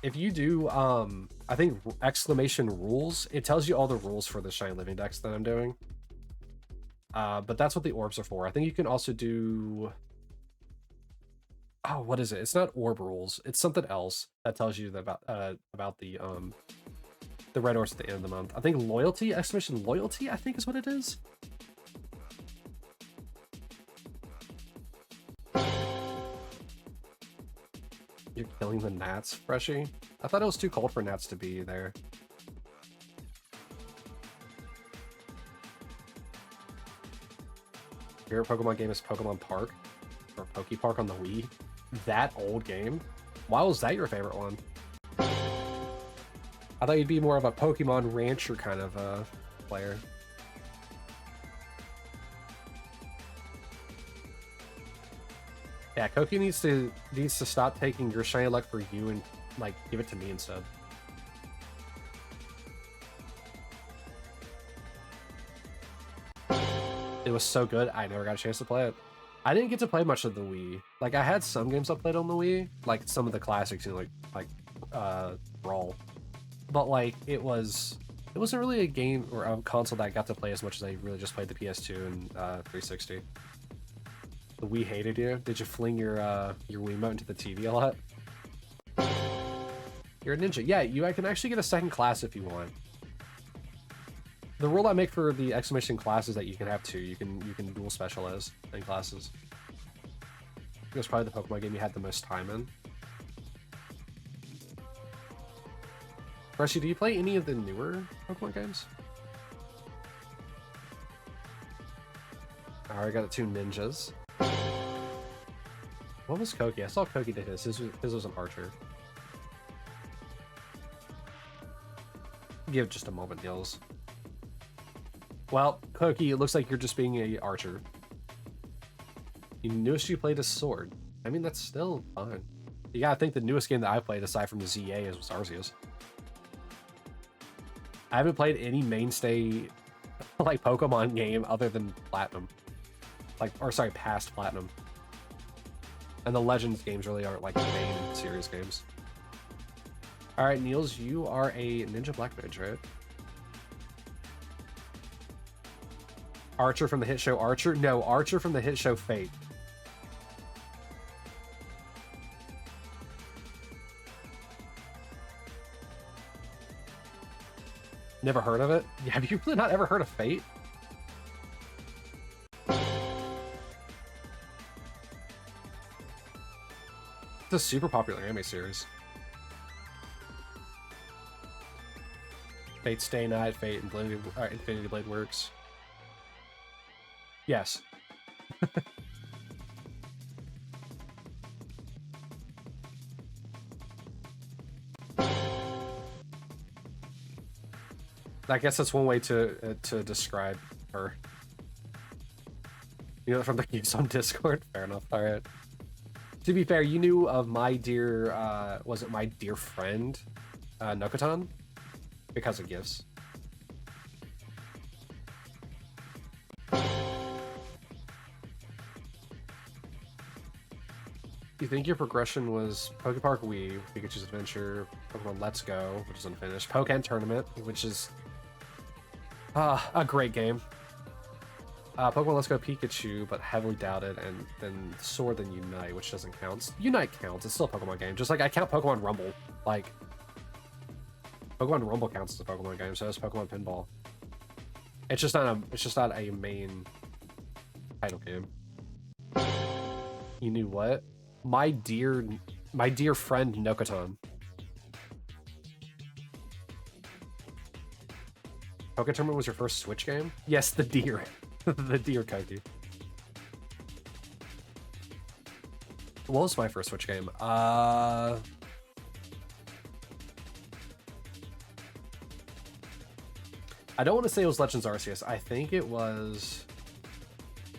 If you do, I think exclamation rules, it tells you all the rules for the Shiny Living Dex that I'm doing. But that's what the orbs are for. I think you can also do... Oh, what is it? It's not orb rules. It's something else that tells you about the red orbs at the end of the month. I think loyalty, exclamation loyalty, I think is what it is. You're killing the gnats, Freshie? I thought it was too cold for gnats to be there. Favorite Pokemon game is Pokemon Park, or Poke Park on the Wii. That old game? Why was that your favorite one? I thought you'd be more of a Pokemon Rancher kind of player. Yeah, Koki needs to stop taking your shiny luck for you and like give it to me instead. It was so good, I never got a chance to play it. I didn't get to play much of the Wii. Like, I had some games I played on the Wii, like some of the classics, you know, like Brawl. But like, it wasn't really a game or a console that I got to play as much as I really just played the PS2 and 360. The Wii hated you. Did you fling your Wiimote into the TV a lot? You're a ninja. Yeah, I can actually get a second class if you want. The rule I make for the exclamation class is that you can have two. You can dual specialize in classes. It was probably the Pokemon game you had the most time in. Rushy, do you play any of the newer Pokemon games? Alright, I got the two ninjas. What was Koki? I saw Koki did his. His was an archer. Give just a moment, Nils. Well, Koki, it looks like you're just being a archer. You newest you played a sword. I mean, that's still fine. You gotta think the newest game that I played, aside from the ZA, was Arceus. I haven't played any mainstay like Pokemon game other than Platinum. Past Platinum. And the Legends games really aren't like the main series games. Alright, Niels, you are a Ninja Black Mage, right? Archer from the hit show Archer? No, Archer from the hit show Fate. Never heard of it? Yeah, have you really not ever heard of Fate? It's a super popular anime series. Fate Stay Night, Fate Infinity Blade Works. Yes. I guess that's one way to describe her. You know, from the geeks on Discord. Fair enough. All right. To be fair, you knew of my dear, was it my dear friend, Nokotan? Because of gifts. You think your progression was Pokepark Wii, Pikachu's Adventure, Pokemon Let's Go, which is unfinished, Pokken Tournament, which is a great game. Pokemon Let's Go Pikachu, but heavily doubted, and then Sword then Unite, which doesn't count. Unite counts, it's still a Pokemon game. Just like I count Pokemon Rumble. Like, Pokemon Rumble counts as a Pokemon game, so does Pokemon Pinball. It's just not a main title game. You knew what? My dear friend Nokotan. Poké Tournament was your first Switch game? Yes, the deer. The deer Koki. What was my first Switch game? I don't want to say it was Legends Arceus. I think it was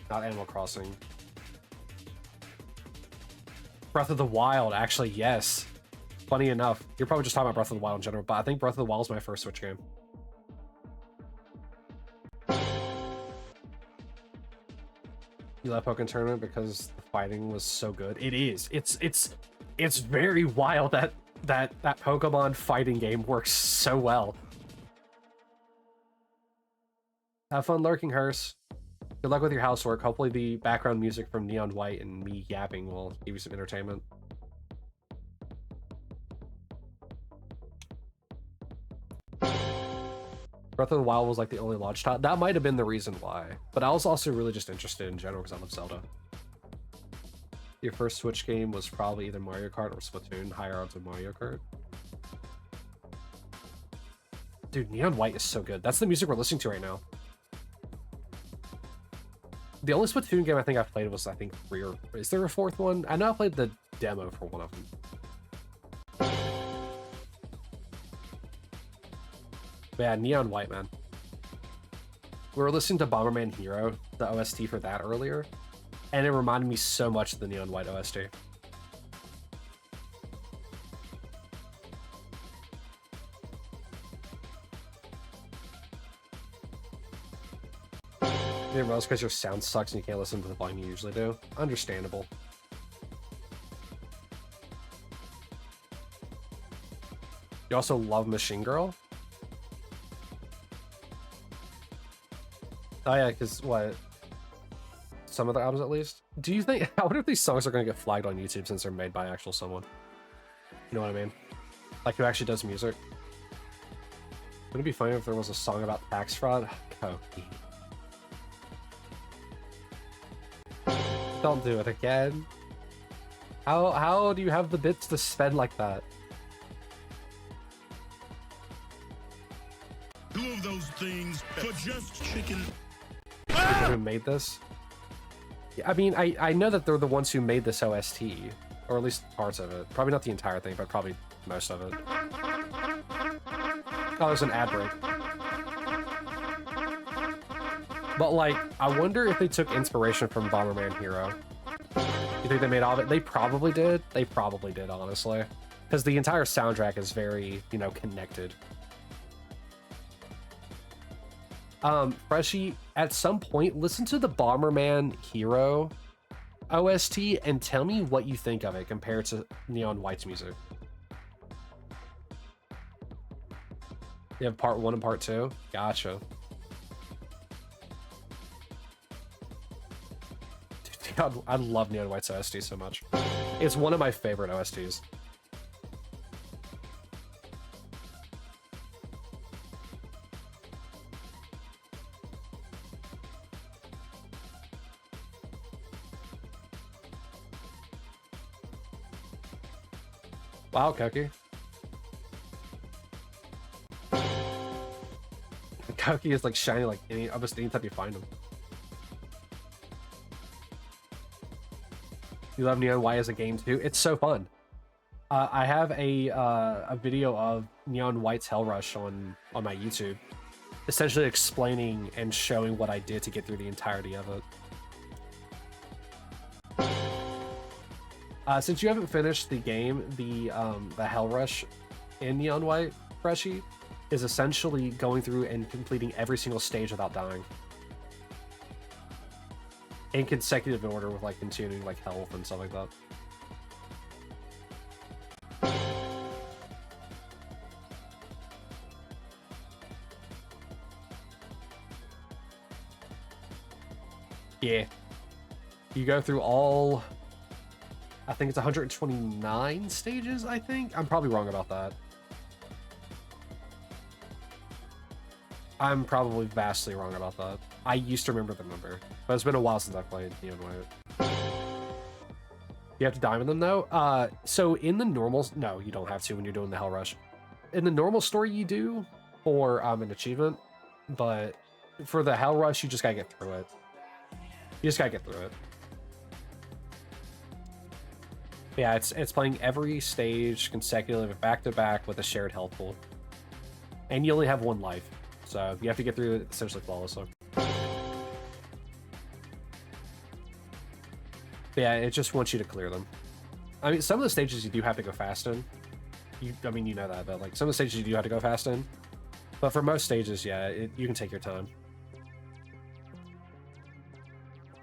not Animal Crossing. Breath of the Wild, actually, yes. Funny enough, you're probably just talking about Breath of the Wild in general, but I think Breath of the Wild was my first Switch game. You love Pokémon Tournament because the fighting was so good. It is. It's very wild that Pokemon fighting game works so well. Have fun lurking, Hearse. Good luck with your housework. Hopefully the background music from Neon White and me yapping will give you some entertainment. Breath of the Wild was like the only launch title. That might have been the reason why. But I was also really just interested in general because I love Zelda. Your first Switch game was probably either Mario Kart or Splatoon. Higher odds of Mario Kart. Dude, Neon White is so good. That's the music we're listening to right now. The only Splatoon game I think I've played was, I think, 3 or... Is there a 4th one? I know I played the demo for one of them. But yeah, Neon White, man. We were listening to Bomberman Hero, the OST for that earlier, and it reminded me so much of the Neon White OST. You didn't realize because your sound sucks and you can't listen to the volume you usually do. Understandable. You also love Machine Girl? Oh yeah, because what? Some of the albums at least? Do you think... I wonder if these songs are going to get flagged on YouTube since they're made by actual someone. You know what I mean? Like who actually does music. Wouldn't it be funny if there was a song about tax fraud? Koki. Don't do it again. How do you have the bits to spend like that? Two of those things for just chicken. People who made this? I mean, I know that they're the ones who made this OST, or at least parts of it. Probably not the entire thing, but probably most of it. Oh, there's an ad break. But like, I wonder if they took inspiration from Bomberman Hero. You think they made all of it? They probably did. They probably did, honestly. Because the entire soundtrack is very, you know, connected. Freshie, at some point, listen to the Bomberman Hero OST and tell me what you think of it compared to Neon White's music. You have part 1 and part 2? Gotcha. Dude, I love Neon White's OST so much. It's one of my favorite OSTs. Wow, Koki. Koki is like shiny like almost anytime you find him. You love Neon White as a game too? It's so fun. I have a video of Neon White's Hell Rush on my YouTube, essentially explaining and showing what I did to get through the entirety of it. Since you haven't finished the game, the Hell Rush in Neon White Freshie is essentially going through and completing every single stage without dying. In consecutive order with like continuing like health and stuff like that. Yeah. You go through all, I think it's 129 stages, I think. I'm probably wrong about that. I'm probably vastly wrong about that. I used to remember the number, but it's been a while since I played Neon White. You have to diamond them though? So in the normals, no, you don't have to when you're doing the Hell Rush. In the normal story you do for an achievement, but for the Hell Rush, you just gotta get through it. You just gotta get through it. Yeah, it's playing every stage consecutively back to back with a shared health pool. And you only have one life. So you have to get through it essentially flawlessly. Yeah, it just wants you to clear them. I mean, some of the stages you do have to go fast in. I mean, you know that, but like some of the stages you do have to go fast in. But for most stages, yeah, you can take your time.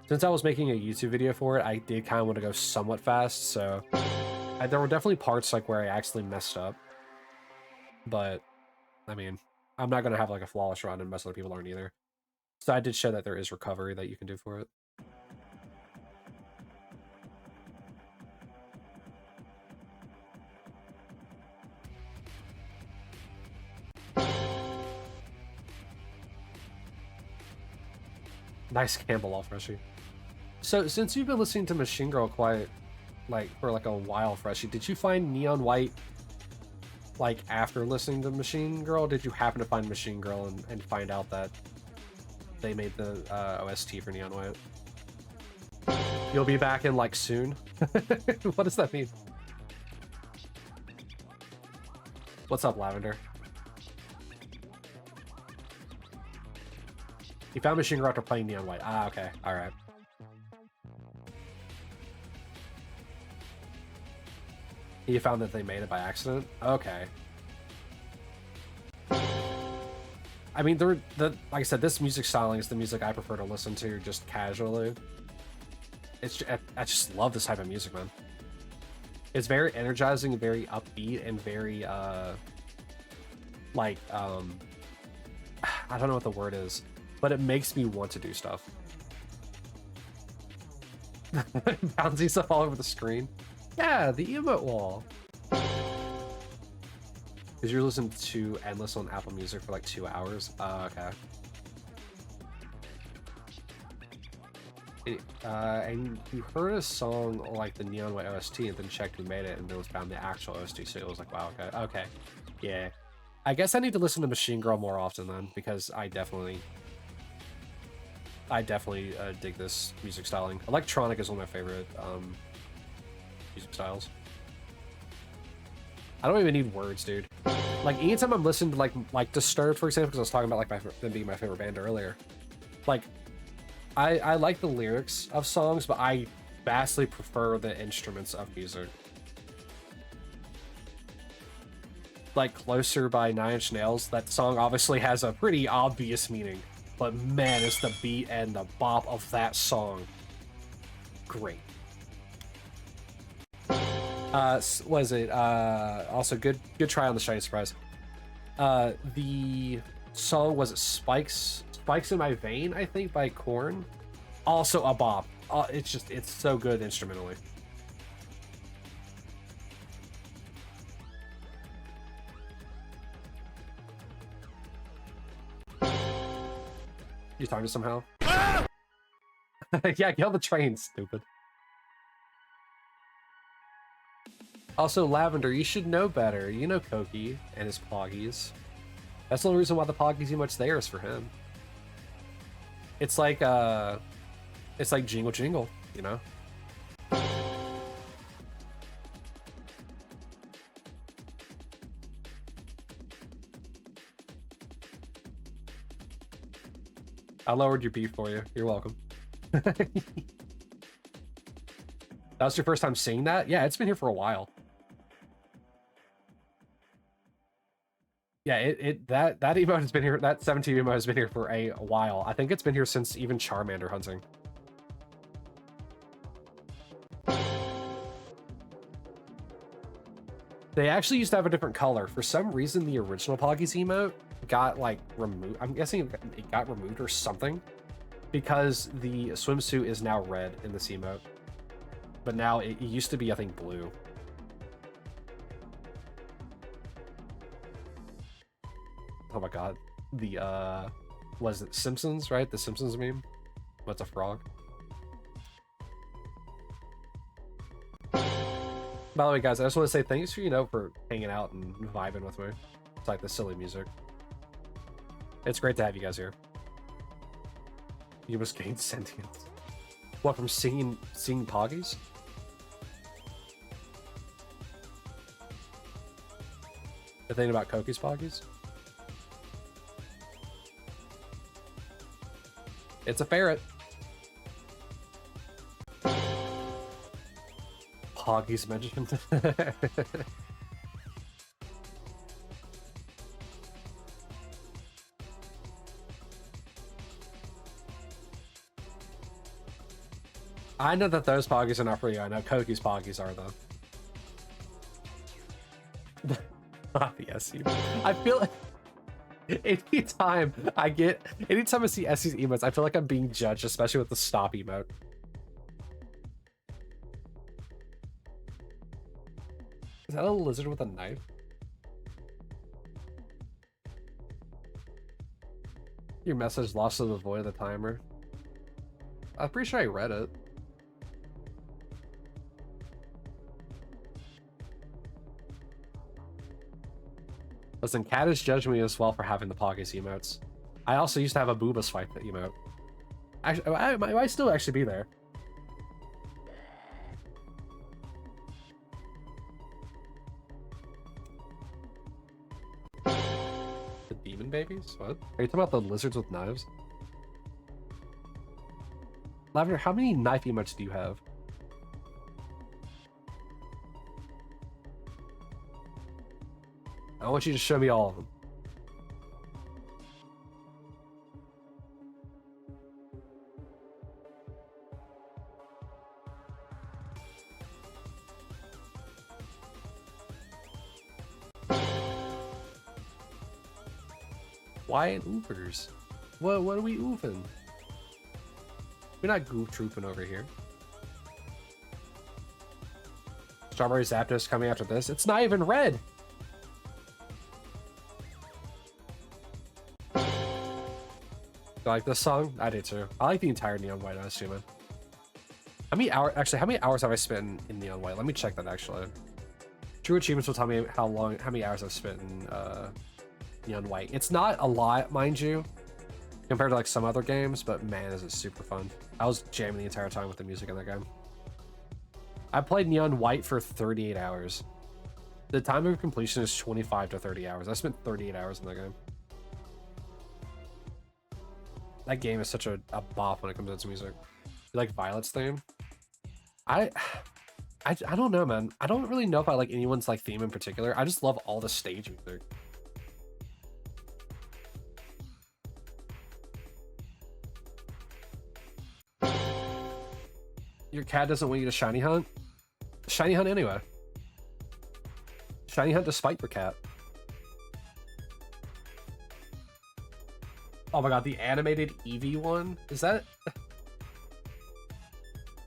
Since I was making a YouTube video for it, I did kind of want to go somewhat fast, so there were definitely parts like where I actually messed up. But, I mean, I'm not going to have like a flawless run and most other people aren't either. So I did show that there is recovery that you can do for it. Nice Campbell all Freshie. So since you've been listening to Machine Girl quite for a while, Freshie, did you find Neon White like after listening to Machine Girl? Did you happen to find Machine Girl and find out that they made the OST for Neon White? You'll be back in like soon? What does that mean? What's up, Lavender? You found Machine Girl after playing Neon White. Ah, okay. Alright. You found that they made it by accident? Okay. I mean, like I said, this music styling is the music I prefer to listen to just casually. I just love this type of music, man. It's very energizing, very upbeat, and very, I don't know what the word is, but it makes me want to do stuff. Bouncing stuff all over the screen. Yeah, the emote wall. Because you're listening to Endless on Apple Music for like 2 hours. Okay. And you heard a song like the Neon White OST and then checked who made it and then found the actual OST, so it was like, wow, okay. Okay. Yeah. I guess I need to listen to Machine Girl more often then, because I definitely dig this music styling. Electronic is one of my favorite music styles. I don't even need words, dude. Like anytime I'm listening to like Disturbed, for example, because I was talking about like them being my favorite band earlier. Like I like the lyrics of songs, but I vastly prefer the instruments of music. Like Closer by 9 Inch Nails, that song obviously has a pretty obvious meaning, but man, is the beat and the bop of that song great. Was it also good try on the Shiny Surprise. The song, was it Spikes in My Vein, I think, by Korn, also a bop. It's so good instrumentally. You timed it somehow? Yeah, get on the train, stupid. Also, Lavender, you should know better. You know Koki and his Poggies. That's the only reason why the Poggies emote's there is for him. It's like Jingle Jingle, you know? I lowered your beef for you. You're welcome. That was your first time seeing that? Yeah, it's been here for a while. Yeah, that emote has been here. That 17 emote has been here for a while. I think it's been here since even Charmander hunting. They actually used to have a different color. For some reason, the original Poggies emote got like removed. I'm guessing it got removed or something because the swimsuit is now red in this emote. But now it used to be, I think, blue. Oh my god. The, was it Simpsons, right? The Simpsons meme? What's a frog? By the way, guys, I just want to say thanks for, for hanging out and vibing with me. It's like the silly music. It's great to have you guys here. You must gain sentience. What, from seeing Poggies? The thing about Koki's Poggies? It's a ferret. Poggies mentioned. I know that those Poggies are not for you. I know Koki's Poggies are, though. The SE. I feel like anytime I see SE's emotes, I feel like I'm being judged, especially with the stop emote. Is that a lizard with a knife? Your message lost in the void of the timer. I'm pretty sure I read it. Listen, Cat is judging me as well for having the Poggies emotes. I also used to have a Boobas fight emote. Actually, I might still actually be there. The demon babies? What? Are you talking about the lizards with knives? Lavender, how many knife emotes do you have? I want you to show me all of them. Why in oofers? What are we oofing? We're not goof trooping over here. Strawberry Zapdos coming after this. It's not even red. You like this song? I do too. I like the entire Neon White, I'm assuming. How many hours have I spent in Neon White? Let me check that actually. True achievements will tell me how many hours I've spent in Neon White. It's not a lot, mind you, compared to like some other games, but man, is it super fun. I was jamming the entire time with the music in that game. I played Neon White for 38 hours. The time of completion is 25 to 30 hours. I spent 38 hours in that game. That game is such a bop when it comes to music. You like Violet's theme? I don't know, man. I don't really know if I like anyone's like theme in particular. I just love all the stage music. Your cat doesn't want you to shiny hunt? Shiny hunt anyway. Shiny hunt despite your cat. Oh my god, the animated Eevee one? Is that...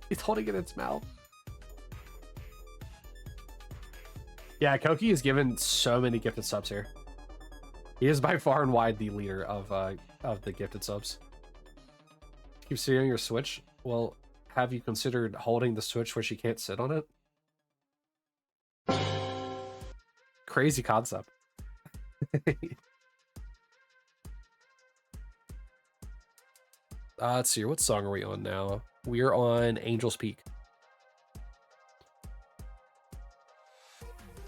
It's holding it in its mouth. Yeah, Koki is given so many gifted subs here. He is by far and wide the leader of the gifted subs. Keep sitting on your Switch? Well, have you considered holding the Switch where she can't sit on it? crazy concept. Let's see, what song are we on now? We're on Angel's Peak.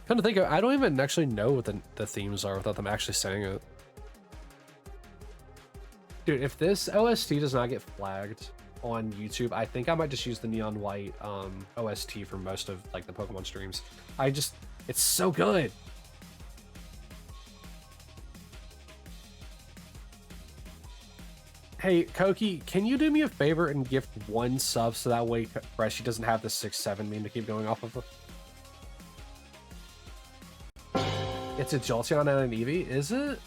Come to think of it, I don't even actually know what the themes are without them actually saying it. Dude, if this OST does not get flagged on YouTube, I think I might just use the neon white OST for most of like the Pokemon streams. It's so good. Hey, Koki, can you do me a favor and gift 1 sub so that way Freshy doesn't have the 6-7 meme to keep going off of? It's a Jolteon and an Eevee, is it?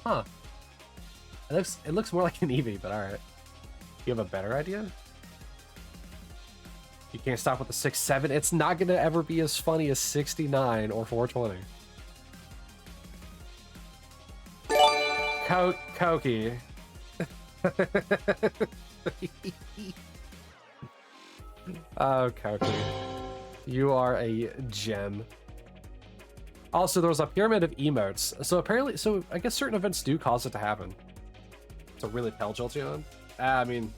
Huh. It looks more like an Eevee, but alright. You have a better idea? You can't stop with the 6-7. It's not gonna ever be as funny as 69 or 420. Koki. Oh, Koki. You are a gem. Also, there was a pyramid of emotes. So apparently, I guess certain events do cause it to happen. To really tell Jolteon. I mean,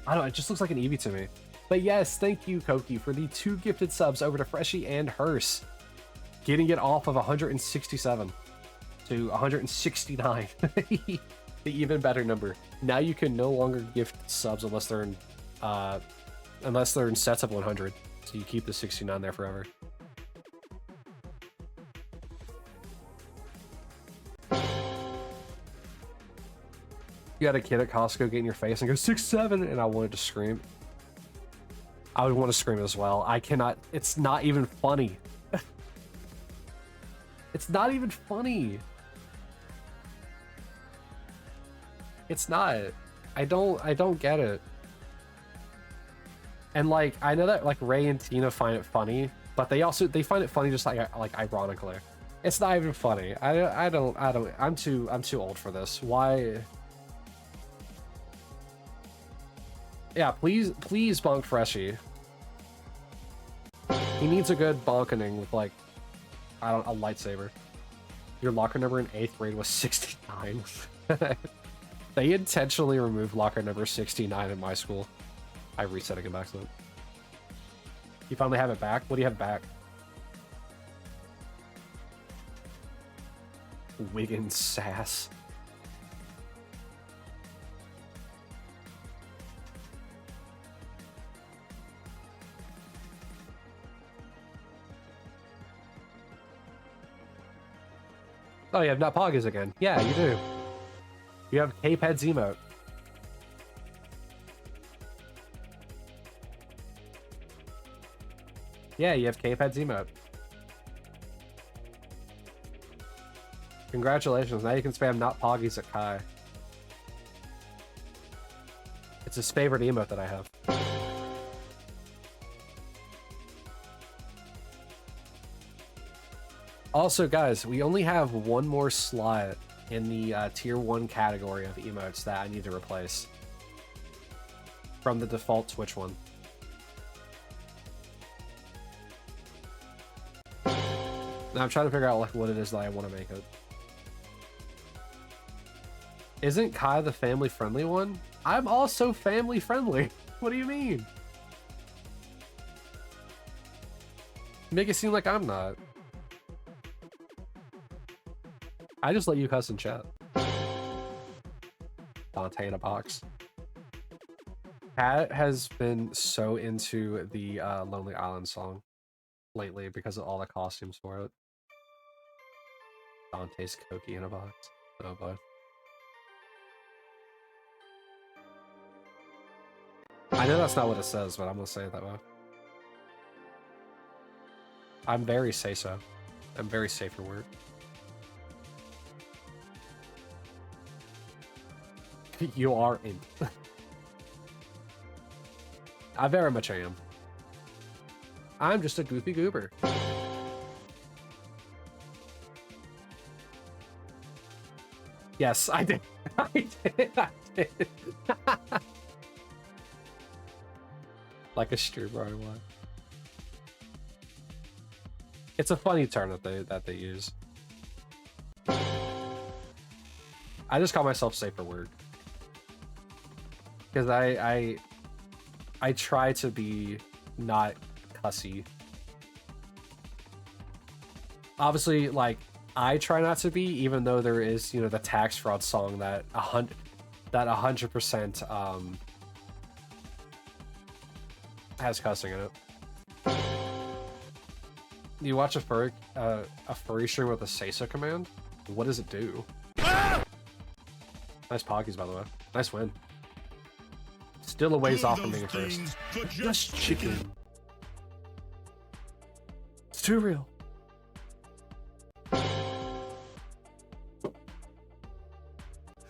I don't know, it just looks like an Eevee to me. But yes, thank you, Koki, for the 2 gifted subs over to Freshy and Hearse. Getting it off of 167 to 169. The even better number. Now you can no longer gift subs unless they're in sets of 100. So you keep the 69 there forever. You had a kid at Costco get in your face and go 6-7, and I wanted to scream. I would want to scream as well. I cannot. It's not even funny. It's not even funny. It's not. I don't get it. And like, I know that like Ray and Tina find it funny, but they find it funny just like ironically. It's not even funny. I'm too old for this. Why? Yeah, please bonk Freshy. He needs a good bonkening with like, I don't, a lightsaber. Your locker number in 8th grade was 69. They intentionally removed locker number 69 in my school. I reset it back to it. You finally have it back? What do you have back? Wiggin sass. Oh, you have not Poggers again. Yeah, you do. You have K-Ped's emote. Yeah, you have K-Ped's emote. Congratulations, now you can spam not Poggies at Kai. It's his favorite emote that I have. Also, guys, we only have one more slot in the tier 1 category of emotes that I need to replace from the default Twitch one. Now I'm trying to figure out like what it is that I want to make it. Isn't Kai the family-friendly one? I'm also family-friendly. What do you mean? Make it seem like I'm not. I just let you cuss in chat. Dante in a box. Pat has been so into the Lonely Island song lately because of all the costumes for it. Dante's Koki in a box. Oh boy. I know that's not what it says, but I'm gonna say it that way. I'm very say-so. I'm very safe for work. You are in. I very much am. I'm just a goofy goober. Yes, I did. I did. I did. Like a streamer, I want. It's a funny term that they use. I just call myself safe for work. Because I try to be not cussy. Obviously, like, I try not to be, even though there is, you know, the tax fraud song that 100% has cussing in it. You watch a furry stream with a say-so command? What does it do? Nice Poggies, by the way. Nice win. Still a ways off from being first. Just chicken. It's too real.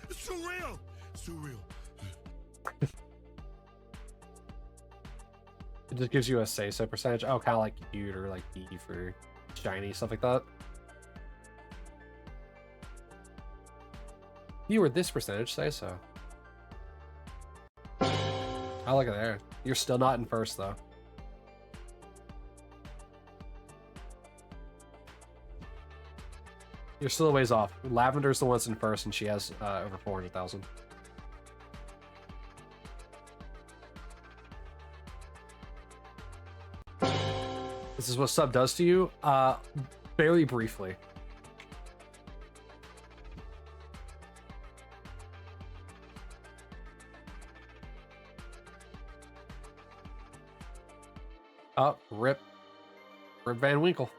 It's too real. It's too real. It just gives you a say-so percentage. Oh, kind of like cute or like B for shiny, stuff like that. You were this percentage, say so. I look at there. You're still not in first though. You're still a ways off. Lavender's the one that's in first, and she has over 400,000. This is what sub does to you? Very briefly. Oh, rip Van Winkle.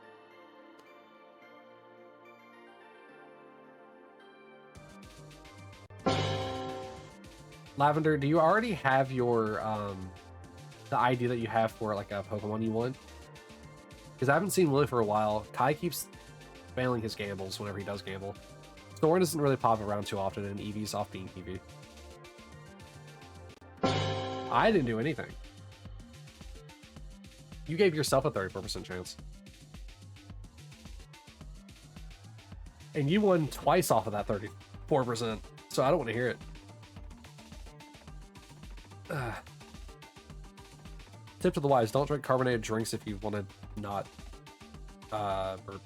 Lavender, do you already have your the ID that you have for like a Pokemon you want? Because I haven't seen Willie for a while. Kai keeps failing his gambles whenever he does gamble. Thorn doesn't really pop around too often, and Eevee's off being Eevee. I didn't do anything. You gave yourself a 34% chance. And you won twice off of that 34%, so I don't want to hear it. Tip to the wise, don't drink carbonated drinks if you want to not burp.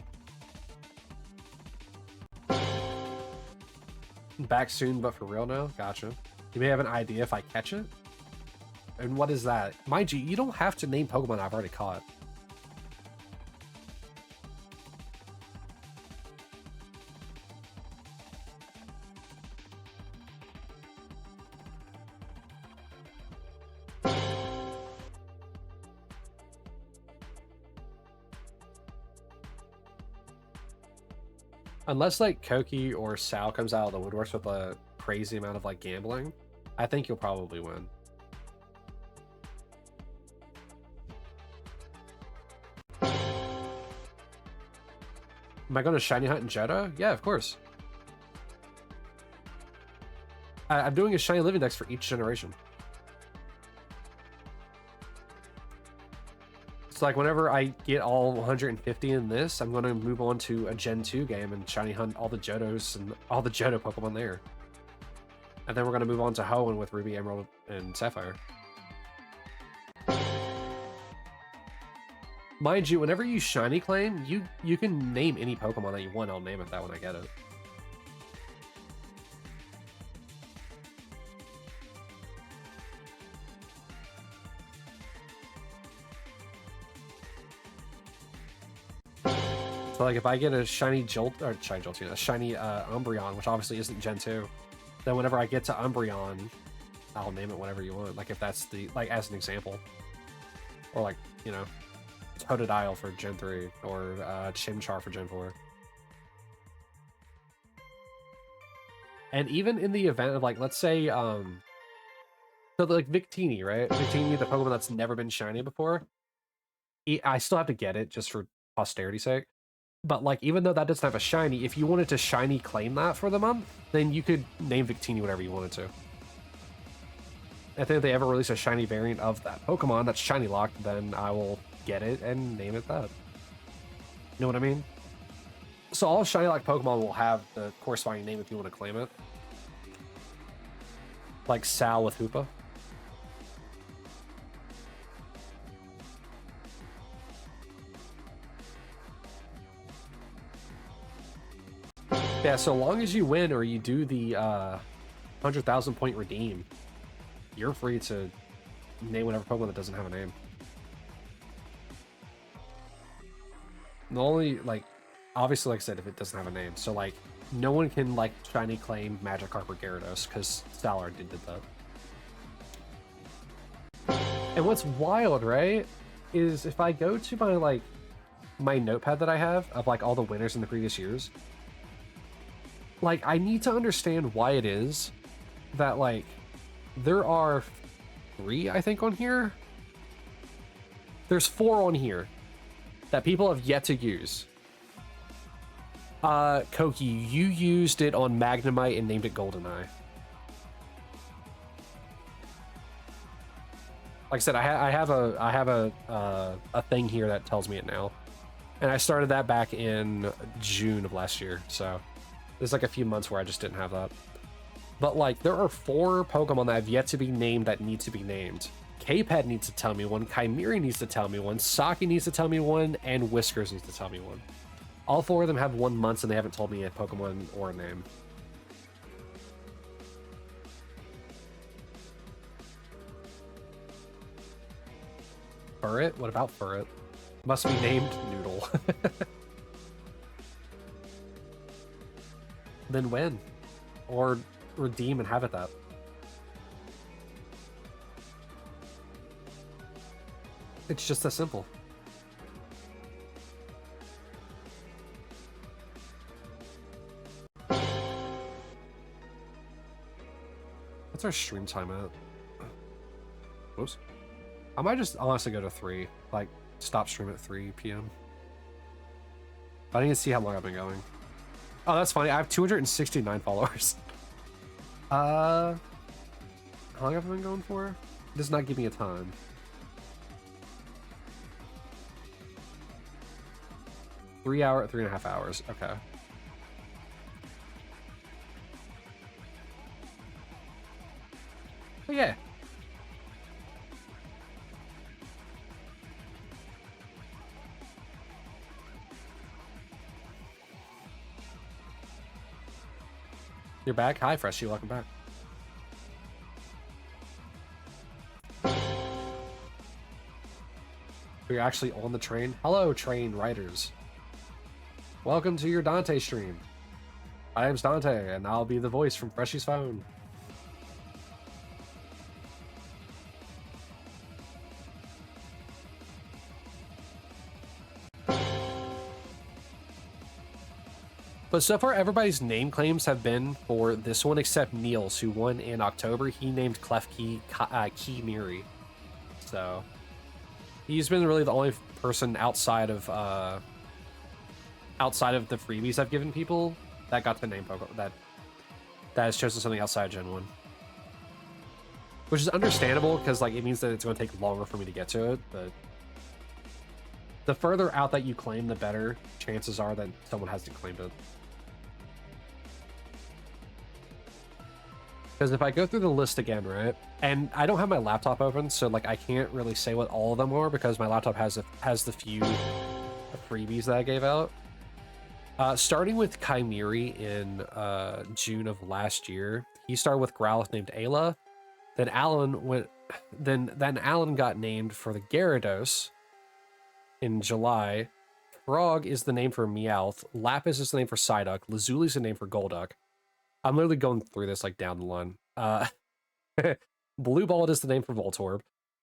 Back soon, but for real now? Gotcha. You may have an idea if I catch it? And what is that? Mind you, you don't have to name Pokemon I've already caught. Unless like Koki or Sal comes out of the woodworks with a crazy amount of like gambling, I think you'll probably win. Am I going to shiny hunt in Johto? Yeah, of course. I'm doing a Shiny Living Dex for each generation. It's like whenever I get all 150 in this, I'm going to move on to a Gen 2 game and shiny hunt all the Johtos and all the Johto Pokemon there. And then we're going to move on to Hoenn with Ruby, Emerald, and Sapphire. Mind you, whenever you shiny claim, you can name any Pokemon that you want. I'll name it that when I get it. So like if I get a shiny a shiny Umbreon, which obviously isn't Gen 2, then whenever I get to Umbreon, I'll name it whatever you want. Like if that's the, like as an example. Or like, you know, Totodile for Gen 3, or Chimchar for Gen 4. And even in the event of like, let's say, so like Victini, right? Victini, the Pokemon that's never been shiny before. I still have to get it just for posterity's sake. But like, even though that doesn't have a shiny, if you wanted to shiny claim that for the month, then you could name Victini whatever you wanted to. I think if they ever release a shiny variant of that Pokemon that's shiny locked, then I will get it and name it that. You know what I mean? So all shiny locked Pokemon will have the corresponding name if you want to claim it. Like Sal with Hoopa. Yeah, so long as you win or you do the 100,000 point redeem, you're free to name whatever Pokemon that doesn't have a name. The only, like, obviously, like I said, if it doesn't have a name. So, like, no one can, like, shiny claim Magikarp or Gyarados, because Stallard did that. And what's wild, right, is if I go to my, like, my notepad that I have of, like, all the winners in the previous years, like, I need to understand why it is that, like, there are 3, I think, on here. There's 4 on here that people have yet to use. Koki, you used it on Magnemite and named it Goldeneye. Like I said, I have a thing here that tells me it now, and I started that back in June of last year. So there's like a few months where I just didn't have that. But like, there are 4 Pokemon that have yet to be named that need to be named. K-Pad needs to tell me one, Chimera needs to tell me one, Saki needs to tell me one, and Whiskers needs to tell me one. All 4 of them have 1 month and they haven't told me a Pokemon or a name. Furret? What about Furret? Must be named Noodle. Then win. Or redeem and have it that. It's just that simple. What's our stream time at? Whoops. I might just honestly go to 3. Like, stop stream at 3 p.m. I need to see how long I've been going. Oh, that's funny. I have 269 followers. How long have I been going for? It does not give me a time. Three and a half hours. Okay. Oh, yeah. You're back? Hi, Freshie. Welcome back. You're actually on the train? Hello, train riders. Welcome to your Dante stream. My name's Dante, and I'll be the voice from Freshie's phone. But so far, everybody's name claims have been for this one, except Niels, who won in October. He named Klefki Kimiri. So he's been really the only person outside of the freebies I've given people that got the name Pokemon that has chosen something outside Gen 1. Which is understandable, because like it means that it's going to take longer for me to get to it, but the further out that you claim, the better chances are that someone hasn't claimed it. Because if I go through the list again, right, and I don't have my laptop open, so like I can't really say what all of them are because my laptop has the few freebies that I gave out. Starting with Chimeri in June of last year, he started with Growlithe named Ayla. Then Alan got named for the Gyarados in July. Frog is the name for Meowth. Lapis is the name for Psyduck. Lazuli is the name for Golduck. I'm literally going through this like down the line. Blue Ball is the name for Voltorb.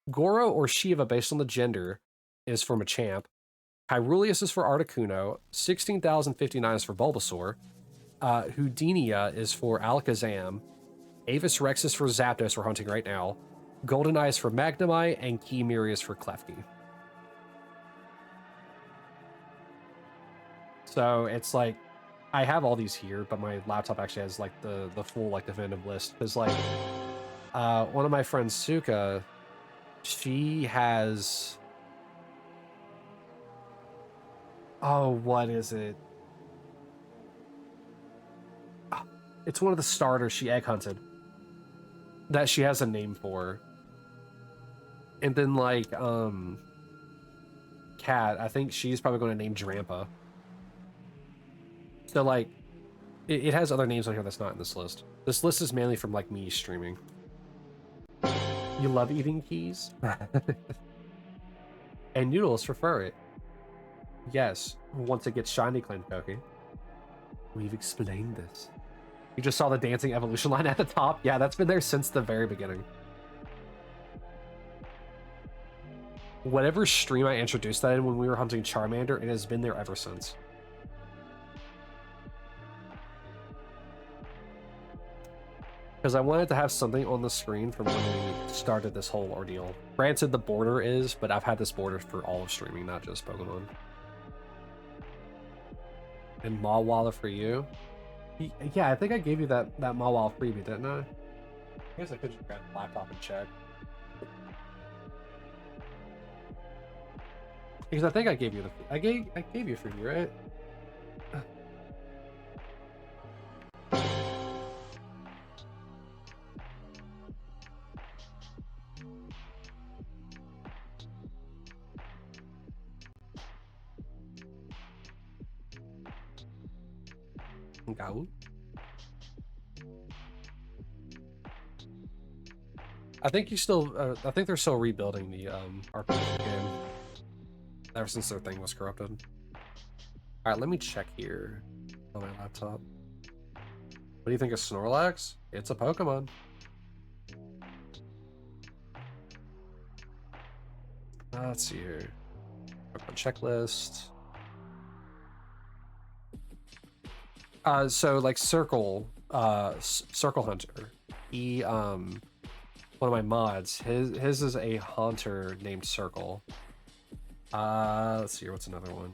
Goro or Shiva, based on the gender, is for Machamp. Hyruleus is for Articuno. 16,059 is for Bulbasaur. Houdinia is for Alakazam. Avis Rex is for Zapdos, we're hunting right now. Goldeneye is for Magnemite, and Kimiri is for Klefki. So it's like, I have all these here, but my laptop actually has like the full like definitive list. Because like, one of my friends, Suka, she has... Oh, what is it? It's one of the starters she egg hunted that she has a name for. And then like, Kat, I think she's probably going to name Drampa. So like, It has other names on here that's not in this list. This list is mainly from like me streaming. You love eating keys? And noodles for furry. Yes, once it gets shiny, claimed Koki. We've explained this. You just saw the dancing evolution line at the top? Yeah, that's been there since the very beginning. Whatever stream I introduced that in when we were hunting Charmander, it has been there ever since. Because I wanted to have something on the screen from when we started this whole ordeal. Granted, the border is, but I've had this border for all of streaming, not just Pokemon. And Mawwalla for you? Yeah, I think I gave you that Mawwalla freebie, didn't I? I guess I could just grab the laptop and check. Because I think I gave you the I gave you a freebie, right? Gao. I think you still. I think they're still rebuilding the RPG game. Ever since their thing was corrupted. All right, let me check here on my laptop. What do you think of Snorlax? It's a Pokemon. Let's see here. Pokemon checklist. So like Circle Hunter. He one of my mods. His is a hunter named Circle. Let's see here. What's another one?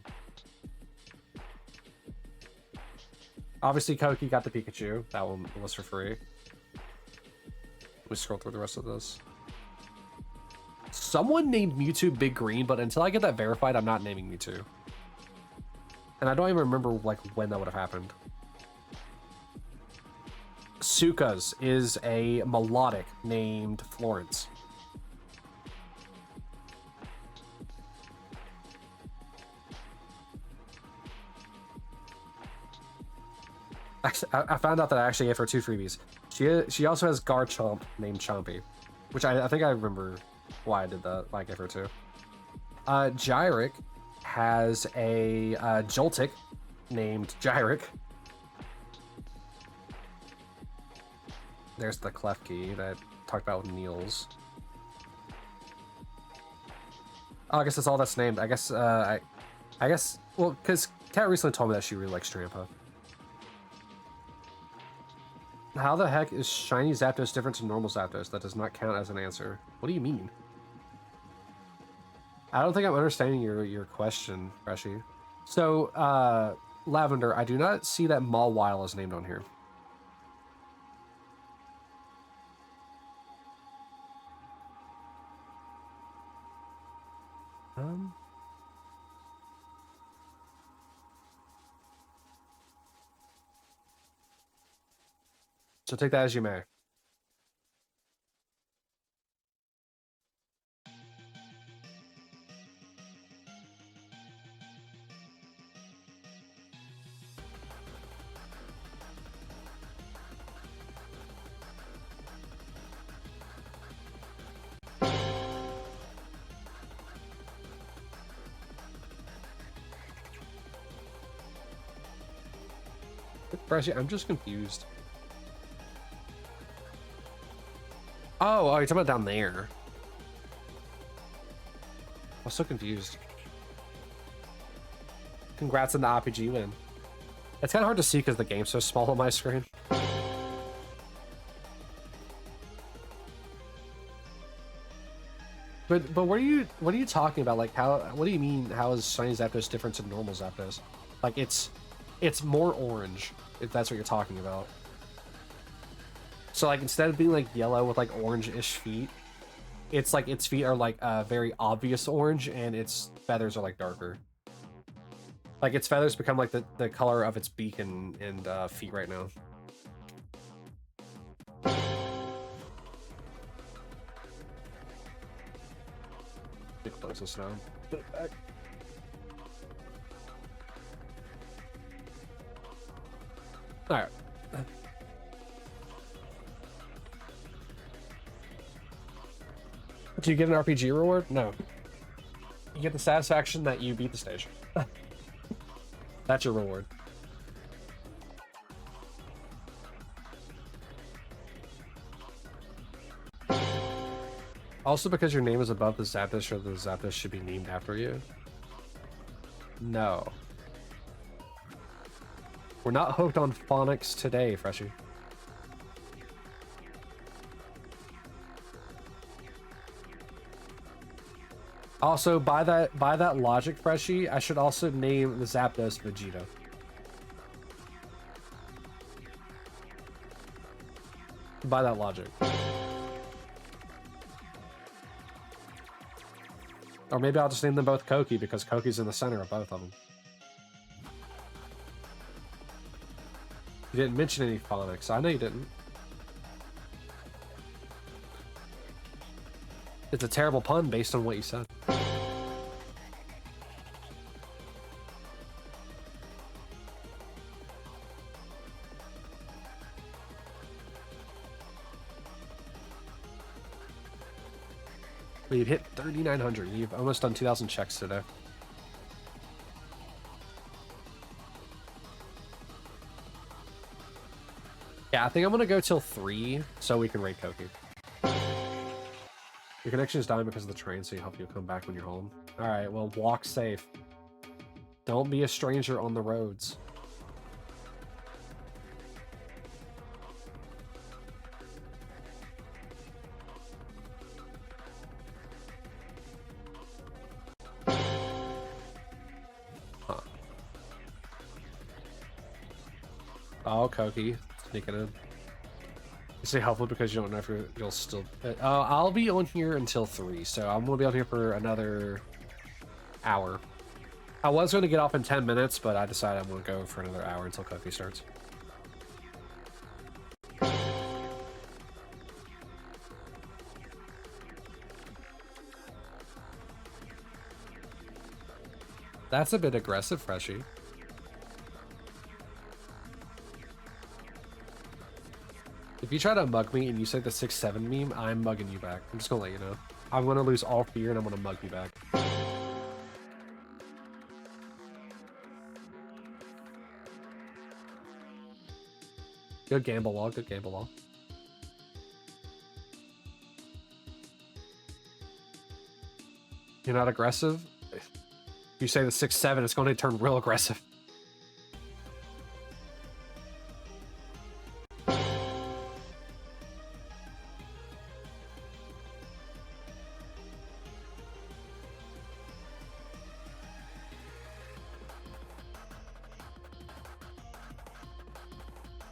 Obviously, Koki got the Pikachu. That one was for free. Let me scroll through the rest of this. Someone named Mewtwo Big Green, but until I get that verified, I'm not naming Mewtwo. And I don't even remember like when that would have happened. Suka's is a melodic named Florence. I found out that I actually gave her 2 freebies. She also has Garchomp named Chompy, which I think I remember why I did that. I gave her 2. Gyric has a Joltik named Gyric. There's the Klefki that I talked about with Niels. Oh, I guess that's all that's named. I guess I guess well, because Kat recently told me that she really likes Trampa. How the heck is Shiny Zapdos different to normal Zapdos? That does not count as an answer. What do you mean? I don't think I'm understanding your question, Freshy. So, Lavender, I do not see that Mawile is named on here. So take that as you may. Freshy, I'm just confused. Oh, you're talking about down there. I was so confused. Congrats on the RPG win. It's kind of hard to see because the game's so small on my screen. But what are you talking about? Like what do you mean? How is Shiny Zapdos different to normal Zapdos? Like it's more orange, if that's what you're talking about. So like instead of being like yellow with like orange-ish feet, it's like its feet are like very obvious orange and its feathers are like darker. Like its feathers become like the color of its beak and feet right now. Get close this now. Put it back. Alright. Do you get an RPG reward? No. You get the satisfaction that you beat the stage. That's your reward. Also, because your name is above the Zapdos, or the Zapdos should be named after you. No. We're not hooked on phonics today, Freshie. Also, by that logic, Freshie, I should also name the Zapdos Vegeta. By that logic. Or maybe I'll just name them both Koki, because Koki's in the center of both of them. You didn't mention any phonics. I know you didn't. It's a terrible pun based on what you said. Well, you've hit 3,900. You've almost done 2,000 checks today. Yeah, I think I'm gonna go till 3 so we can raid Koki. Your connection is dying because of the train, so you hope you'll come back when you're home. Alright, well, walk safe. Don't be a stranger on the roads. Huh. Oh, Koki. Sneaking in. You say helpful because you don't know if you'll still... I'll be on here until 3, so I'm going to be on here for another hour. I was going to get off in 10 minutes, but I decided I'm going to go for another hour until Koki starts. That's a bit aggressive, Freshie. If you try to mug me and you say the 6-7 meme, I'm mugging you back. I'm just gonna let you know. I'm gonna lose all fear and I'm gonna mug you back. Good gamble law, good gamble law. You're not aggressive? If you say the 6-7, it's gonna turn real aggressive.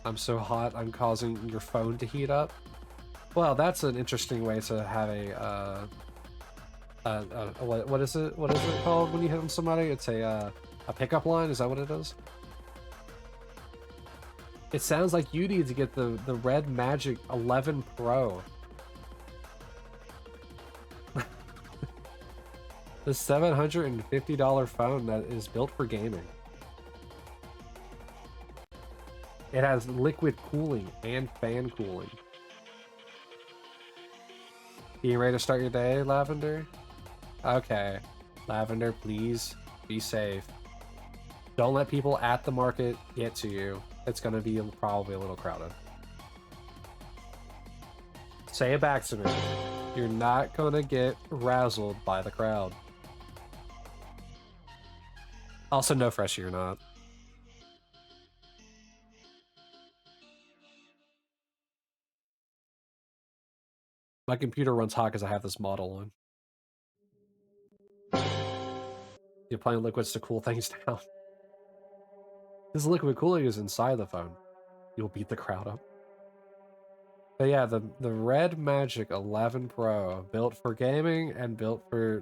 I'm so hot, I'm causing your phone to heat up. Well, that's an interesting way to have what is it called when you hit on somebody? It's a pickup line. Is that what it is? It sounds like you need to get the Red Magic 11 Pro. The $750 phone that is built for gaming. It has liquid cooling and fan cooling. You ready to start your day, Lavender? Okay. Lavender, please be safe. Don't let people at the market get to you. It's going to be probably a little crowded. Say it back to me. You're not going to get razzled by the crowd. Also, no, Freshie, you're not. My computer runs hot because I have this model on. You're playing liquids to cool things down. This liquid cooling is inside the phone. You'll beat the crowd up. But yeah, the Red Magic 11 Pro, built for gaming and built for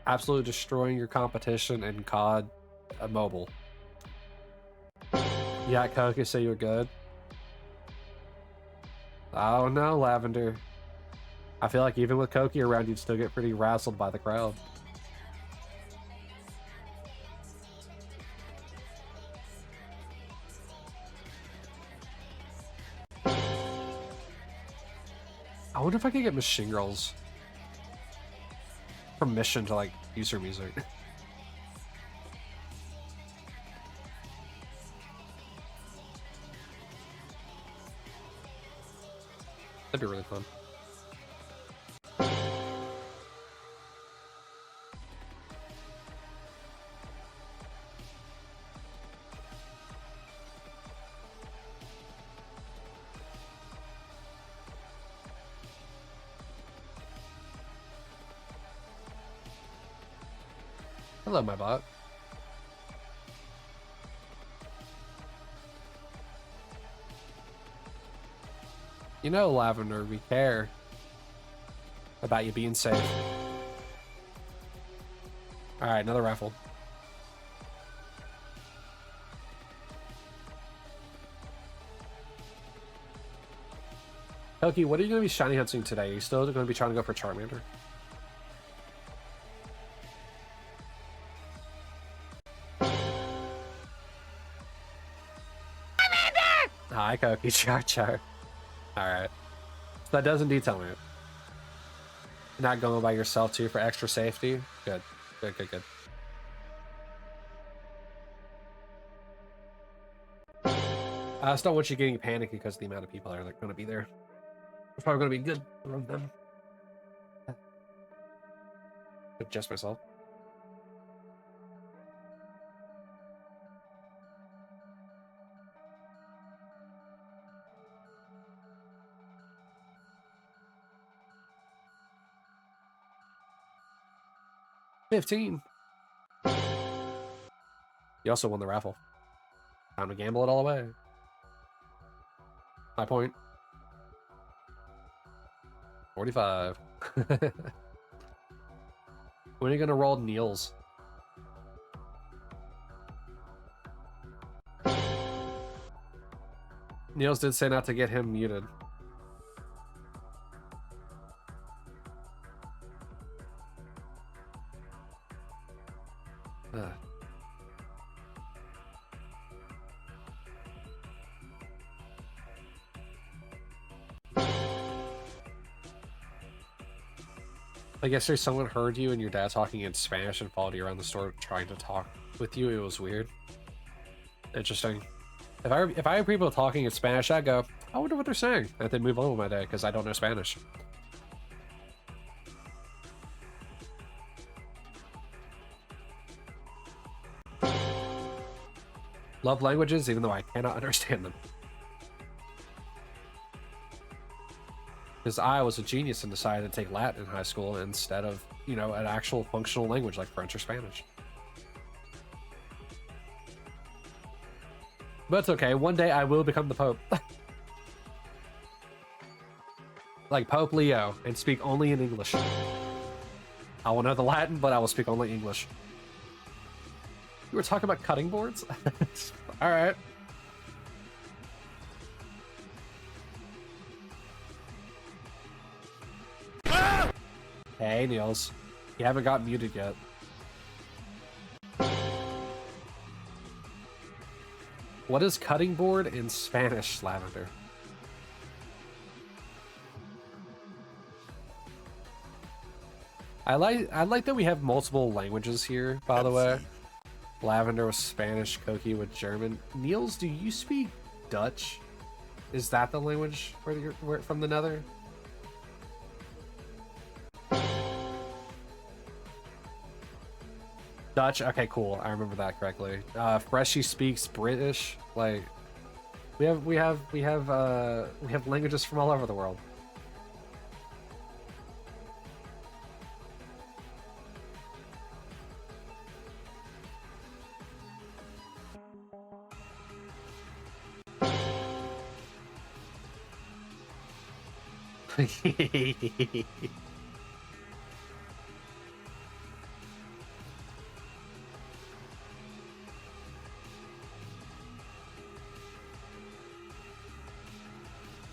absolutely destroying your competition in COD mobile. Yeah, Koki, say you're good. Oh no, Lavender. I feel like even with Koki around, you'd still get pretty razzled by the crowd. I wonder if I could get Machine Girls permission to like use her music. That'd be really fun. Hello, my bot. You know, Lavender, we care about you being safe. Alright, another raffle. Toki, what are you going to be shiny hunting today? Are you still going to be trying to go for Charmander? Hi, Koki. Char. Alright. So that does indeed tell me it. Not going by yourself, too, for extra safety? Good. Good. I just don't want you getting panicky because of the amount of people that are going to be there. It's probably going to be good from them. Adjust myself. $15. You also won the raffle. Time to gamble it all away. My point. 45. When are you gonna roll Niels? Niels did say not to get him muted. Like yesterday, someone heard you and your dad talking in Spanish and followed you around the store trying to talk with you. It was weird. Interesting. If I hear people talking in Spanish, I go, I wonder what they're saying, and then move on with my day because I don't know Spanish. Love languages, even though I cannot understand them. Because I was a genius and decided to take Latin in high school instead of, you know, an actual functional language like French or Spanish. But it's okay. One day I will become the Pope. Like Pope Leo, and speak only in English. I will know the Latin, but I will speak only English. You were talking about cutting boards? Alright. Hey, Niels. You haven't got muted yet. What is cutting board in Spanish, Lavender? I like that we have multiple languages here, by the way. Lavender with Spanish, Koki with German. Niels, do you speak Dutch? Is that the language where you're from the Nether? Dutch? Okay, cool. I remember that correctly. Freshie speaks British. Like, we have languages from all over the world.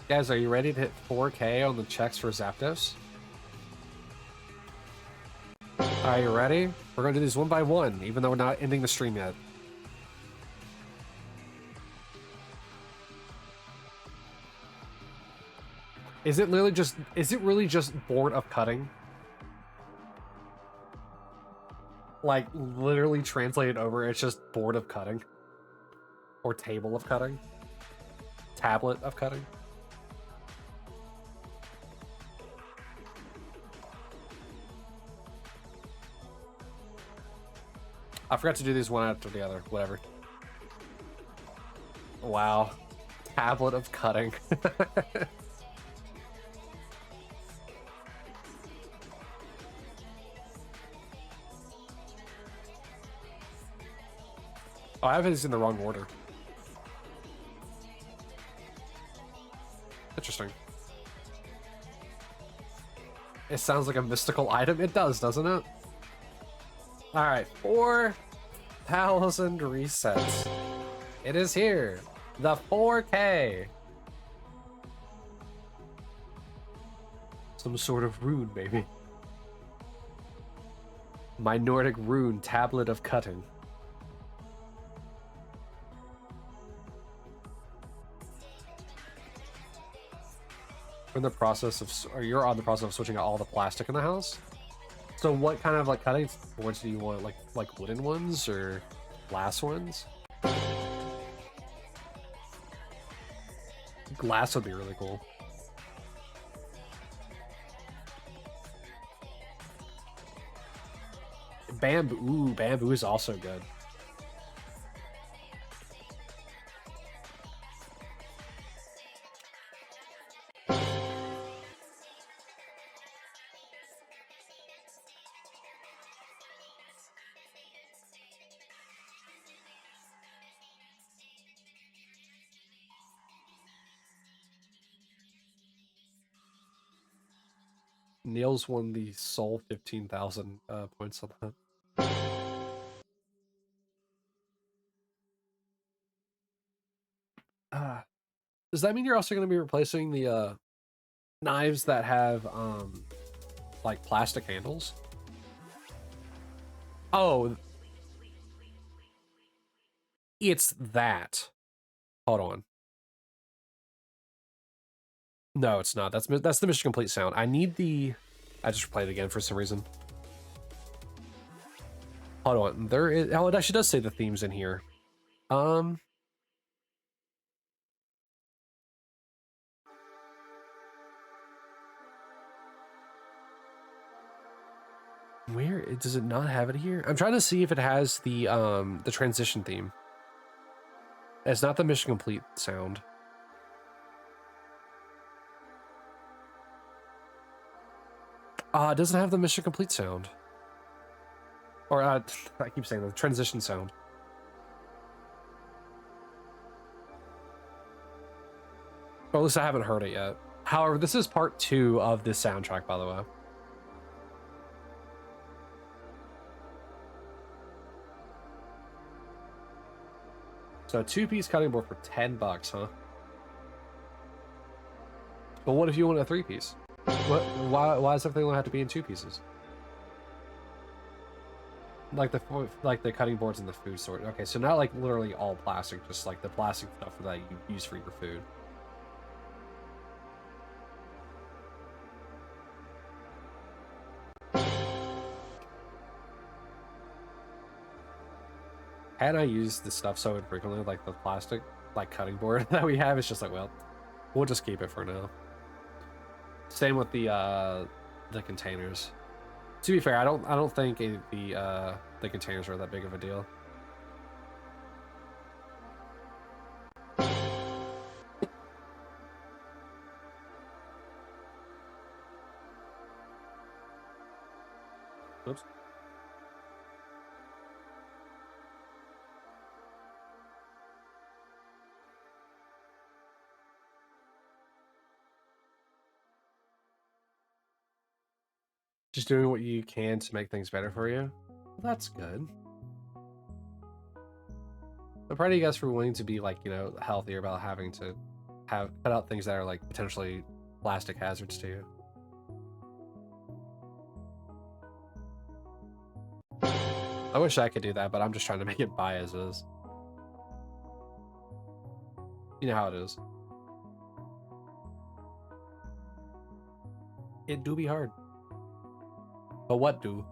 Guys, are you ready to hit 4K on the checks for Zapdos? Are you ready? We're going to do these one by one, even though we're not ending the stream yet. Is it really just board of cutting? Like, literally translated over, it's just board of cutting. Or table of cutting. Tablet of cutting. I forgot to do these one after the other. Whatever. Wow. Tablet of cutting. Oh, I have these in the wrong order. Interesting. It sounds like a mystical item. It does, doesn't it? Alright, 4,000 resets. It is here. The 4K. Some sort of rune, maybe. My Nordic rune tablet of cutting. We're in the process of, or you're on the process of switching out all the plastic in the house. So what kind of like cutting boards do you want? Like wooden ones or glass ones? Glass would be really cool. Bamboo, ooh, bamboo is also good. Neil's won the Soul 15,000 points on that. Does that mean you're also going to be replacing the knives that have like plastic handles? Oh, it's that. Hold on. No, it's not. That's the mission complete sound. I need the. I just played it again for some reason. Hold on. There is. Oh, it actually does say the themes in here. Where does it not have it here? I'm trying to see if it has the transition theme. It's not the mission complete sound. It doesn't have the mission complete sound. Or I keep saying the transition sound. Or at least I haven't heard it yet. However, this is part 2 of this soundtrack, by the way. So 2-piece cutting board for $10, huh? But what if you want a 3-piece? Why does everything only have to be in 2 pieces? Like the cutting boards in the food store. Okay, so not like literally all plastic, just like the plastic stuff that you use for your food. Had I used this stuff so infrequently, like the plastic like cutting board that we have, it's just like, well, we'll just keep it for now. Same with the containers. To be fair, I don't think the containers are that big of a deal. Oops. Just doing what you can to make things better for you. Well, that's good. I'm proud of you guys for wanting to be like, you know, healthier about having to cut out things that are like potentially plastic hazards to you. I wish I could do that, but I'm just trying to make it by as is. You know how it is. It do be hard. But what do?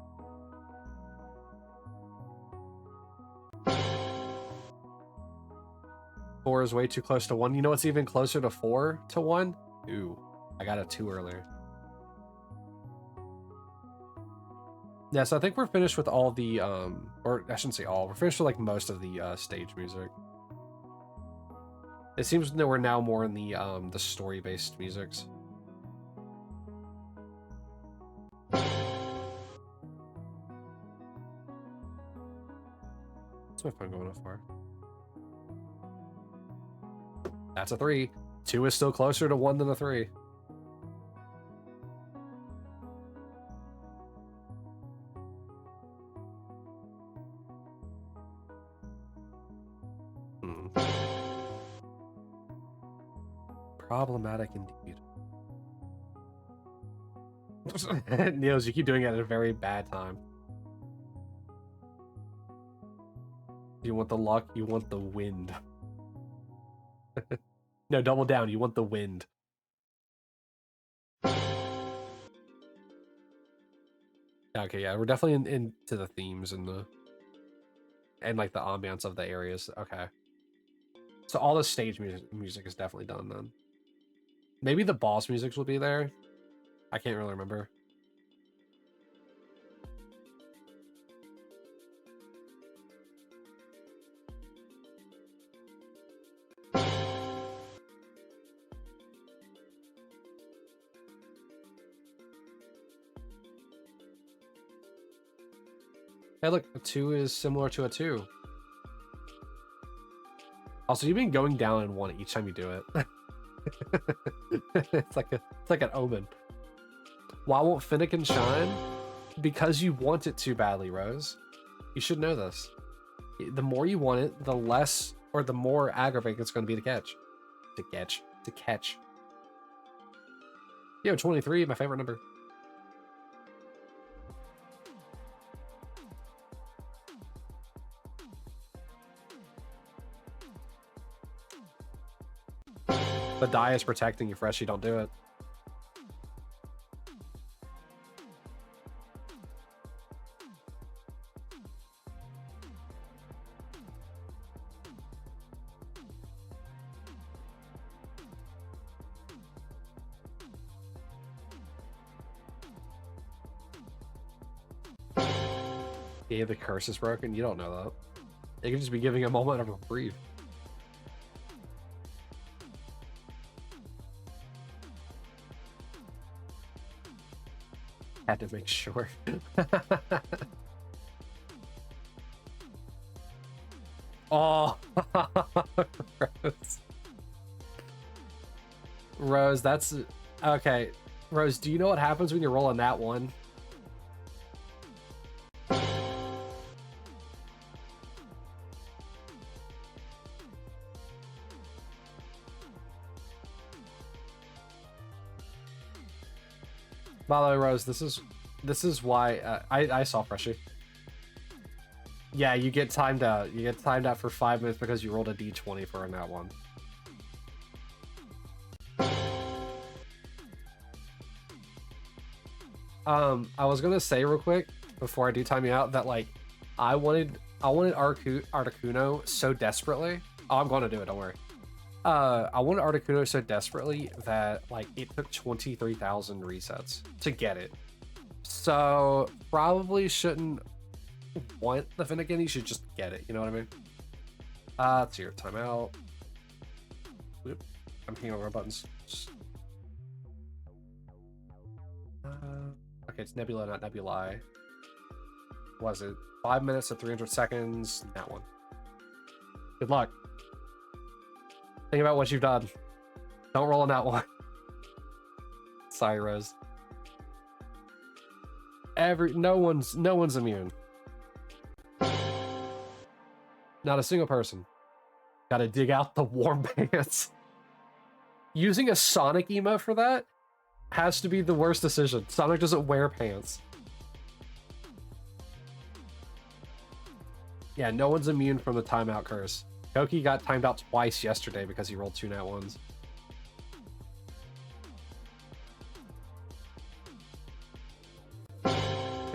Four is way too close to 1. You know what's even closer to 4 to 1? Ooh, I got a 2 earlier. Yeah, so I think we're finished with all the, or I shouldn't say all, we're finished with like most of the stage music. It seems that we're now more in the story-based musics. What's my phone going off for? That's a 3. 2 is still closer to 1 than a 3. Problematic indeed. Niels, you keep doing it at a very bad time. You want the luck, you want the wind. No, double down, you want the wind. Okay, yeah, we're definitely into the themes and like the ambiance of the areas. Okay. So all the stage music is definitely done then. Maybe the boss music will be there. I can't really remember. Hey, look, a 2 is similar to a 2. Also, you've been going down in 1 each time you do it. It's like an omen. Why won't Finnegan shine? Because you want it to badly, Rose. You should know this. The more you want it, the less or the more aggravating it's going to be to catch. To catch. Yo, 23, my favorite number. The die is protecting you, Fresh. You don't do it. Yeah, the curse is broken. You don't know that. You can just be giving a moment of reprieve. Had to make sure. Oh, Rose. Rose, that's okay. Rose, do you know what happens when you roll on that one? By the way, Rose, this is why I saw Freshie. Yeah, you get timed out. You get timed out for 5 minutes because you rolled a d20 for that one. I was gonna say real quick before I do time you out that like I wanted Articuno so desperately. Oh, I'm gonna do it. Don't worry. I wanted Articuno so desperately that like it took 23,000 resets to get it. So probably shouldn't want the Finnegan. You should just get it. You know what I mean? It's your timeout. Oop. I'm hitting over buttons. Okay, it's Nebula, not Nebulae. Was it 5 minutes to 300 seconds? That one. Good luck. Think about what you've done. Don't roll on that one. Sorry, Rose. No one's immune. Not a single person. Gotta dig out the warm pants. Using a Sonic emote for that has to be the worst decision. Sonic doesn't wear pants. Yeah, no one's immune from the timeout curse. Koki got timed out twice yesterday because he rolled 2 nat ones.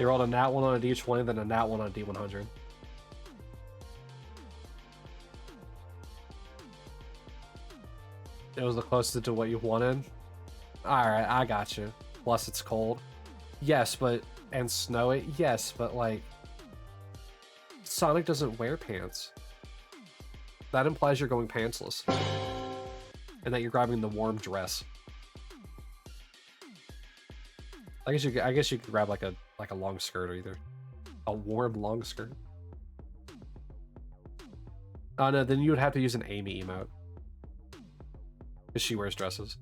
You rolled a nat 1 on a D20, then a nat 1 on a D100. It was the closest to what you wanted. Alright, I got you. Plus it's cold. Yes, but... And snowy? Yes, but like... Sonic doesn't wear pants. That implies you're going pantsless. And that you're grabbing the warm dress. I guess you could grab like a long skirt or either. A warm long skirt. Oh no, then you would have to use an Amy emote. Because she wears dresses.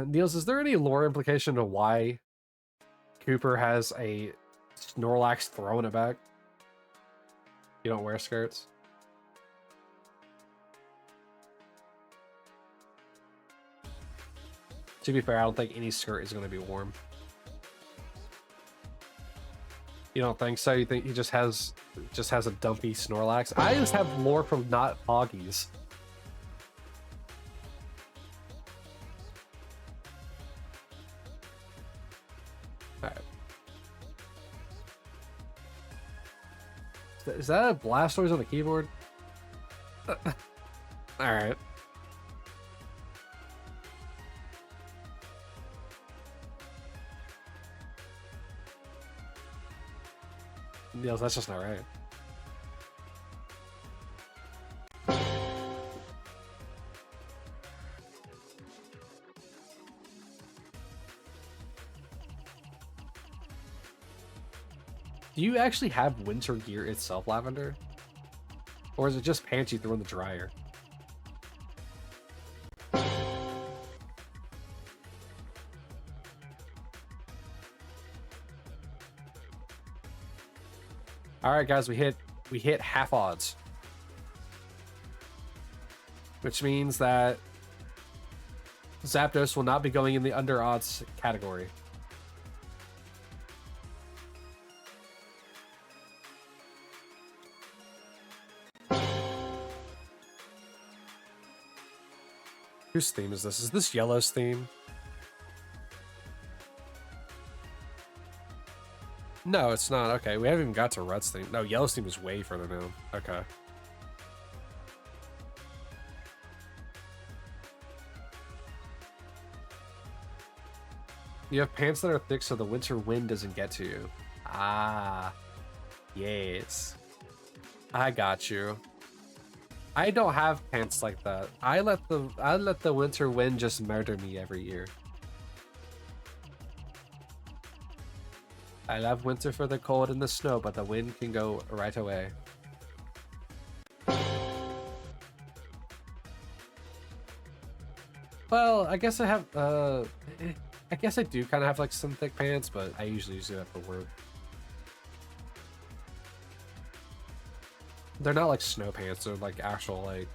Niels, is there any lore implication to why Cooper has a Snorlax throwing it back? You don't wear skirts? To be fair, I don't think any skirt is going to be warm. You don't think so? You think he just has a dumpy Snorlax? I just have lore from not Hoggies. Alright. Is that a Blastoise on the keyboard? Alright. Niels, that's just not right. Do you actually have winter gear itself, Lavender? Or is it just pants you threw in the dryer? All right, guys, we hit half odds, which means that Zapdos will not be going in the under odds category. Whose theme is this? Is this Yellow's theme? No, it's not. Okay, we haven't even got to Red's theme. No, Yellow's theme is way further down. Okay. You have pants that are thick so the winter wind doesn't get to you. Ah. Yes. I got you. I don't have pants like that. I let the winter wind just murder me every year. I love winter for the cold and the snow, but the wind can go right away. Well, I guess I have, I guess I do kind of have like some thick pants, but I usually use that for work. They're not like snow pants, they're like actual like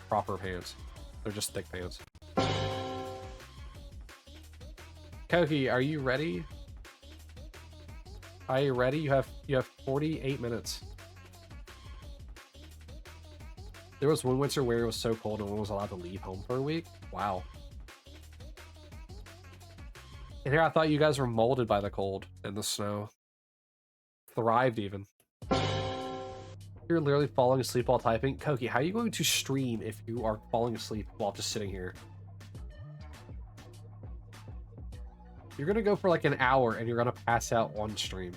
proper pants. They're just thick pants. Koki, are you ready? Are you ready? You have 48 minutes. There was one winter where it was so cold no one was allowed to leave home for a week. Wow. And here I thought you guys were molded by the cold and the snow. Thrived even. You're literally falling asleep while typing. Koki, how are you going to stream if you are falling asleep while just sitting here? You're gonna go for like an hour and you're gonna pass out on stream.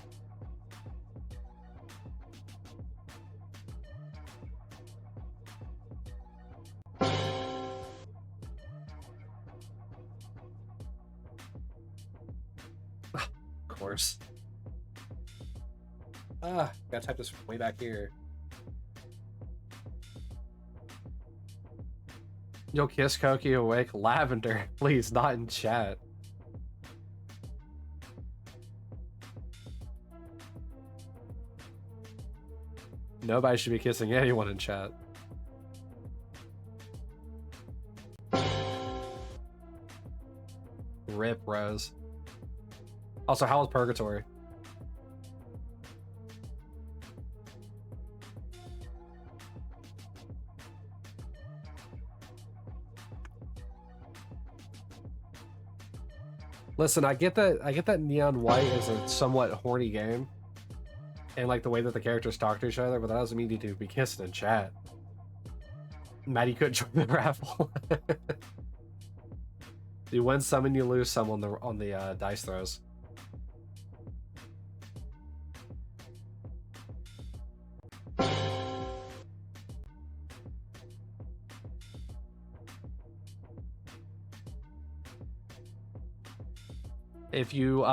Of course. Gotta type this way back here. You'll kiss Koki awake. Lavender, please, not in chat. Nobody should be kissing anyone in chat. Rip, Rose. Also, how was Purgatory? Listen, I get that Neon White is a somewhat horny game, and like the way that the characters talk to each other, but that doesn't mean you need to be kissing in chat. Matt, you couldn't join the raffle. You win some and you lose some on the dice throws. If you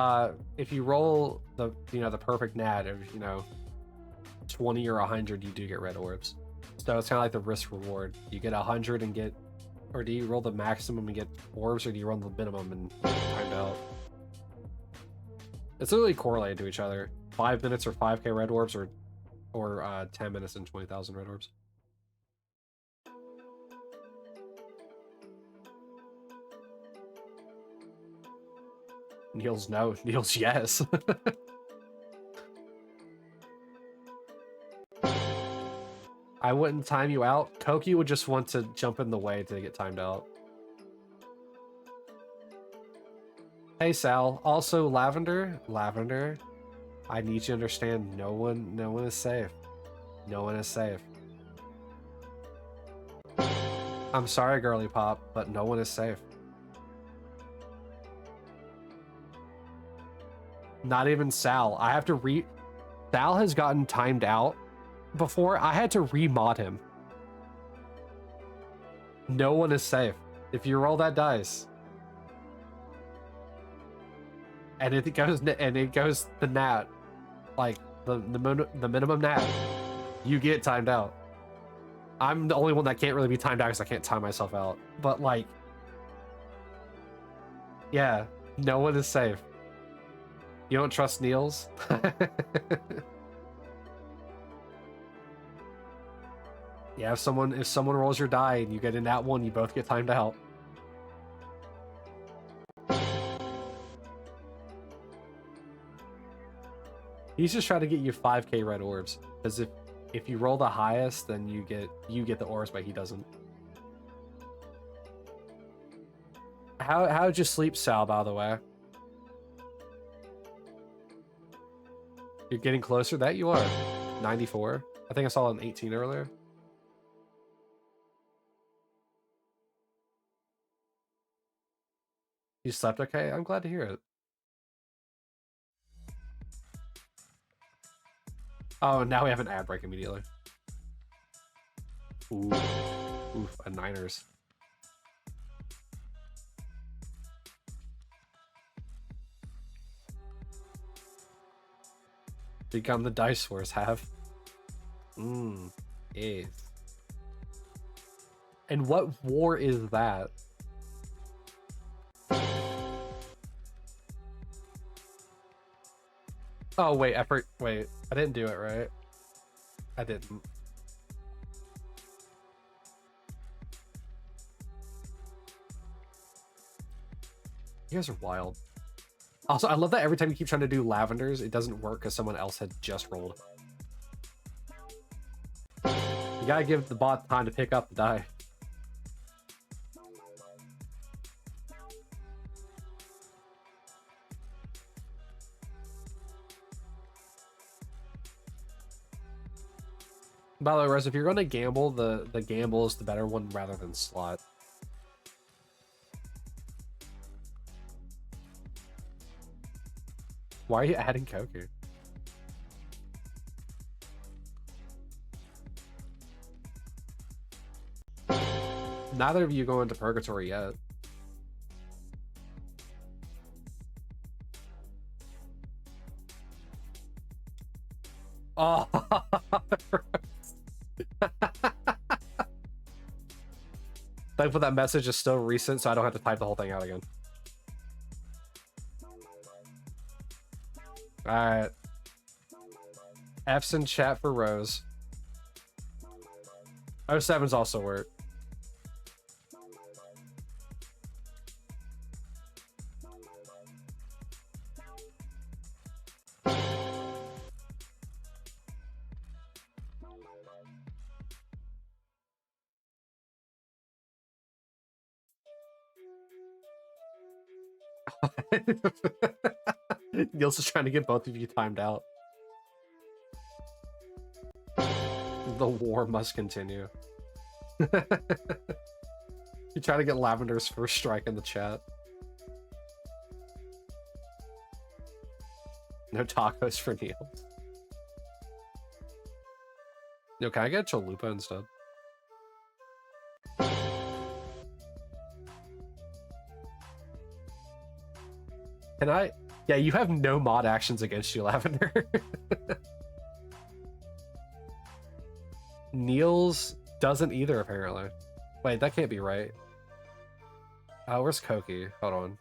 roll the the perfect nat of 20 or 100, you do get red orbs. So it's kind of like the risk reward. You get 100 and get, or do you roll the maximum and get orbs, or do you roll the minimum and get timed out? It's literally correlated to each other. 5 minutes or 5k red orbs, or 10 minutes and 20,000 red orbs. Niels, no. Niels, yes. I wouldn't time you out. Koki would just want to jump in the way to get timed out. Hey, Sal. Also, Lavender. Lavender, I need you to understand, no one is safe. No one is safe. I'm sorry, girly pop, but no one is safe. Not even Sal. I have to Sal has gotten timed out before. I had to remod him. No one is safe. If you roll that dice and it goes the nat, like the minimum nat, you get timed out. I'm the only one that can't really be timed out because I can't time myself out. But like, yeah, no one is safe. You don't trust Niels? Yeah, if someone rolls your die and you get in that one, you both get timed out. He's just trying to get you 5k red orbs, because if you roll the highest, then you get the orbs, but he doesn't. How'd you sleep, Sal, by the way? You're getting closer. That you are. 94. I think I saw an 18 earlier. You slept okay? I'm glad to hear it. Oh, now we have an ad break immediately. Ooh. Oof, a Niners. Become the Dice Wars have. Yes. And what war is that? Oh, wait, wait, I didn't do it right. I didn't. You guys are wild. Also, I love that every time you keep trying to do lavenders, it doesn't work because someone else had just rolled. You gotta give the bot time to pick up the die. By the way, Rez, if you're going to gamble, the gamble is the better one rather than slot. Why are you adding Koku? Neither of you go into purgatory yet. Oh, thankful that message is still recent, so I don't have to type the whole thing out again. Alright. F's in chat for Rose. 07's also work. Niels is trying to get both of you timed out. The war must continue. You try to get Lavender's first strike in the chat. No tacos for Niels. Yo, can I get Chalupa instead? Can I? Yeah, you have no mod actions against you, Lavender. Niels doesn't either, apparently. Wait, that can't be right. Where's Koki? Hold on.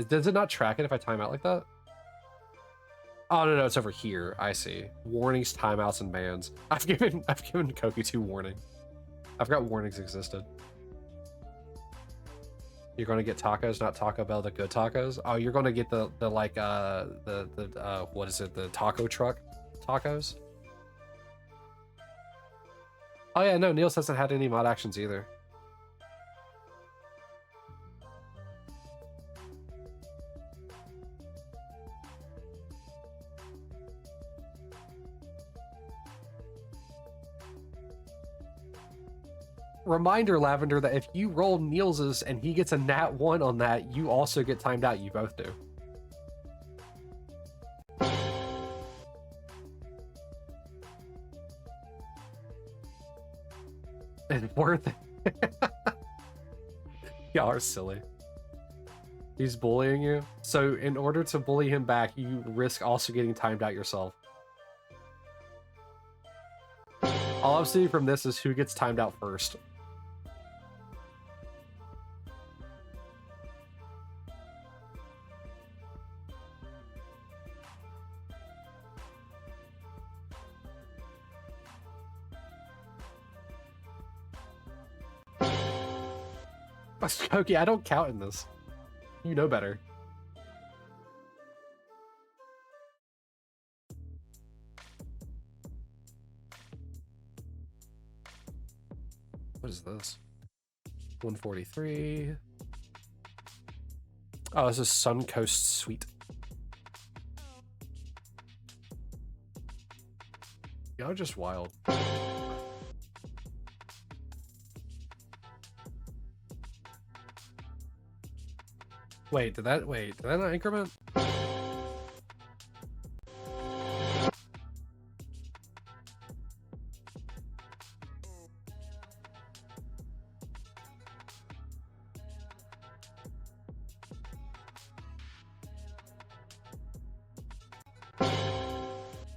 Does it not track it if I time out like that? Oh no, it's over here. I see. Warnings, timeouts, and bans. I've given Koki 2 warnings. I forgot warnings existed. You're gonna get tacos, not Taco Bell, the good tacos. Oh, you're gonna get the what is it? The taco truck tacos. Oh yeah, no, Niels hasn't had any mod actions either. Reminder, Lavender, that if you roll Niels's and he gets a nat 1 on that, you also get timed out. You both do. It's worth it. Y'all are silly. He's bullying you. So in order to bully him back, you risk also getting timed out yourself. All I'm seeing from this is who gets timed out first. Okay, I don't count in this. You know better. What is this? 143. Oh, this is Suncoast Suite. Y'all are just wild. Wait, did that not increment?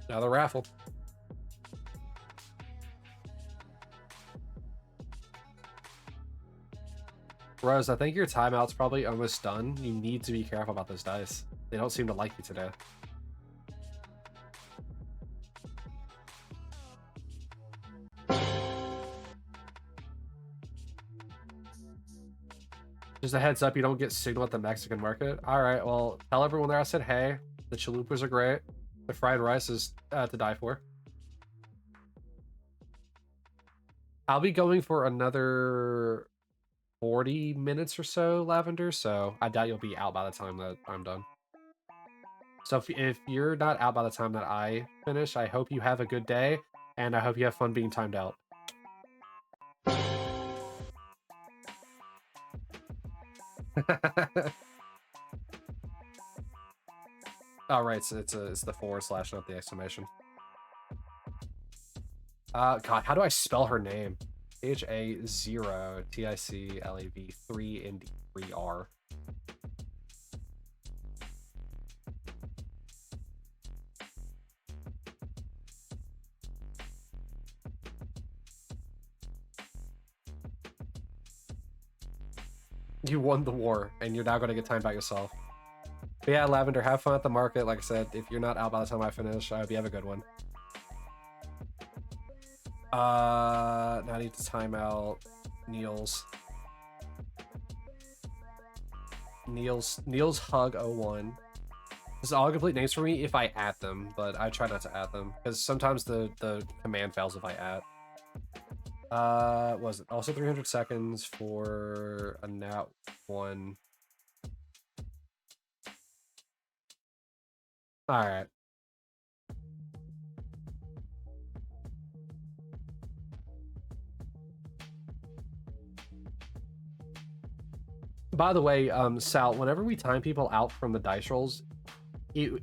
Now the raffle. Rose, I think your timeout's probably almost done. You need to be careful about those dice. They don't seem to like you today. Just a heads up, you don't get signal at the Mexican market. Alright, well, tell everyone there I said hey. The chalupas are great. The fried rice is to die for. I'll be going for another 40 minutes or so, Lavender, so I doubt you'll be out by the time that I'm done. So if you're not out by the time that I finish, I hope you have a good day, and I hope you have fun being timed out. Oh, right, so it's the /, not the exclamation. God, how do I spell her name? HA0 TICLAV 3 and 3R. You won the war, and you're now going to get timed out yourself. But yeah, Lavender, have fun at the market. Like I said, if you're not out by the time I finish, I hope you have a good one. Now I need to time out Niels. Niels Hug 01. This is all complete names for me if I add them, but I try not to add them because sometimes the command fails if I add. Was it also 300 seconds for a nat 1? All right. By the way, Sal, whenever we time people out from the dice rolls,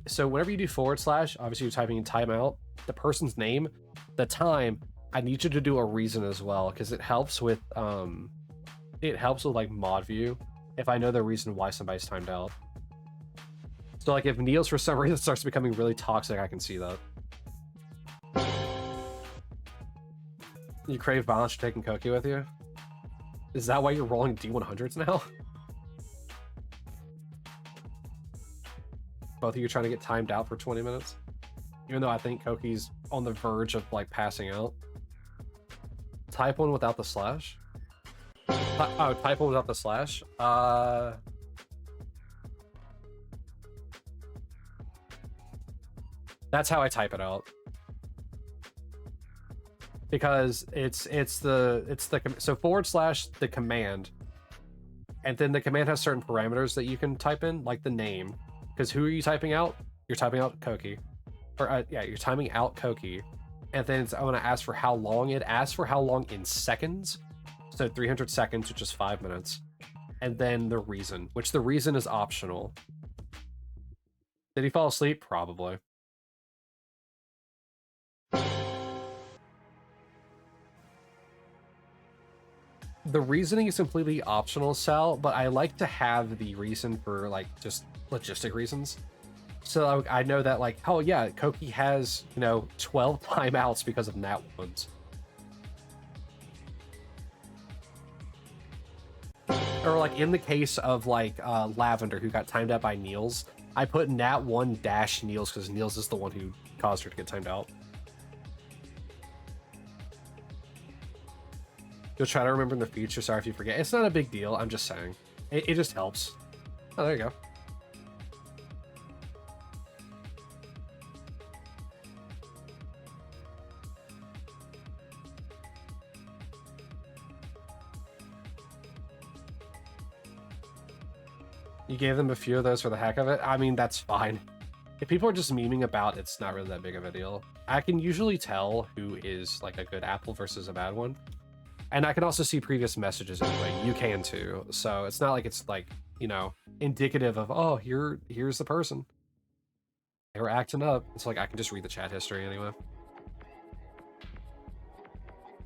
so whenever you do / obviously you're typing in timeout, the person's name, the time, I need you to do a reason as well, because it helps with like mod view if I know the reason why somebody's timed out. So like if Niels for some reason starts becoming really toxic, I can see that. You crave violence for taking Koki with you? Is that why you're rolling D100s now? Both of you trying to get timed out for 20 minutes? Even though I think Koki's on the verge of like passing out. Type 1 without the slash? Oh, type 1 without the slash? That's how I type it out. Because it's the so / the command, and then the command has certain parameters that you can type in, like the name. Because who are you typing out? You're typing out Koki, or yeah, you're timing out Koki, and then I want to ask for how long. It asks for how long in seconds, so 300 seconds, which is 5 minutes, and then the reason, which the reason is optional. Did he fall asleep? Probably. The reasoning is completely optional, Sal, but I like to have the reason for like just logistic reasons. So I know that like, oh yeah, Koki has, 12 timeouts because of nat ones. Or like in the case of like Lavender, who got timed out by Niels, I put nat 1 - Niels because Niels is the one who caused her to get timed out. You'll try to remember in the future. Sorry if you forget. It's not a big deal. I'm just saying. It just helps. Oh, there you go. You gave them a few of those for the heck of it? I mean, that's fine. If people are just memeing about, it's not really that big of a deal. I can usually tell who is like a good apple versus a bad one. And I can also see previous messages anyway. You can too. So it's not like it's like, indicative of, oh, here's the person. They were acting up. It's like I can just read the chat history anyway.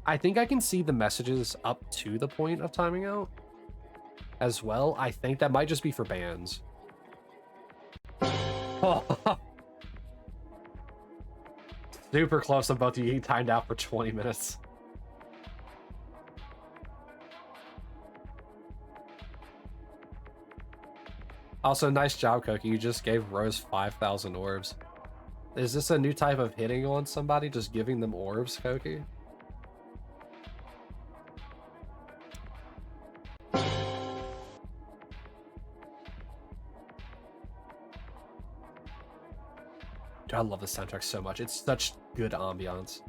I think I can see the messages up to the point of timing out as well. I think that might just be for bans. Super close on both of you getting timed out for 20 minutes. Also, nice job, Koki. You just gave Rose 5,000 orbs. Is this a new type of hitting on somebody? Just giving them orbs, Koki? Dude, I love this soundtrack so much. It's such good ambiance.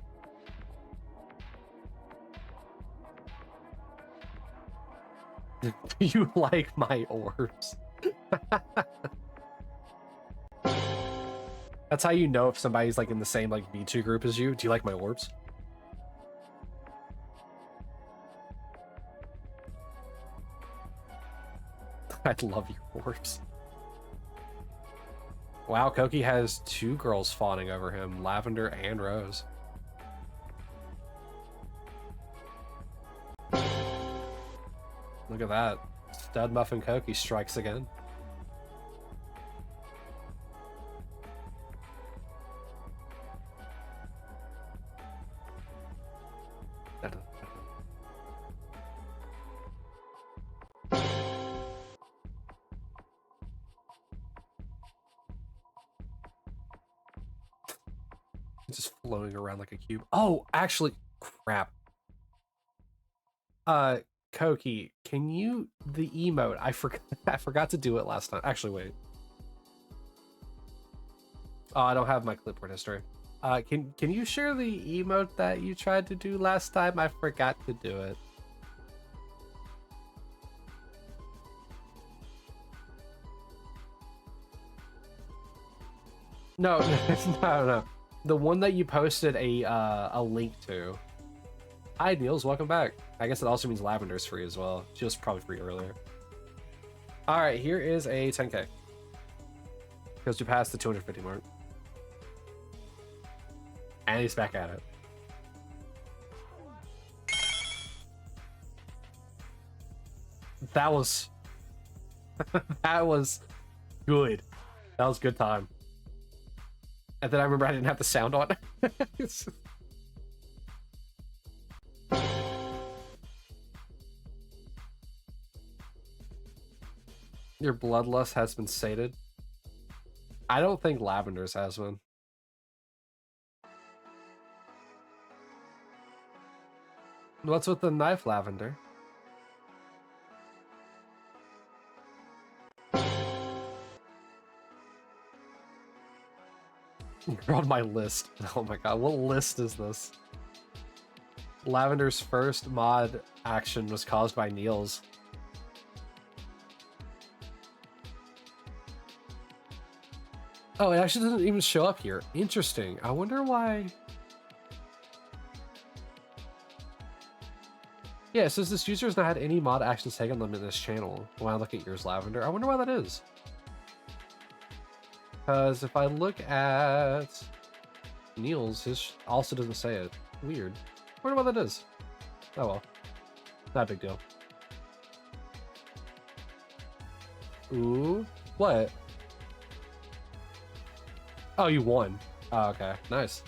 Do you like my orbs? That's how you know if somebody's like in the same like V2 group as you. Do you like my orbs? I love your orbs. Wow, Koki has 2 girls fawning over him, Lavender and Rose. Look at that. Stud Muffin Koki strikes again. Just floating around like a cube. Oh, actually, crap. Koki, can you the emote? I forgot to do it last time. Actually, wait. Oh, I don't have my clipboard history. Can you share the emote that you tried to do last time? I forgot to do it. No, no. The one that you posted a link to. Hi, Niels. Welcome back. I guess it also means Lavender's free as well. She was probably free earlier. All right, here is a 10K. Because we passed the 250 mark. And he's back at it. That was... that was good. That was good time. And then I remember I didn't have the sound on. Your bloodlust has been sated. I don't think Lavender's has been. What's with the knife, Lavender? You're on my list. Oh my god, what list is this? Lavender's first mod action was caused by Niels. Oh, it actually doesn't even show up here. Interesting. I wonder why... Yeah, it says this user has not had any mod actions taken on them in this channel. When I look at yours, Lavender, I wonder why that is. Because if I look at Niels, his also doesn't say it. Weird. I wonder why that is. Oh well. Not a big deal. Ooh. What? Oh, you won. Oh, okay. Nice.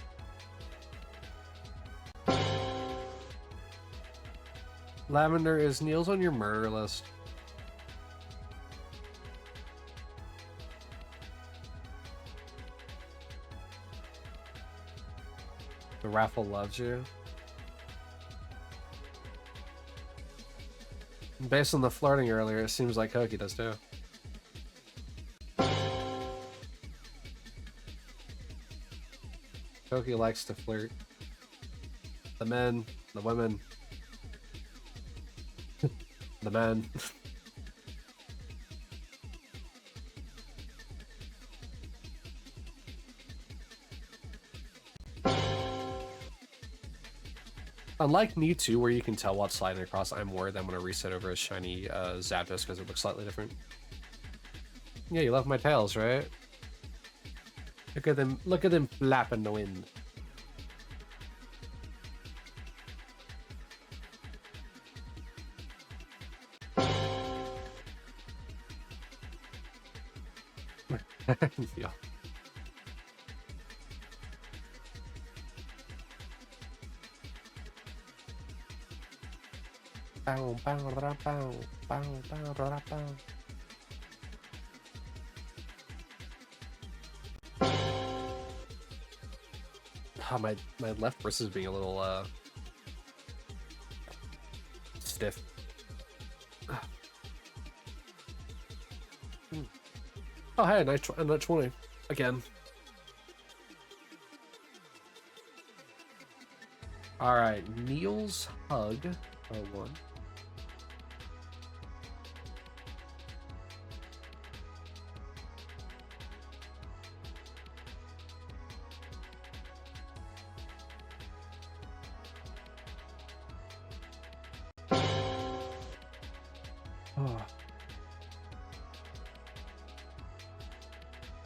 Lavender, is Niels on your murder list? The raffle loves you. Based on the flirting earlier, it seems like Koki does too. Koki likes to flirt. The men, the women, the men. Unlike Mewtwo, where you can tell what's sliding across, I'm worried I'm going to reset over a shiny Zapdos because it looks slightly different. Yeah, you love my tails, right? Look at them flap in the wind. Yeah. Bow, bow, bow, bow, bow, bow, bow. Oh, my left wrist is being a little stiff. Oh hey, nice 20 again. All right, Niels hug. Oh, one. Oh.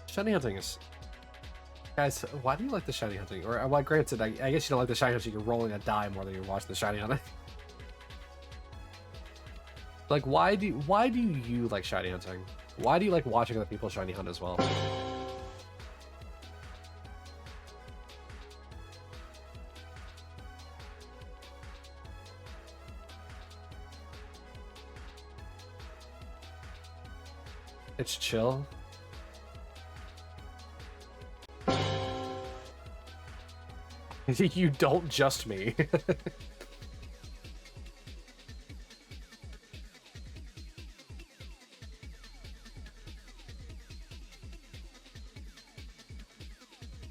Shiny hunting is... Guys, why do you like the shiny hunting? Or, well, granted, I guess you don't like the shiny hunting, you're rolling a die more than you're watching the shiny hunting. Like, why do you like shiny hunting? Why do you like watching other people shiny hunt as well? It's chill. You don't just me.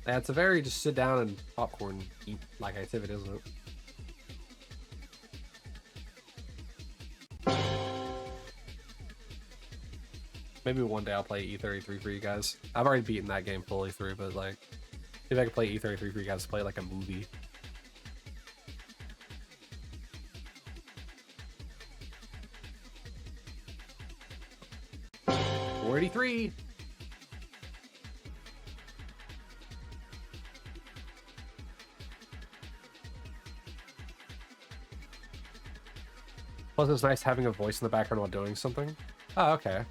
Yeah, it's a very just sit down and popcorn eat like activity, isn't it? Maybe one day I'll play E33 for you guys. I've already beaten that game fully through, but like, if I could play E33 for you guys, play like a movie. $43. Plus, it's nice having a voice in the background while doing something. Oh, okay.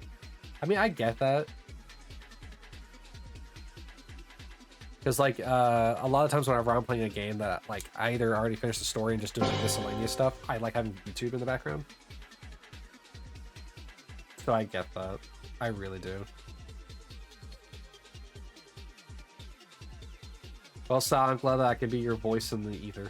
I mean, I get that. Because, like, a lot of times whenever I'm playing a game that, like, I either already finished the story and just doing like, miscellaneous stuff, I like having YouTube in the background. So I get that. I really do. Well, Sal, I'm glad that I can be your voice in the ether.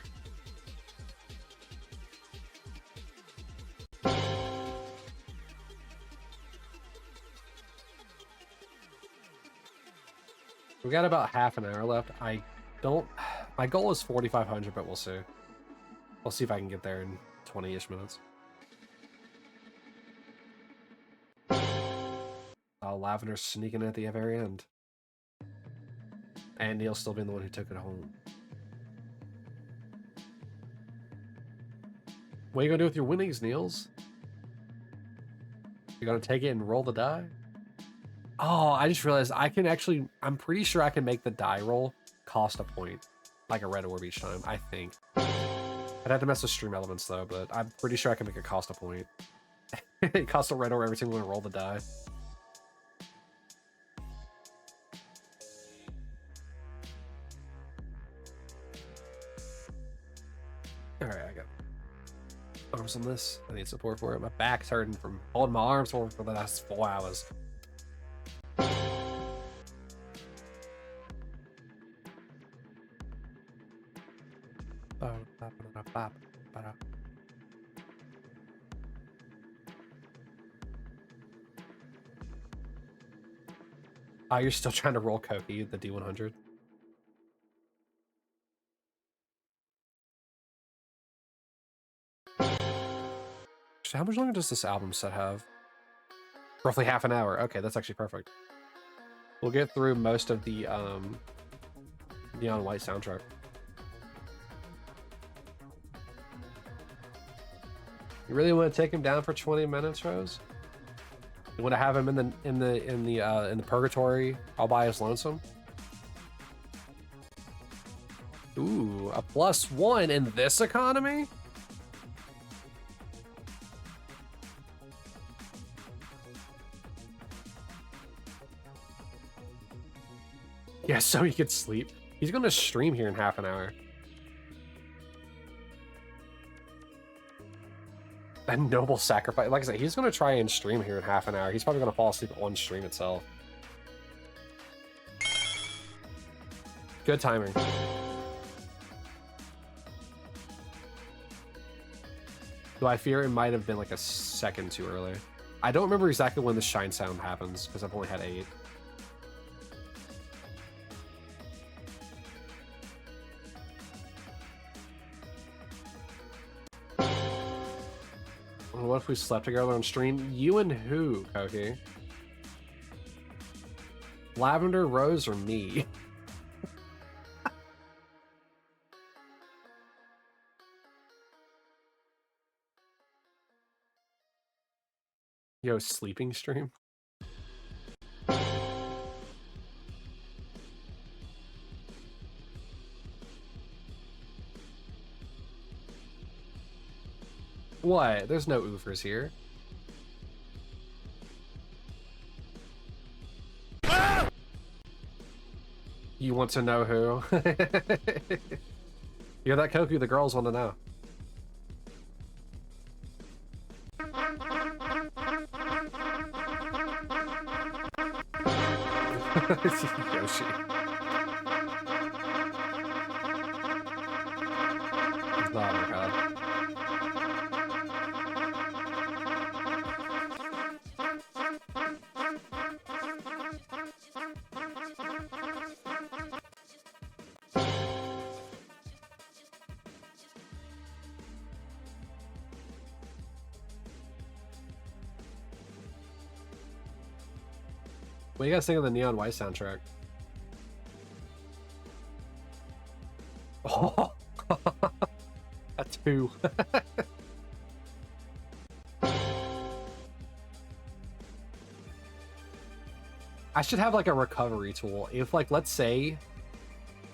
We got about half an hour left. My goal is 4,500, but we'll see. We'll see if I can get there in 20-ish minutes. Oh, Lavender's sneaking in at the very end. And Neil's still being the one who took it home. What are you gonna do with your winnings, Niels? You gonna take it and roll the die? Oh, I just realized I'm pretty sure I can make the die roll cost a point. Like a red orb each time, I think. I'd have to mess with stream elements though, but I'm pretty sure I can make it cost a point. It costs a red orb every single time I roll the die. Alright, I got arms on this. I need support for it. My back's hurting from holding my arms for the last 4 hours. Oh, you're still trying to roll Koki, the D100? How much longer does this album set have? Roughly half an hour. Okay, that's actually perfect. We'll get through most of the Neon White soundtrack. You really want to take him down for 20 minutes, Rose? You want to have him in the purgatory all by his lonesome? Ooh, a +1 in this economy? Yeah, so he could sleep. He's gonna stream here in half an hour. A noble sacrifice. Like I said, he's gonna try and stream here in half an hour. He's probably gonna fall asleep on stream itself. Good timing. Though I fear it might have been like a second too early. I don't remember exactly when the shine sound happens because I've only had 8. What if we slept together on stream? You and who, Koki? Lavender, Rose, or me? Yo, sleeping stream? What? There's no oofers here. Ah! You want to know who? You're that Koku the girls want to know. Yoshi. Oh my god. What do you guys think of the Neon White soundtrack? Oh, a 2. I should have like a recovery tool. If like let's say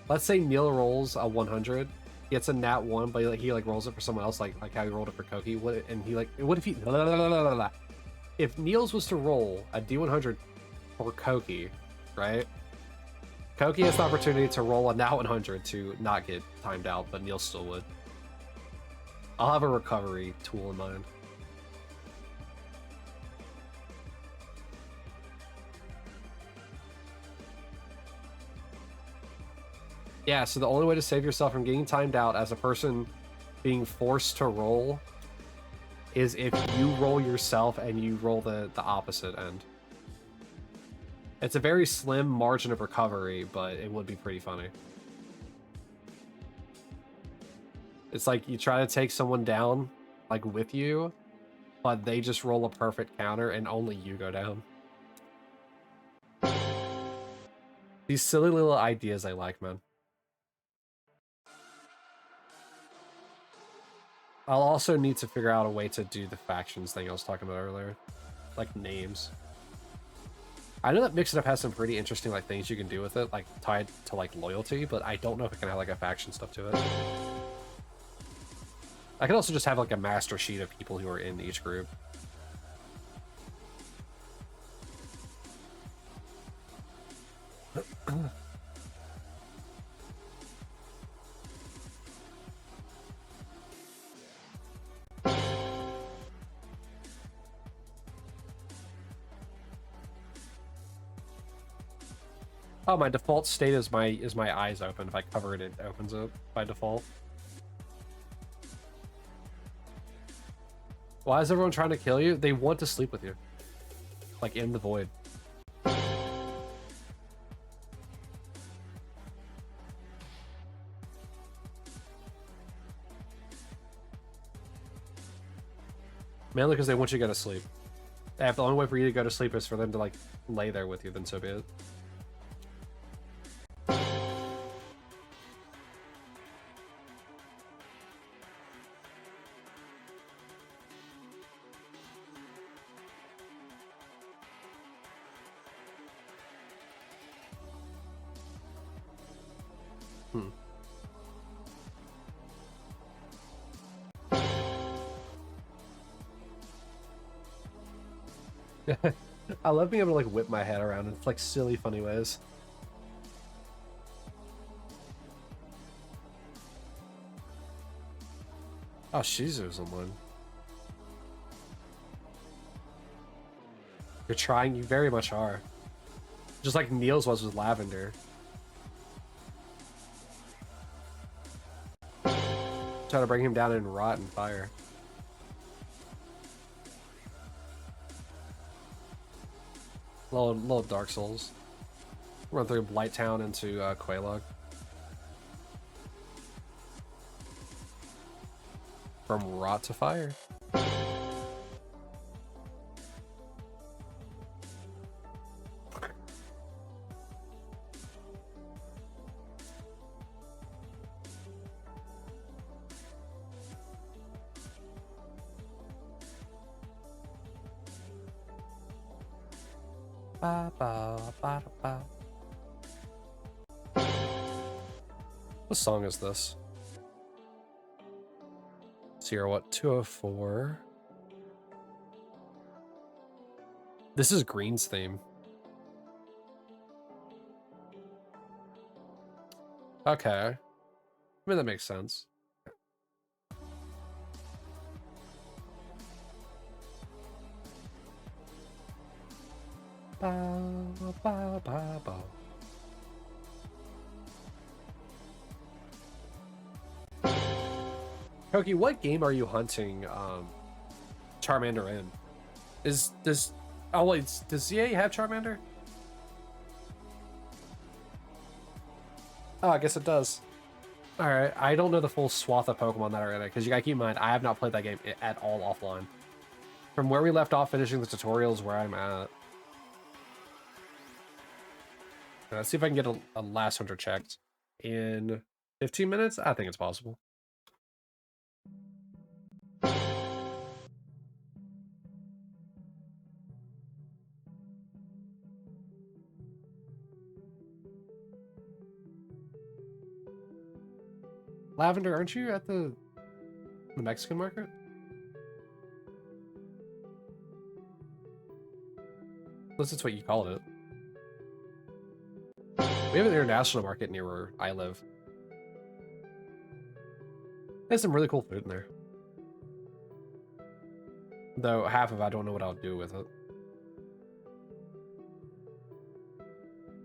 Neil rolls a 100, gets a nat 1, but he like rolls it for someone else, like how he rolled it for Koki. What if he if Niels was to roll a D100 for Koki, right? Koki has the opportunity to roll a nat 100 to not get timed out, but Niels still would. I'll have a recovery tool in mind. Yeah, so the only way to save yourself from getting timed out as a person being forced to roll is if you roll yourself and you roll the opposite end. It's a very slim margin of recovery, but it would be pretty funny. It's like you try to take someone down, like with you, but they just roll a perfect counter and only you go down. These silly little ideas I like, man. I'll also need to figure out a way to do the factions thing I was talking about earlier. Like names. I know that Mix It Up has some pretty interesting like things you can do with it, like tied to like loyalty, but I don't know if it can have like a faction stuff to it. I can also just have like a master sheet of people who are in each group. Oh, my default state is my eyes open. If I cover it, it opens it by default. Why is everyone trying to kill you? They want to sleep with you. Like in the void. Mainly because they want you to go to sleep. If the only way for you to go to sleep is for them to like lay there with you, then so be it. I love being able to like whip my head around in like silly, funny ways. Oh, Shizu's on one. You're trying, you very much are. Just like Niels was with Lavender. Try to bring him down in rot and fire. Little Dark Souls. Run through Blight Town into Quelaag. From rot to fire. Ba, ba, ba, ba. What song is this? Sierra, what? 204. This is Green's theme. Okay. I mean, that makes sense. Ba, ba, ba, ba. Koki, what game are you hunting Charmander in? Does EA have Charmander? Oh, I guess it does. Alright, I don't know the full swath of Pokemon that are in it, because you gotta keep in mind, I have not played that game at all offline. From where we left off finishing the tutorials where I'm at. Let's see if I can get a last hunter checked in 15 minutes. I think it's possible. Lavender, aren't you at the Mexican market? Unless it's what you called it. We have an international market near where I live. There's some really cool food in there. Though half of it, I don't know what I'll do with it.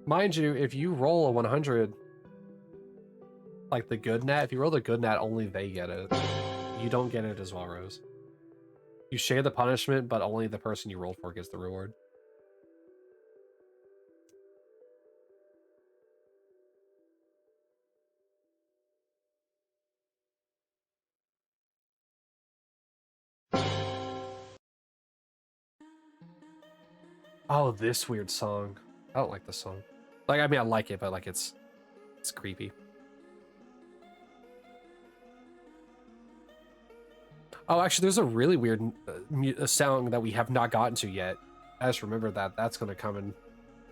Mind you, if you roll a 100, like the good nat, if you roll the good nat, only they get it. You don't get it as well, Rose. You share the punishment, but only the person you rolled for gets the reward. Oh, this weird song. I don't like this song. Like, I mean, I like it, but like it's creepy. Oh, actually, there's a really weird song that we have not gotten to yet. I just remembered that. That's going to come in.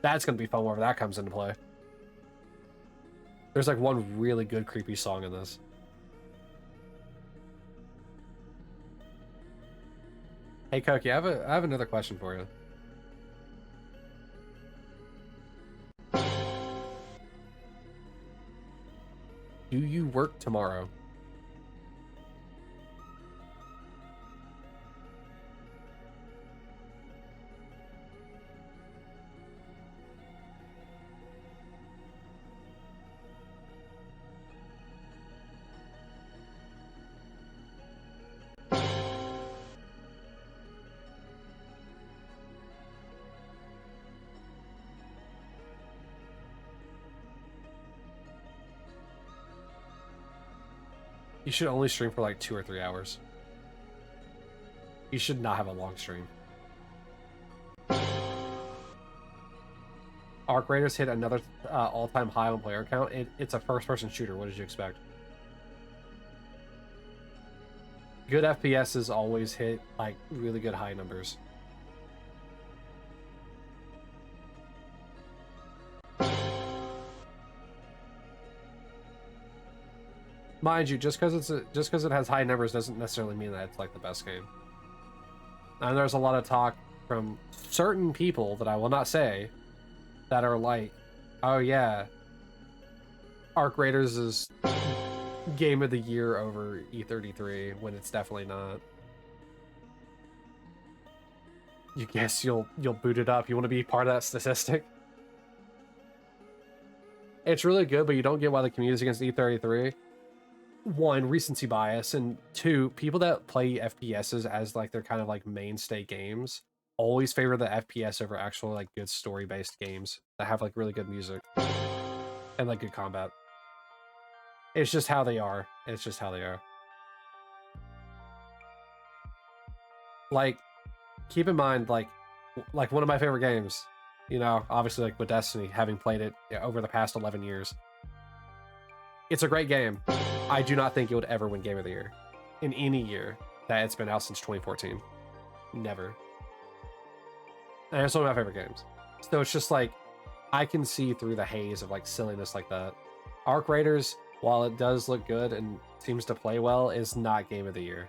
That's going to be fun whenever that comes into play. There's like one really good creepy song in this. Hey, Koki, I have another question for you. Do you work tomorrow? You should only stream for like 2 or 3 hours. You should not have a long stream. Arc Raiders hit another all-time high on player count. It's a first-person shooter. What did you expect? Good FPSs always hit like really good high numbers. Mind you, just because it has high numbers doesn't necessarily mean that it's like the best game. And there's a lot of talk from certain people that I will not say that are like, oh yeah, Arc Raiders is game of the year over E33 when it's definitely not. You guess you'll boot it up. You want to be part of that statistic? It's really good, but you don't get why the community is against E33. One, recency bias, and two, people that play FPSs as like their kind of like mainstay games always favor the FPS over actual like good story-based games that have like really good music and like good combat. It's just how they are. It's just how they are. Like, keep in mind, like one of my favorite games, you know, obviously like with Destiny, having played it over the past 11 years. It's a great game. I do not think it would ever win Game of the Year in any year that it's been out since 2014. Never. And it's one of my favorite games. So it's just like, I can see through the haze of like silliness like that. Arc Raiders, while it does look good and seems to play well, is not Game of the Year.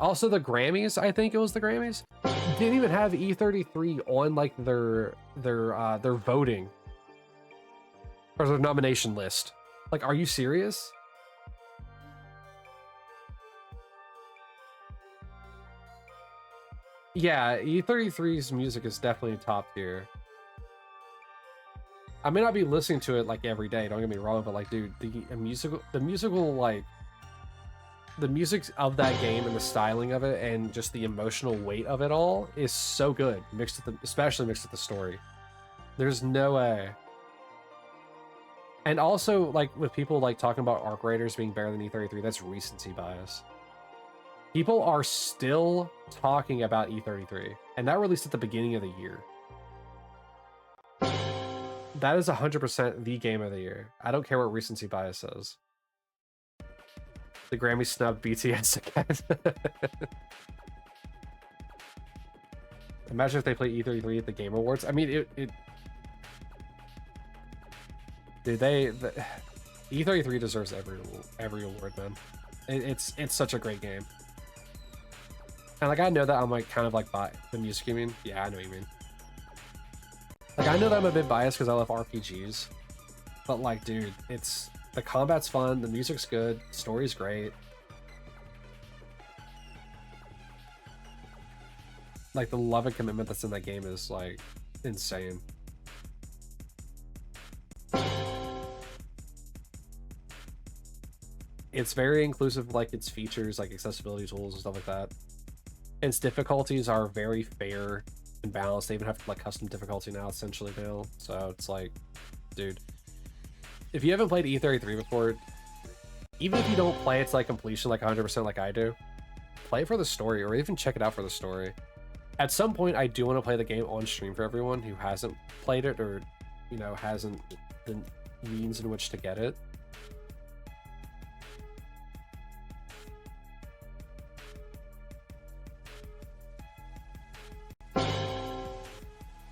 Also, the Grammys, I think it was the Grammys, didn't even have E33 on like their voting or their nomination list. Like, are you serious? Yeah, E33's music is definitely top tier. I may not be listening to it like every day, don't get me wrong, but like, dude, the music of that game and the styling of it and just the emotional weight of it all is so good, especially mixed with the story. There's no way. And also, like, with people like talking about Arc Raiders being better than E33, that's recency bias. People are still talking about E33, and that released at the beginning of the year. That is 100% the game of the year. I don't care what recency bias says. The Grammy snubbed BTS again. Imagine if they play E33 at the Game Awards. I mean, dude, E33 deserves every award, man. It's such a great game. And like I know that I'm like kind of like the music you mean. Yeah, I know what you mean. Like I know that I'm a bit biased because I love RPGs, but like, dude, the combat's fun, the music's good, the story's great. Like the love and commitment that's in that game is like insane. It's very inclusive, like its features, like accessibility tools and stuff like that. And its difficulties are very fair and balanced. They even have like custom difficulty now, essentially now. So it's like, dude, if you haven't played E33 before, even if you don't play it to like completion, like 100% like I do, play it for the story, or even check it out for the story. At some point, I do want to play the game on stream for everyone who hasn't played it, or you know, hasn't the means in which to get it.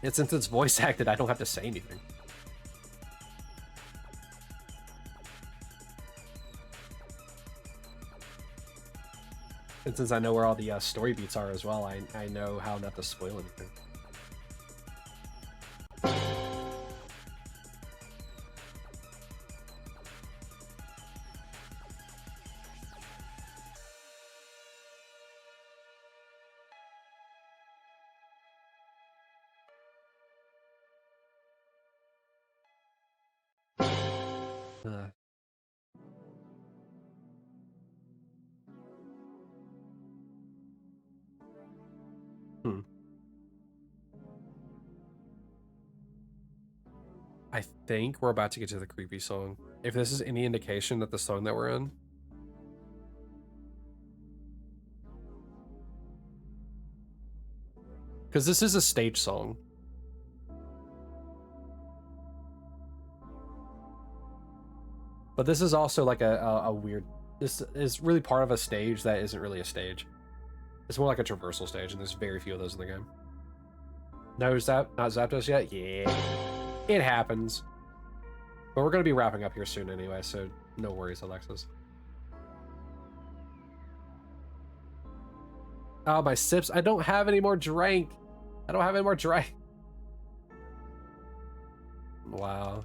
And since it's voice acted, I don't have to say anything. And since I know where all the story beats are as well, I know how not to spoil anything. I think we're about to get to the creepy song. If this is any indication that the song that we're in. Because this is a stage song. But this is also like a weird... This is really part of a stage that isn't really a stage. It's more like a traversal stage, and there's very few of those in the game. No, not Zapdos yet? Yeah. It happens. But we're going to be wrapping up here soon anyway, so no worries, Alexis. Oh, my sips. I don't have any more drink. I don't have any more drink. Wow.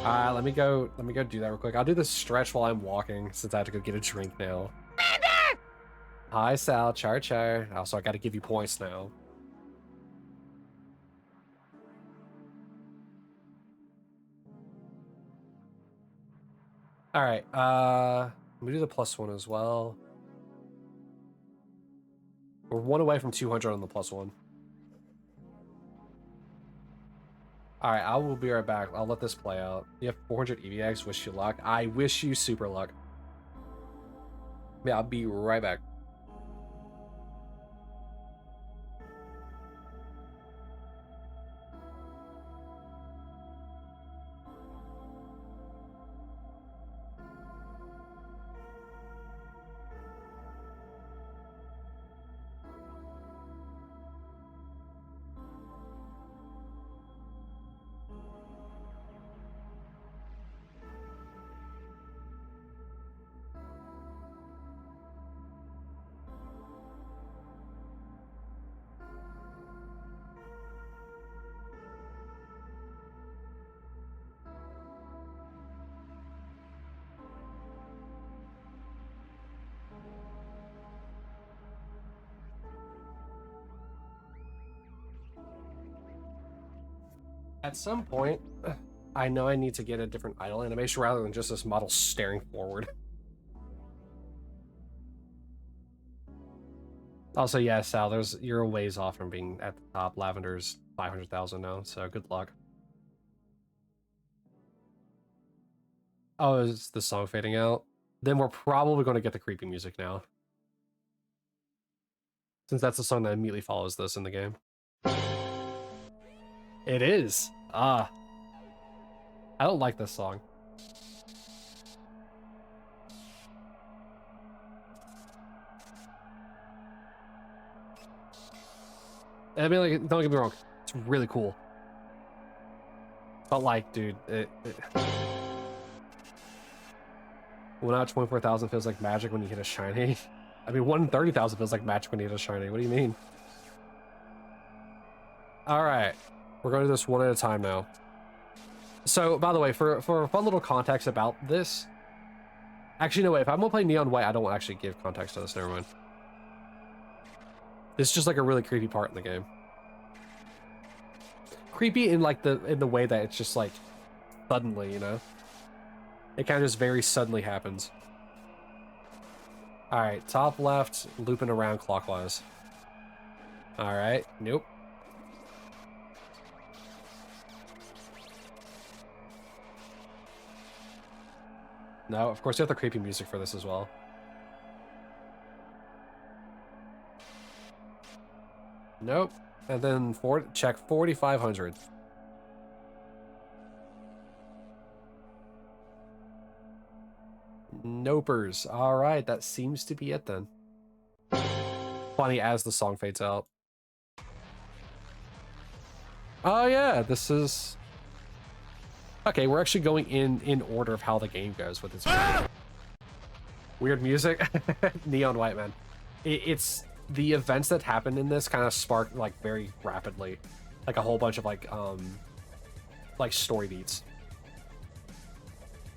Let me go do that real quick. I'll do this stretch while I'm walking, since I have to go get a drink now. Hi, Sal. Char. Also, I got to give you points now. All right. Let me do the +1 as well. We're 1 away from 200 on the +1. All right, I will be right back. I'll let this play out. You have 400 EVX. Wish you luck. I wish you super luck. Yeah, I'll be right back. At some point, I know I need to get a different idle animation rather than just this model staring forward. Also, yeah, Sal, you're a ways off from being at the top. Lavender's 500,000 now, so good luck. Oh, is the song fading out? Then we're probably going to get the creepy music now. Since that's the song that immediately follows this in the game. It is. I don't like this song. I mean, like, don't get me wrong, it's really cool. But like, dude, well, now 24,000 feels like magic when you hit a shiny. I mean, 130,000 feels like magic when you hit a shiny. What do you mean? All right, we're going to do this one at a time now. So, by the way, for a fun little context about this, actually, no, wait, if I'm gonna play Neon White, I don't actually give context to this. Never mind. It's just like a really creepy part in the game. Creepy in like the way that it's just like suddenly, you know? It kind of just very suddenly happens. All right, top left, looping around clockwise. All right, nope. No, of course you have the creepy music for this as well. Nope. And then check 4,500. Nopers. All right, that seems to be it then. Funny as the song fades out. Oh yeah, this is... Okay, we're actually going in order of how the game goes with its weird music. Neon White, man. It's the events that happen in this kind of spark like very rapidly, like a whole bunch of like story beats.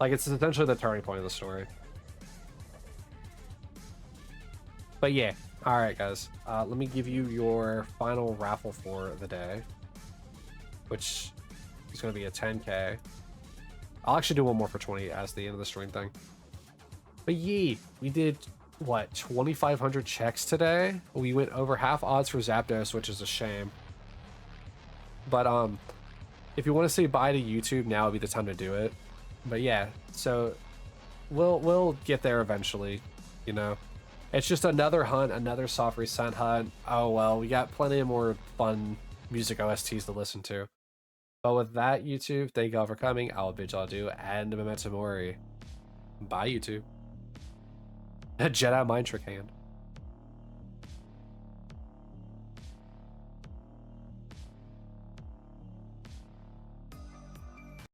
Like it's essentially the turning point of the story. But yeah, all right, guys. Let me give you your final raffle for the day, which is going to be a 10K. I'll actually do one more for 20 as the end of the stream thing. But yeah, we did, what, 2,500 checks today? We went over half odds for Zapdos, which is a shame. But if you want to say bye to YouTube, now would be the time to do it. But yeah, so we'll get there eventually, you know. It's just another hunt, another soft reset hunt. Oh well, we got plenty of more fun music OSTs to listen to. But with that, YouTube, thank y'all for coming. I'll bid y'all adieu, and memento mori. Bye, YouTube. A Jedi mind trick hand.